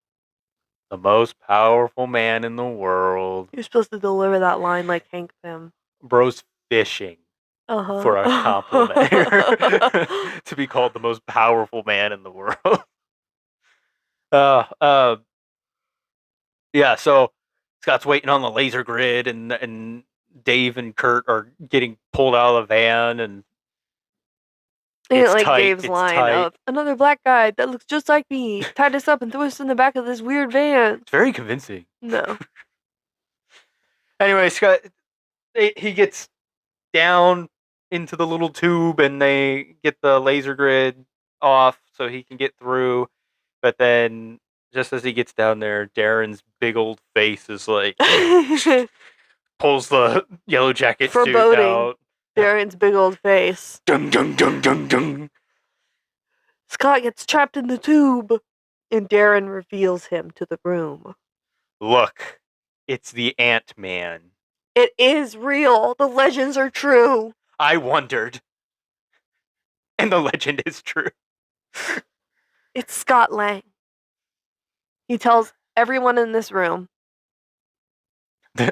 The most powerful man in the world. You're supposed to deliver that line like Hank Pym. Bro's fishing for a compliment to be called the most powerful man in the world. Yeah, so Scott's waiting on the laser grid, and Dave and Kurt are getting pulled out of the van, and it's like tight, Dave's line of another black guy that looks just like me tied us up and threw us in the back of this weird van. It's very convincing. No. Anyway, Scott, he gets down into the little tube, and they get the laser grid off so he can get through. But then, just as he gets down there, Darren's big old face is like pulls the yellow jacket suit out. Darren's big old face. Dung, dung, dung, dung, dung. Scott gets trapped in the tube, and Darren reveals him to the room. Look, it's the Ant-Man. It is real. The legends are true. I wondered. And the legend is true. It's Scott Lang. He tells everyone in this room.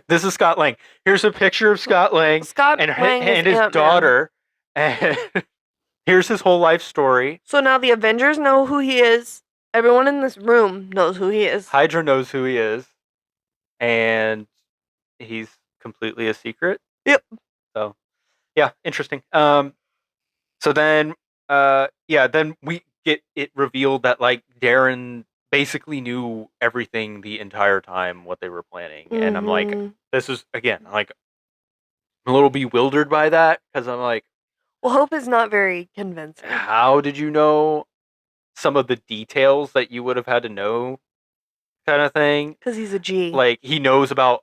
This is Scott Lang. Here's a picture of Scott Lang and his Ant-Man. daughter. And here's his whole life story. So now the Avengers know who he is. Everyone in this room knows who he is. Hydra knows who he is. And he's completely a secret. Yep. So, yeah, interesting. So then, then we get it revealed that, like, Darren basically knew everything the entire time, what they were planning. Mm-hmm. And I'm like, this is, again, like, I'm a little bewildered by that, because I'm like, well, Hope is not very convincing. How did you know some of the details that you would have had to know, kind of thing? Because he's a G. Like, he knows about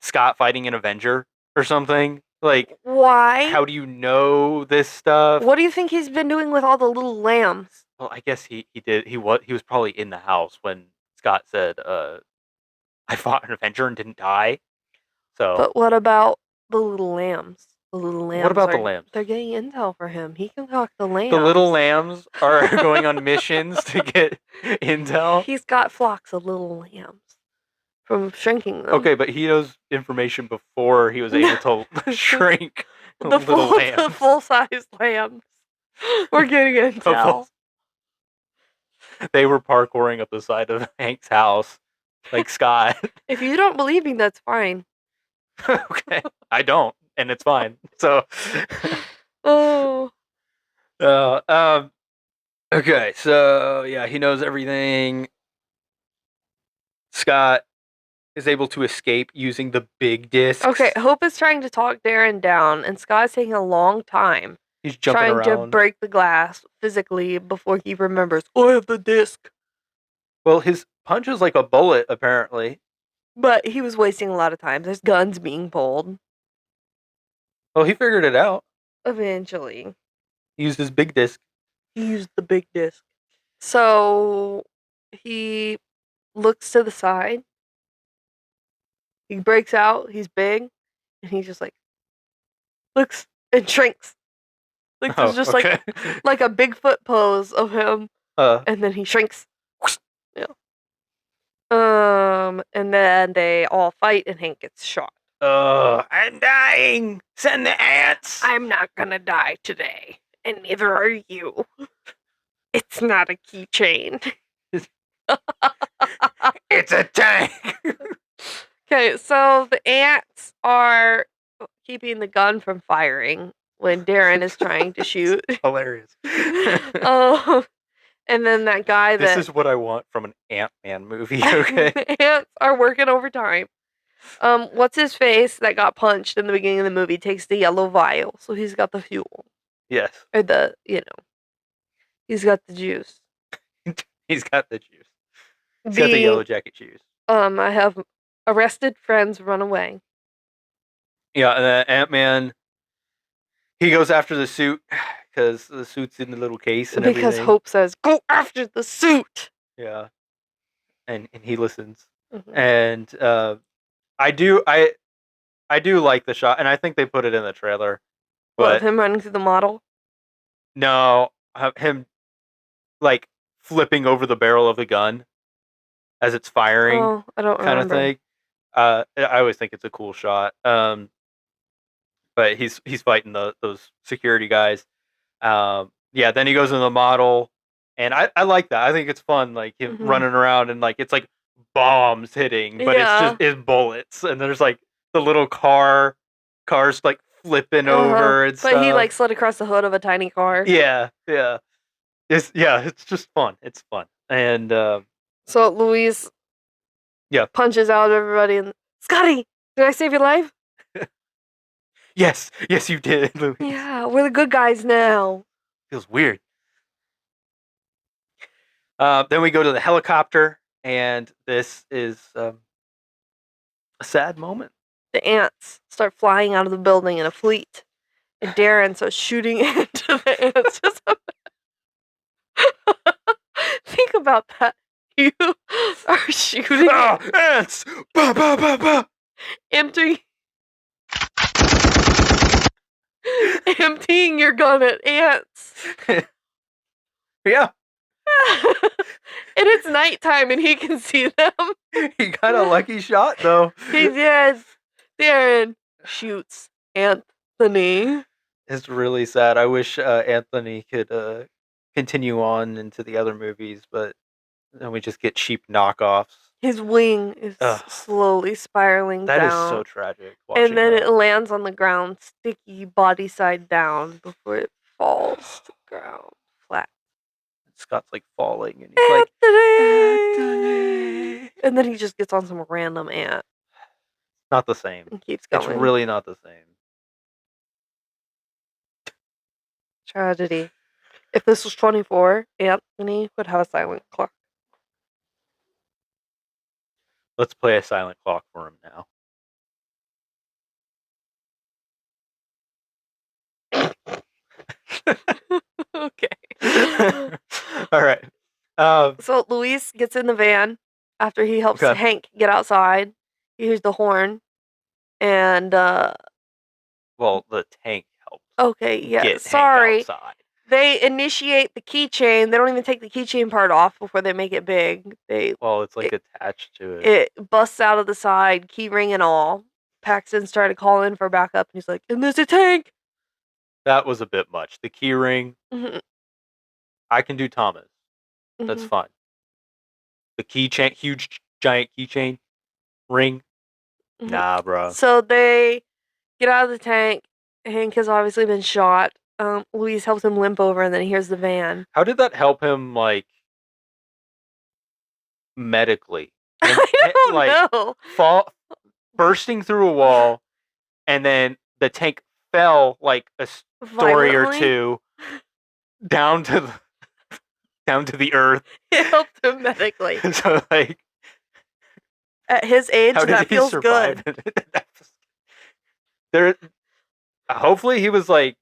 Scott fighting an Avenger or something. Like, why? How do you know this stuff? What do you think he's been doing with all the little lambs? Well, I guess he did. He was probably in the house when Scott said, "I fought an Avenger and didn't die." So, but what about the little lambs? The little lambs. What about the lambs? They're getting intel for him. He can talk the lambs. The little lambs are going on missions to get intel. He's got flocks of little lambs from shrinking them. Okay, but he knows information before he was able to shrink the full-sized lambs. We're getting intel. They were parkouring up the side of Hank's house, like Scott. If you don't believe me, that's fine. Okay, I don't, and it's fine. So, okay, so yeah, he knows everything. Scott is able to escape using the big discs. Okay, Hope is trying to talk Darren down, and Scott's taking a long time. He's jumping around. Trying to break the glass physically before he remembers, I have the disc. Well, his punch is like a bullet, apparently. But he was wasting a lot of time. There's guns being pulled. Well, he figured it out. Eventually. He used his big disc. He used the big disc. So he looks to the side. He breaks out. He's big, and he just like looks and shrinks. Like there's just okay. like a Bigfoot pose of him, and then he shrinks. Yeah. And then they all fight, and Hank gets shot. I'm dying. Send the ants. I'm not gonna die today, and neither are you. It's not a keychain. It's a tank. Okay, so the ants are keeping the gun from firing when Darren is trying to shoot. Hilarious. And then that guy This is what I want from an Ant-Man movie, okay? The ants are working overtime. What's his face that got punched in the beginning of the movie takes the yellow vial, so he's got the fuel. Yes. Or he's got the juice. He's got the juice. He's got the yellow jacket juice. I have arrested friends run away. Yeah, and then Ant-Man, he goes after the suit because the suit's in the little case and everything. Because Hope says, "Go after the suit." Yeah, and he listens. Mm-hmm. And I do like the shot, and I think they put it in the trailer. But him running through the model? No, him like flipping over the barrel of the gun as it's firing. Oh, I don't kind remember. of thing. I always think it's a cool shot. But he's fighting those security guys. Yeah, then he goes in the model, and I like that. I think it's fun, like him running around and like it's like bombs hitting, but it's bullets, and there's like the little cars like flipping over and stuff. But he like slid across the hood of a tiny car. Yeah. It's just fun. It's fun, and so Louise, punches out everybody and Scotty, did I save your life? Yes, you did, Louise. Yeah, we're the good guys now. Feels weird. Then we go to the helicopter, and this is a sad moment. The ants start flying out of the building in a fleet, and Darren starts shooting into the ants. Think about that. You are shooting ants. Bah, bah, bah, bah. Emptying your gun at ants. Yeah. And it's nighttime and he can see them. He got a lucky shot though. He did. Darren shoots Anthony. It's really sad. I wish Anthony could continue on into the other movies, but then we just get cheap knockoffs. His wing is slowly spiraling down. That is so tragic. And then it lands on the ground, sticky, body side down, before it falls to the ground flat. Scott's like falling, and he's Anthony! And then he just gets on some random ant. Not the same. And keeps going. It's really not the same. Tragedy. If this was 24, Anthony would have a silent clock. Let's play a silent clock for him now. Okay. All right. So Luis gets in the van after he helps Hank get outside. He hears the horn, and well, the tank helps. Okay, yeah. Sorry. They initiate the keychain. They don't even take the keychain part off before they make it big. It's like attached to it. It busts out of the side, key ring and all. Paxton started calling for backup, and he's like, "And there's a tank." That was a bit much. The key ring. Mm-hmm. I can do Thomas. That's fine. The keychain, huge giant keychain ring. Mm-hmm. Nah, bro. So they get out of the tank. Hank has obviously been shot. Louise helps him limp over, and then he hears the van. How did that help him, like, medically? And, I don't know. Bursting through a wall, and then the tank fell like a story or two down to the earth. It helped him medically. So, like, at his age, that feels good. Hopefully he was like,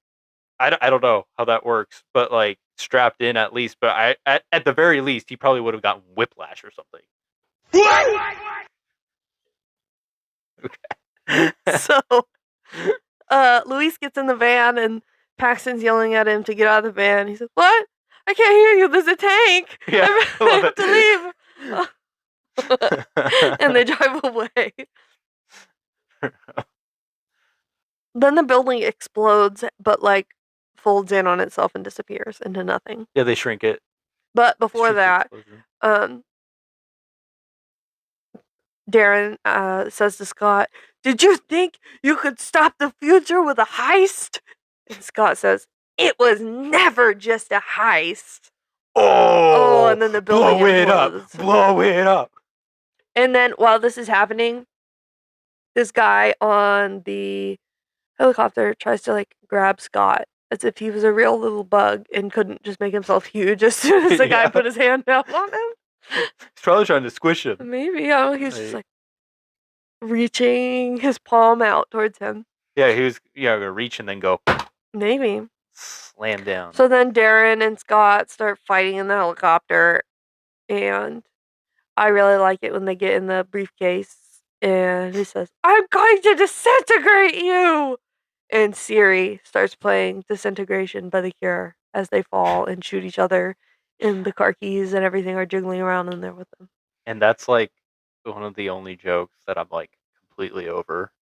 I don't know how that works, but like strapped in at least, but at the very least he probably would have gotten whiplash or something. So, Luis gets in the van and Paxton's yelling at him to get out of the van. He says, "What? I can't hear you. There's a tank. Yeah, I have to leave." And they drive away. Then the building explodes, but like folds in on itself and disappears into nothing. Yeah, they shrink it. But before Shrink the that, explosion. Darren says to Scott, "Did you think you could stop the future with a heist?" And Scott says, "It was never just a heist." Oh, and then the building blow it up. implodes. Blow it up. And then while this is happening, this guy on the helicopter tries to like grab Scott as if he was a real little bug and couldn't just make himself huge as soon as the guy Yeah. put his hand down on him. He's probably trying to squish him. Maybe, I don't know, he's just like reaching his palm out towards him. Yeah, he was gonna reach and then go Maybe. slam down. So then Darren and Scott start fighting in the helicopter, and I really like it when they get in the briefcase and he says, "I'm going to disintegrate you!" And Siri starts playing Disintegration by The Cure as they fall and shoot each other, and the car keys and everything are jiggling around in there with them. And that's like one of the only jokes that I'm like completely over.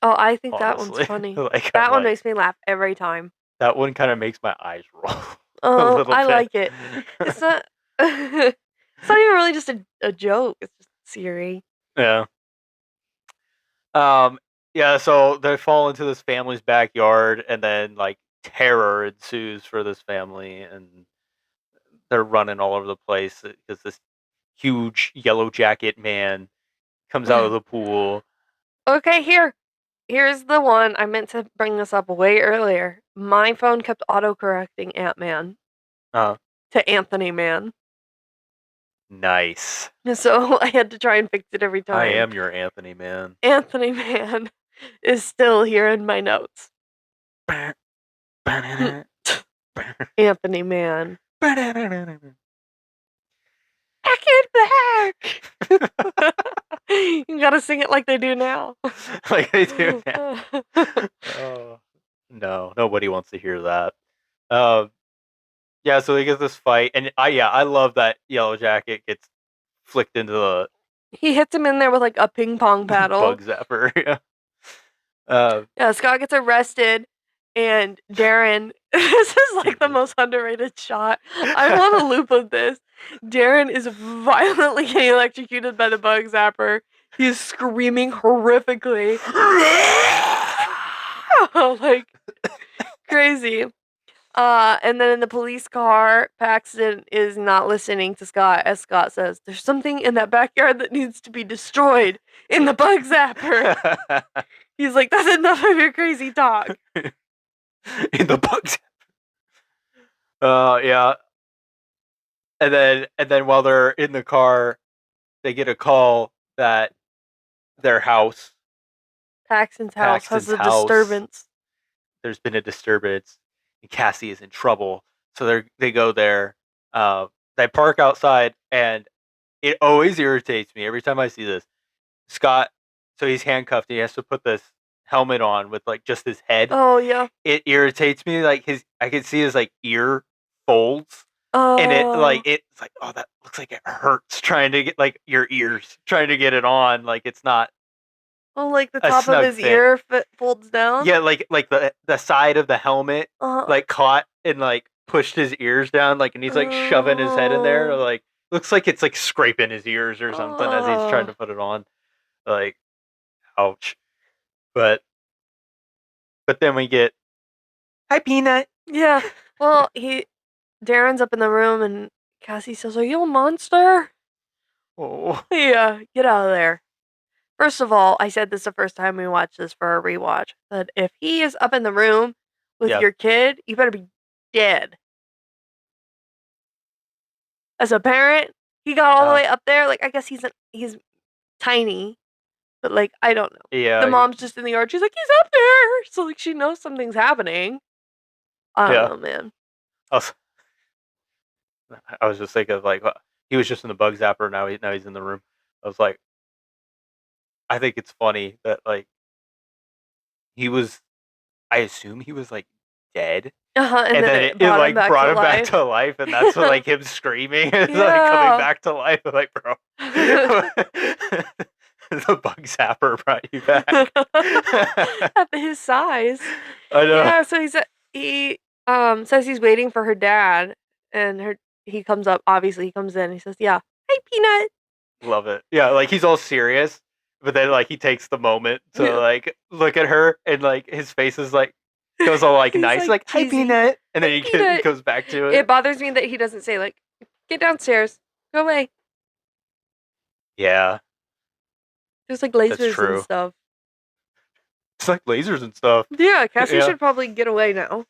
Oh, I think that honestly. one's funny. Like, that one makes me laugh every time. That one kind of makes my eyes roll. Oh, I like it. It's not. It's not even really just a joke. It's just Siri. Yeah. Yeah, so they fall into this family's backyard and then like terror ensues for this family and they're running all over the place because this huge yellow jacket man comes out of the pool. Okay, here's the one. I meant to bring this up way earlier. My phone kept autocorrecting Ant-Man to Anthony Man. Nice. So I had to try and fix it every time. I am your Anthony Man. Anthony Man is still here in my notes. Anthony Man. Back in black. You gotta sing it like they do now. Like they do now. Oh, no, nobody wants to hear that. Yeah, so they get this fight, and I love that Yellow Jacket gets flicked into the. He hits him in there with like a ping pong paddle. Bug zapper. Yeah. Yeah, Scott gets arrested, and Darren. This is like the most underrated shot. I want a loop of this. Darren is violently getting electrocuted by the bug zapper. He's screaming horrifically. Like crazy. And then in the police car, Paxton is not listening to Scott as Scott says, "There's something in that backyard that needs to be destroyed in the bug zapper." He's like, "That's enough of your crazy talk." In the bug zapper. Yeah. And then while they're in the car, they get a call that their house, Paxton's house has a disturbance. There's been a disturbance, and Cassie is in trouble. So they go there. They park outside, and it always irritates me every time I see this. Scott, so he's handcuffed. He has to put this helmet on with like just his head. Oh yeah. It irritates me. Like I can see his like ear folds. And it's like, oh, that looks like it hurts trying to get like your ears, trying to get it on. Like it's not. Oh, like the top of his ear folds down. Yeah, like the side of the helmet like caught and like pushed his ears down, like, and he's like shoving his head in there, or, like looks like it's like scraping his ears or something as he's trying to put it on. Like, ouch. But then we get, "Hi, Peanut." Yeah. Well, Darren's up in the room and Cassie says, "Are you a monster?" Oh. Yeah, get out of there. First of all, I said this the first time we watched this for a rewatch, that if he is up in the room with your kid, you better be dead. As a parent, he got all the way up there. Like, I guess he's tiny, but like, I don't know. Yeah. The mom's just in the yard. She's like, "He's up there," so like she knows something's happening. I don't know, man. I was just thinking of like he was just in the bug zapper. Now he's in the room. I was like, I think it's funny that like he was. I assume he was like dead, And and then then it it brought him like back brought to him back life. to life, and that's what, like him screaming is like coming Yeah. back to life. I'm like, bro, the bug zapper brought you back. At his size. I know. Yeah, so he says he's waiting for her dad, and he comes up. Obviously, he comes in. And he says, "Yeah, hey, Peanut." Love it. Yeah, like he's all serious, but then like he takes the moment to like look at her, and like his face is like goes all like He's, nice, like hi cheesy. Peanut, and then Hey, he Peanut. goes back to It it. bothers me that he doesn't say like, "Get downstairs, go away." Yeah, There's like that's lasers and true. stuff. It's like lasers and stuff. Yeah, Cassie Yeah. should probably get away now.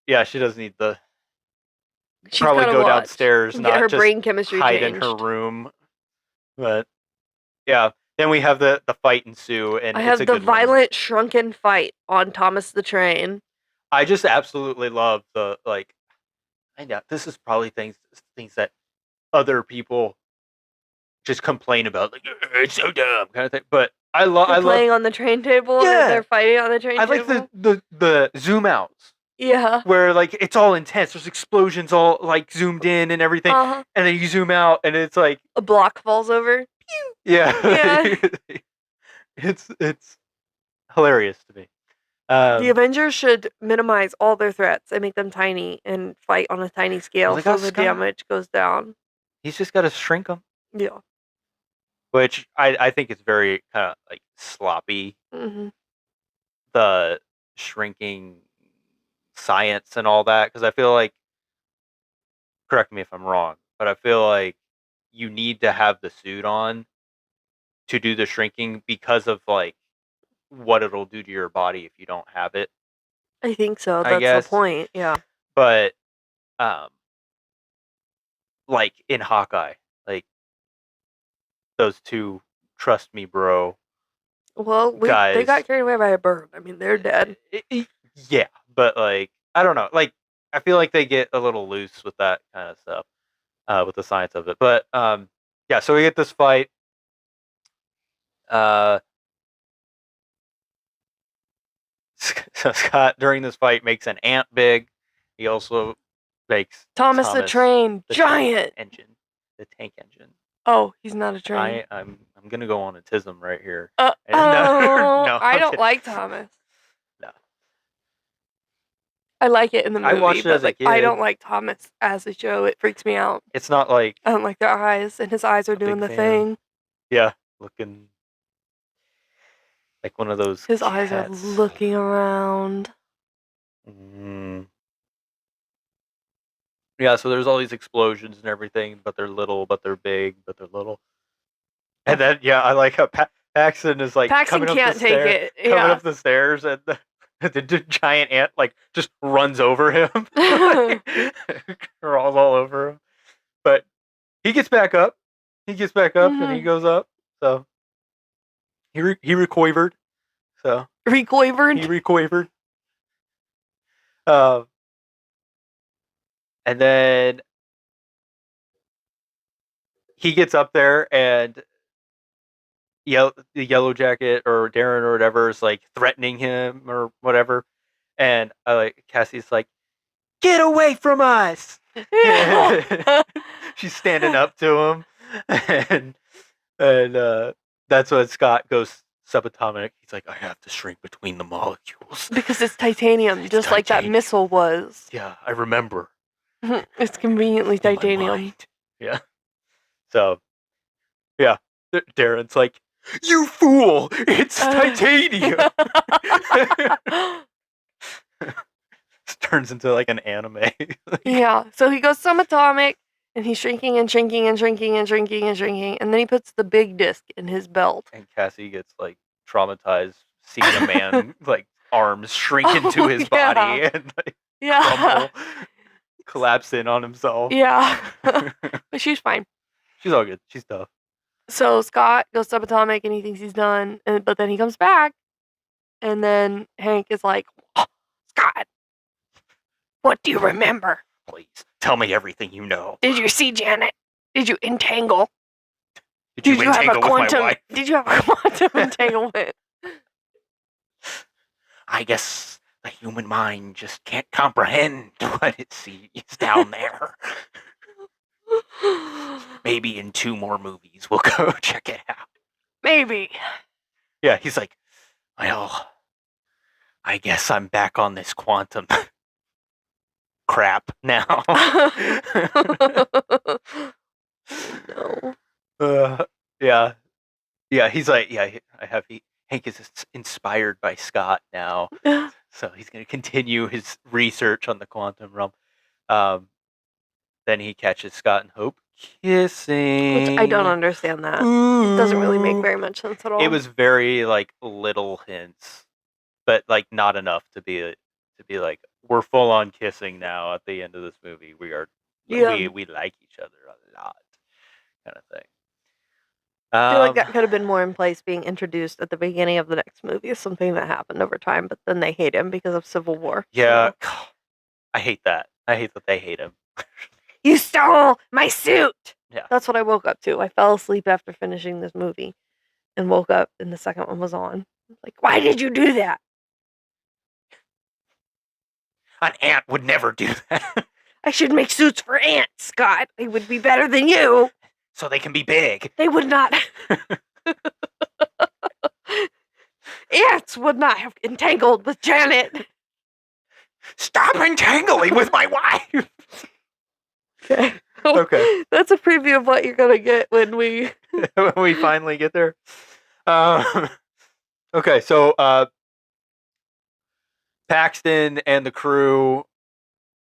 Yeah, she does need the She's probably gotta go watch. downstairs, Get not her just brain chemistry hide in her changed. room. But yeah, then we have the fight ensue, and I it's a have the good one. violent shrunken fight on Thomas the Train. I just absolutely love the like. I know this is probably things that other people just complain about, like it's so dumb kind of thing. But I love Playing on the train table. Yeah. They're fighting on the train I like table. the zoom outs Yeah. where like it's all intense. There's explosions all like zoomed in and everything, Uh-huh. and then you zoom out and it's like A block falls over. yeah, Yeah. it's hilarious to me. The Avengers should minimize all their threats and make them tiny and fight on a tiny scale they so got the Scott. damage goes down. He's just got to shrink them, Yeah. which I think is very kind of like sloppy. Hmm. The shrinking science and all that, because I feel like, correct me if I'm wrong, but I feel like you need to have the suit on to do the shrinking because of like what it'll do to your body if you don't have it. I think so. I That's guess. the point. Yeah. But um like in Hawkeye, like those two trust me bro Well, they guys. got carried away by a bird. I mean, they're dead. Yeah, but like I don't know, like I feel like they get a little loose with that kind of stuff, with the science of it. But yeah, so we get this fight. Uh, so Scott during this fight makes an ant big. He also makes Thomas the Train giant. engine, the tank engine. Oh, he's not a train. I'm gonna go on autism right here. No, I I'm don't kidding. like Thomas. No, I like it in the movie, I watched it but as a like I kid. don't like Thomas as a show. It freaks me out. It's not like I don't like their eyes, and his eyes are doing the fan. thing. Yeah, looking like one of those. His cats. eyes are looking around. Yeah, so there's all these explosions and everything, but they're little, but they're big, but they're little. And then yeah, I like how Paxton is like Paxton coming can't up the take stairs, it. coming Yeah. up the stairs, and the giant ant like just runs over him, like, crawls all over him. But he gets back up. And he goes up. So he recoivered. So Recoivered. he recoivered. And then he gets up there, and the Yellow Jacket or Darren or whatever is like threatening him or whatever, and Cassie's like, "Get away from us!" She's standing up to him, and that's when Scott goes subatomic. He's like, "I have to shrink between the molecules because it's titanium, just like that missile was. Yeah, I remember. It's conveniently titanium. Yeah. So, yeah, Darren's like, "You fool! It's titanium." This turns into like an anime. Yeah. So he goes subatomic, and he's shrinking and shrinking and shrinking and shrinking and shrinking, and then he puts the big disc in his belt. And Cassie gets like traumatized seeing a man like arms shrink into his body and like crumble, collapse in on himself. Yeah. But she's fine. She's all good. She's tough. So Scott goes subatomic and he thinks he's done, but then he comes back, and then Hank is like, "Oh, Scott, what do you remember?" Please, tell me everything you know. Did you see Janet? Did you entangle? Did you entangle with my wife? Did you have a quantum entanglement? I guess the human mind just can't comprehend what it sees down there. Maybe in 2 more movies we'll go check it out. Maybe. Yeah, he's like, well, I guess I'm back on this quantum crap now. No. Yeah. He's like, Hank is inspired by Scott now, so he's going to continue his research on the quantum realm. Then he catches Scott and Hope kissing. Which I don't understand that. It doesn't really make very much sense at all. It was very like little hints, but like not enough to be like we're full on kissing now at the end of this movie. We are we like each other a lot, kind of thing. I feel like that could have been more in place being introduced at the beginning of the next movie as something that happened over time, but then they hate him because of Civil War. Yeah, so. I hate that. I hate that they hate him. You stole my suit! Yeah. That's what I woke up to. I fell asleep after finishing this movie and woke up and the second one was on. Like, why did you do that? An ant would never do that. I should make suits for ants, Scott. They would be better than you. So they can be big. They would not. Ants would not have entangled with Janet. Stop entangling with my wife. Okay. That's a preview of what you're gonna get when we when we finally get there. Okay, so Paxton and the crew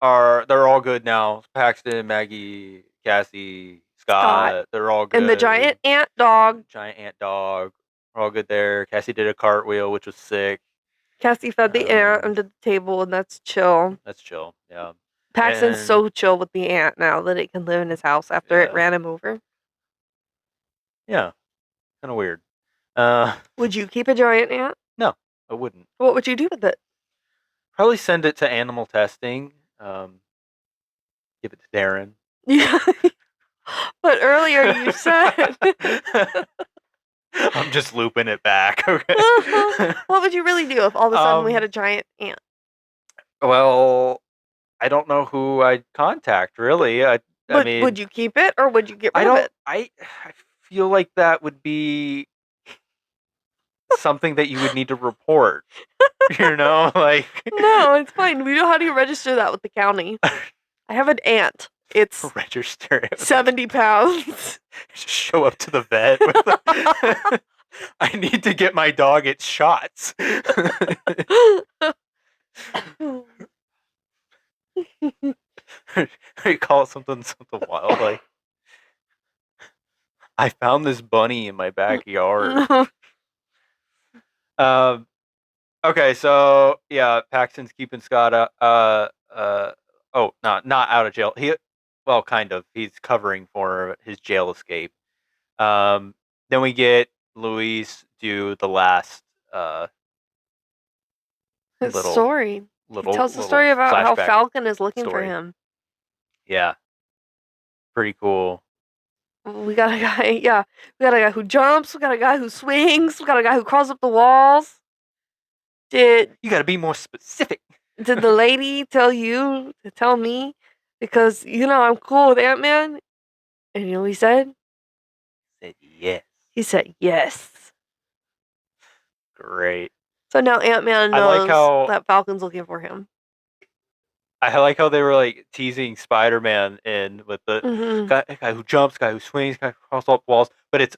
they're all good now. Paxton, Maggie, Cassie, Scott, they're all good. And the giant ant dog. Are all good there. Cassie did a cartwheel, which was sick. Cassie fed the ant under the table, and that's chill. That's chill, yeah. Paxton's so chill with the ant now that it can live in his house after it ran him over. Yeah, kind of weird. Would you keep a giant ant? No, I wouldn't. What would you do with it? Probably send it to animal testing. Give it to Darren. Yeah. But earlier you said... I'm just looping it back. Okay. What would you really do if all of a sudden we had a giant ant? Well, I don't know who I'd contact, really. I mean, would you keep it or would you get rid of it? I feel like that would be something that you would need to report. You know, like... No, it's fine. We know how to register that with the county. I have an ant. It's register it. 70 pounds. Just show up to the vet. I need to get my dog its shots. You call it something wild, like I found this bunny in my backyard. Okay, so yeah, Paxton's keeping Scott not out of jail. Kind of. He's covering for his jail escape. Then we get Luis do the last story. He tells the story about how Falcon is looking for him. Yeah. Pretty cool. We got a guy, We got a guy who jumps, we got a guy who swings, we got a guy who crawls up the walls. You gotta be more specific. Did the lady tell you to tell me? Because, I'm cool with Ant-Man. And you know what he said? Said yes. He said yes. Great. So now Ant-Man knows that Falcon's looking for him. I like how they were like teasing Spider-Man in with the guy who jumps, guy who swings, guy who crosses up walls, but it's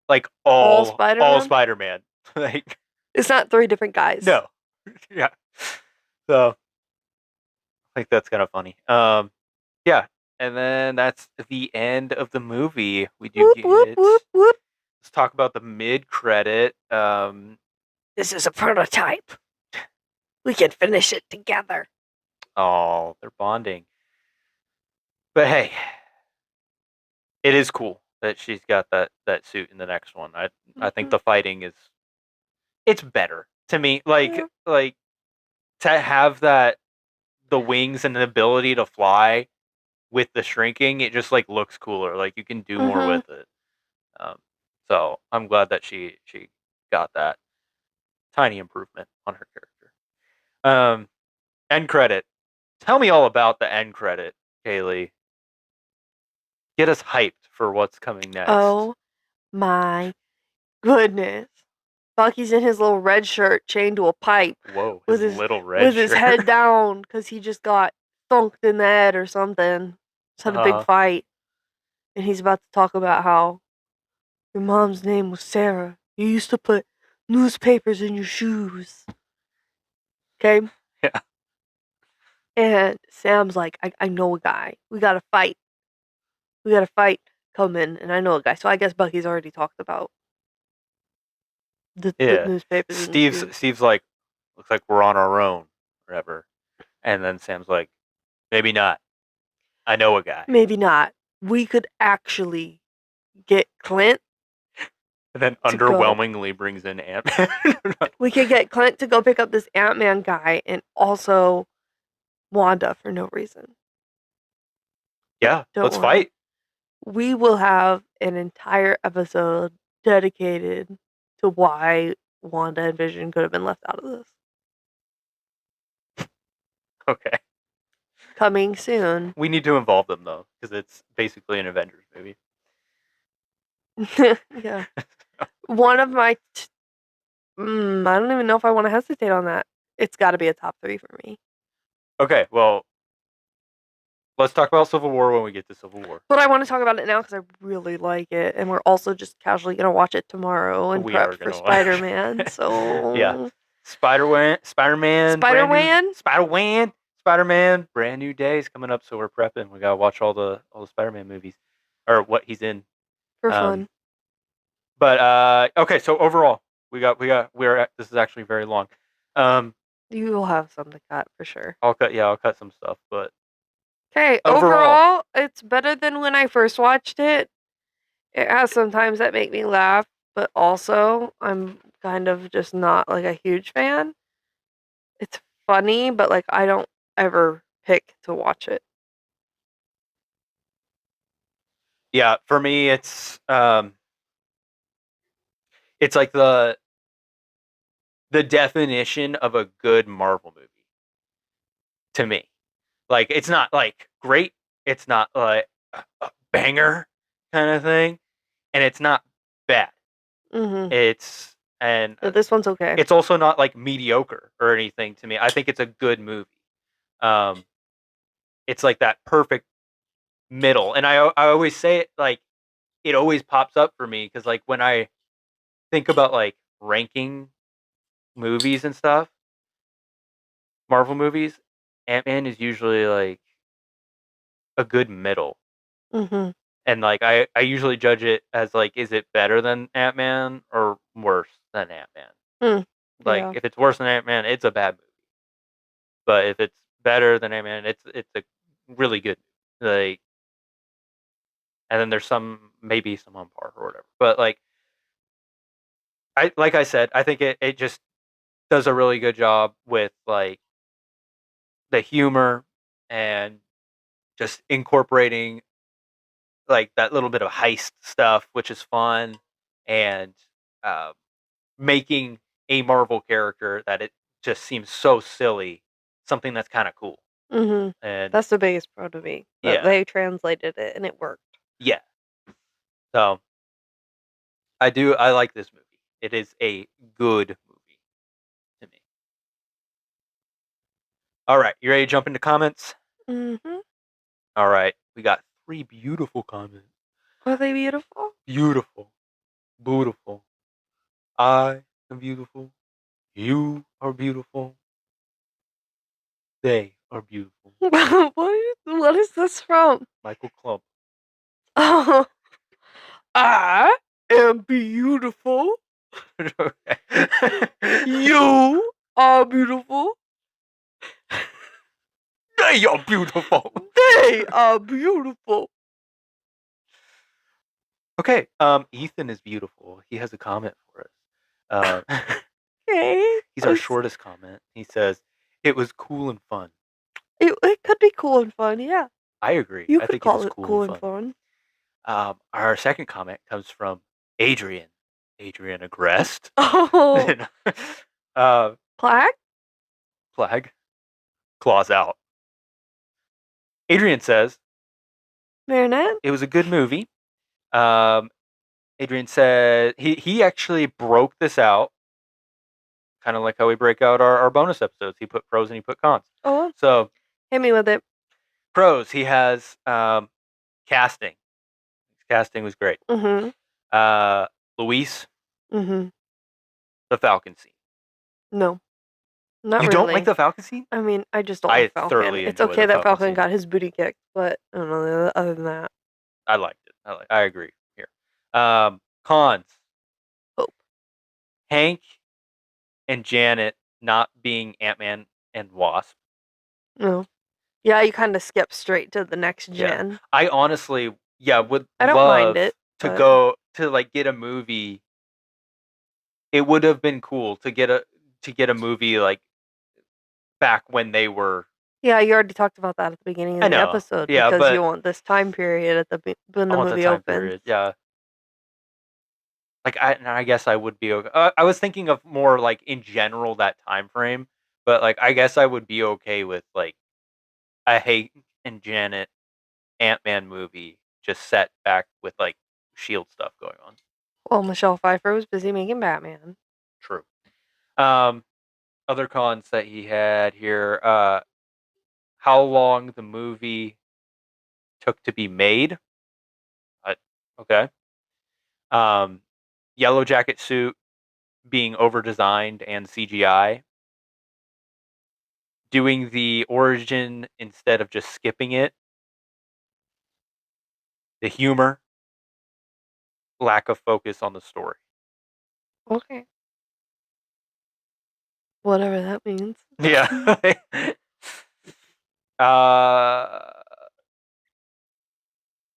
like all Spider-Man. Like it's not 3 different guys. No. Yeah. So I think that's kind of funny. Yeah, and then that's the end of the movie. We do let's talk about the mid-credit. This is a prototype. We can finish it together. Oh, they're bonding. But hey, it is cool that she's got that suit in the next one. I think the fighting it's better to me. Like to have that the wings and the ability to fly with the shrinking, it just like looks cooler. Like you can do more with it. So I'm glad that she got that tiny improvement on her character. End credit. Tell me all about the end credit, Kaylee. Get us hyped for what's coming next. Oh my goodness. Bucky's in his little red shirt chained to a pipe. Whoa, with his little red with shirt. his head down because he just got thunked in the head or something. Just had a big fight. And he's about to talk about how your mom's name was Sarah. You used to put newspapers in your shoes. Okay? Yeah. And Sam's like, I know a guy. We gotta fight. We gotta fight. Come in, and I know a guy. So I guess Bucky's already talked about the newspapers in the shoes. Steve's like, looks like we're on our own, whatever. And then Sam's like, maybe not. I know a guy. Maybe not. We could actually get Clint. And then underwhelmingly brings in Ant-Man. We could get Clint to go pick up this Ant-Man guy and also Wanda for no reason. Yeah, let's fight. We will have an entire episode dedicated to why Wanda and Vision could have been left out of this. Okay. Coming soon. We need to involve them, though, because it's basically an Avengers movie. Yeah. One of my... I don't even know if I want to hesitate on that. It's got to be a top 3 for me. Okay, well, let's talk about Civil War when we get to Civil War. But I want to talk about it now because I really like it, and we're also just casually going to watch it tomorrow and prep for Spider-Man. So yeah, Spider-Man, brand new day is coming up, so we're prepping. We gotta watch all the Spider-Man movies, or what he's in. For fun. But okay, so overall, this is actually very long. You will have some to cut for sure. I'll cut some stuff, but okay, overall, it's better than when I first watched it. It has some times that make me laugh, but also I'm kind of just not like a huge fan. It's funny, but like I don't ever pick to watch it. Yeah, for me, it's like the definition of a good Marvel movie. To me, like it's not like great, it's not like a banger kind of thing, and it's not bad. It's but this one's okay. It's also not like mediocre or anything to me. I think it's a good movie. It's like that perfect middle, and I always say it like it always pops up for me because like when I think about like ranking movies and stuff, Marvel movies, Ant-Man is usually like a good middle. And like I usually judge it as like, is it better than Ant-Man or worse than Ant-Man? Like if it's worse than Ant-Man, it's a bad movie. But if it's better than Ant-Man, it's a really good movie. Like, and then there's maybe some on par or whatever. But like I said, I think it just does a really good job with like the humor and just incorporating like that little bit of heist stuff, which is fun, and making a Marvel character that it just seems so silly, something that's kind of cool. And that's the biggest part of me. But they translated it and it worked. Yeah. So I like this movie. It is a good movie to me. All right, you ready to jump into comments? All right, we got 3 beautiful comments. Are they beautiful? Beautiful. Beautiful. I am beautiful. You are beautiful. They are beautiful. What is this from? Michael Klump. Oh, I am beautiful. You are beautiful. They are beautiful. They are beautiful. Okay, Ethan is beautiful. He has a comment for us. Okay. He's our shortest comment. He says, "It was cool and fun." It could be cool and fun, yeah. I agree. You I could think it call is it cool cool and and fun. Our second comment comes from Adrian. Adrian Agrest. Oh, uh, plaque? flag. Claws out. Adrian says, Marinette? it was a good movie. Um, Adrian said he actually broke this out, kind of like how we break out our bonus episodes. He put pros and he put cons. Oh, So, hit me with it. pros, he has casting. Casting was great. Mm-hmm. Luis, Mm-hmm. the Falcon scene. No, not You don't like really. the Falcon scene? I mean, I just don't I like Falcon. thoroughly It's enjoy okay the that Falcon Falcon scene. got his booty kicked, but I don't know other than that. I liked it. I agree here. Cons. Hope. Hank and Janet not being Ant-Man and Wasp. No. Yeah, you kind of skip straight to the next Yeah. gen. I honestly, would I don't mind love it, to but- go to like get a movie. It would have been cool to get a movie like back when they were. Yeah, you already talked about that at the beginning I of the know. episode Yeah, because but you want this time period at when I the want the movie time opens. period. Yeah. Like I guess I would be okay. I was thinking of more like in general that time frame, but like I guess I would be okay with like a Hank and Janet Ant-Man movie just set back with like Shield stuff going on. Well, Michelle Pfeiffer was busy making Batman. True. Other cons that he had here, how long the movie took to be made. Okay. Yellow Jacket suit being over designed and CGI. Doing the origin instead of just skipping it. The humor. Lack of focus on the story. Okay. Whatever that means. Yeah.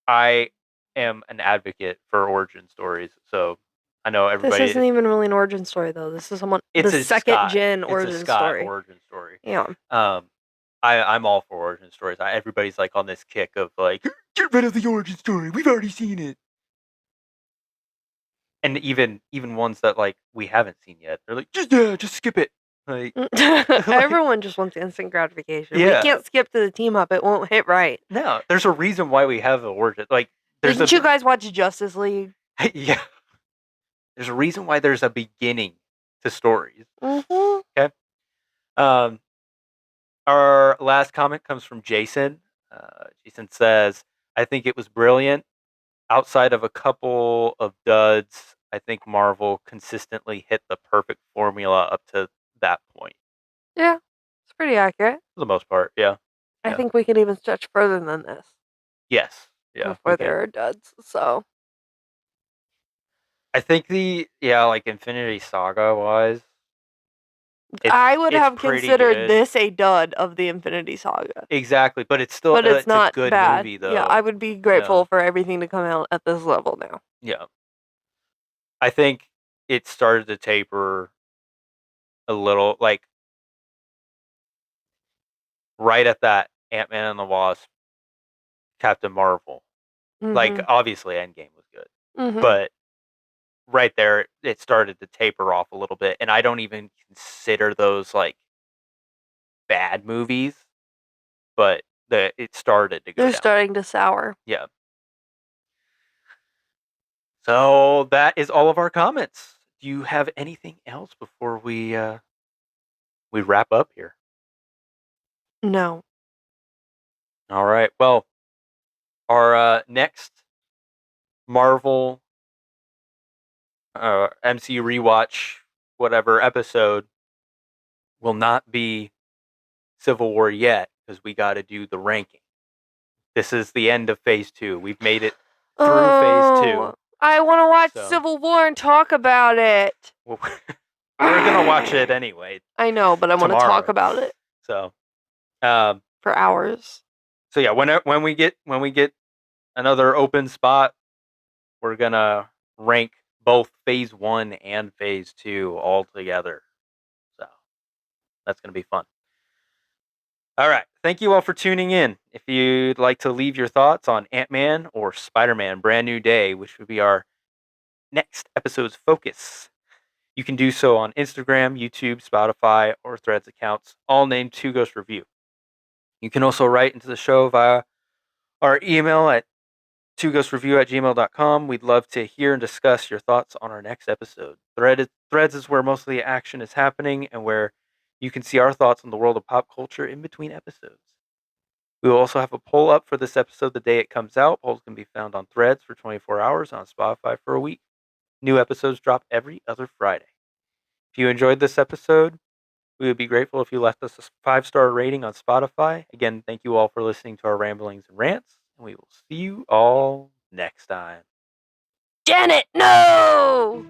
I am an advocate for origin stories, so I know This everybody. isn't even really an origin story, though. This is It's the a second Scott. gen It's origin a Scott story. origin story. Yeah. I'm all for origin stories. Everybody's like on this kick of like, get rid of the origin story. We've already seen it. And even ones that like we haven't seen yet, they're like, just skip it. Like, Everyone just wants instant gratification. Yeah. We can't skip to the team up; it won't hit right. No, there's a reason why we have the origin. Like, Didn't you guys watch Justice League? Yeah. There's a reason why there's a beginning to stories. Mm-hmm. Okay. Our last comment comes from Jason. Jason says, I think it was brilliant. Outside of a couple of duds, I think Marvel consistently hit the perfect formula up to that point. Yeah, it's pretty accurate. For the most part, yeah. I think we could even stretch further than this. Yes. Yeah. Before there are duds, so. I think like Infinity Saga wise, I would have pretty considered good. this a dud of the Infinity Saga. Exactly, but it's still But it's not a good bad. movie though. Yeah, I would be grateful for everything to come out at this level now. Yeah. I think it started to taper a little, like right at that Ant-Man and the Wasp, Captain Marvel. Like obviously Endgame was good, but right there it started to taper off a little bit, and I don't even consider those like bad movies, but it started to go They're down. starting to sour. Yeah. So that is all of our comments. Do you have anything else before we wrap up here? No. All right. Well, our next Marvel MCU rewatch whatever episode will not be Civil War yet because we got to do the ranking. This is the end of Phase 2. We've made it through Phase 2. I want to watch Civil War and talk about it. Well, we're gonna watch it anyway. I know, but I want to talk about it. So, for hours. So yeah, when we get another open spot, we're gonna rank both Phase 1 and Phase 2 all together. So that's gonna be fun. All right. Thank you all for tuning in. If you'd like to leave your thoughts on Ant-Man or Spider-Man Brand New Day, which would be our next episode's focus, you can do so on Instagram, YouTube, Spotify, or Threads accounts, all named Two Ghost Review. You can also write into the show via our email at twoghostreview@gmail.com. We'd love to hear and discuss your thoughts on our next episode. Threads is where most of the action is happening and where you can see our thoughts on the world of pop culture in between episodes. We will also have a poll up for this episode the day it comes out. Polls can be found on Threads for 24 hours, on Spotify for a week. New episodes drop every other Friday. If you enjoyed this episode, we would be grateful if you left us a 5-star rating on Spotify. Again, thank you all for listening to our ramblings and rants, and we will see you all next time. Janet, no!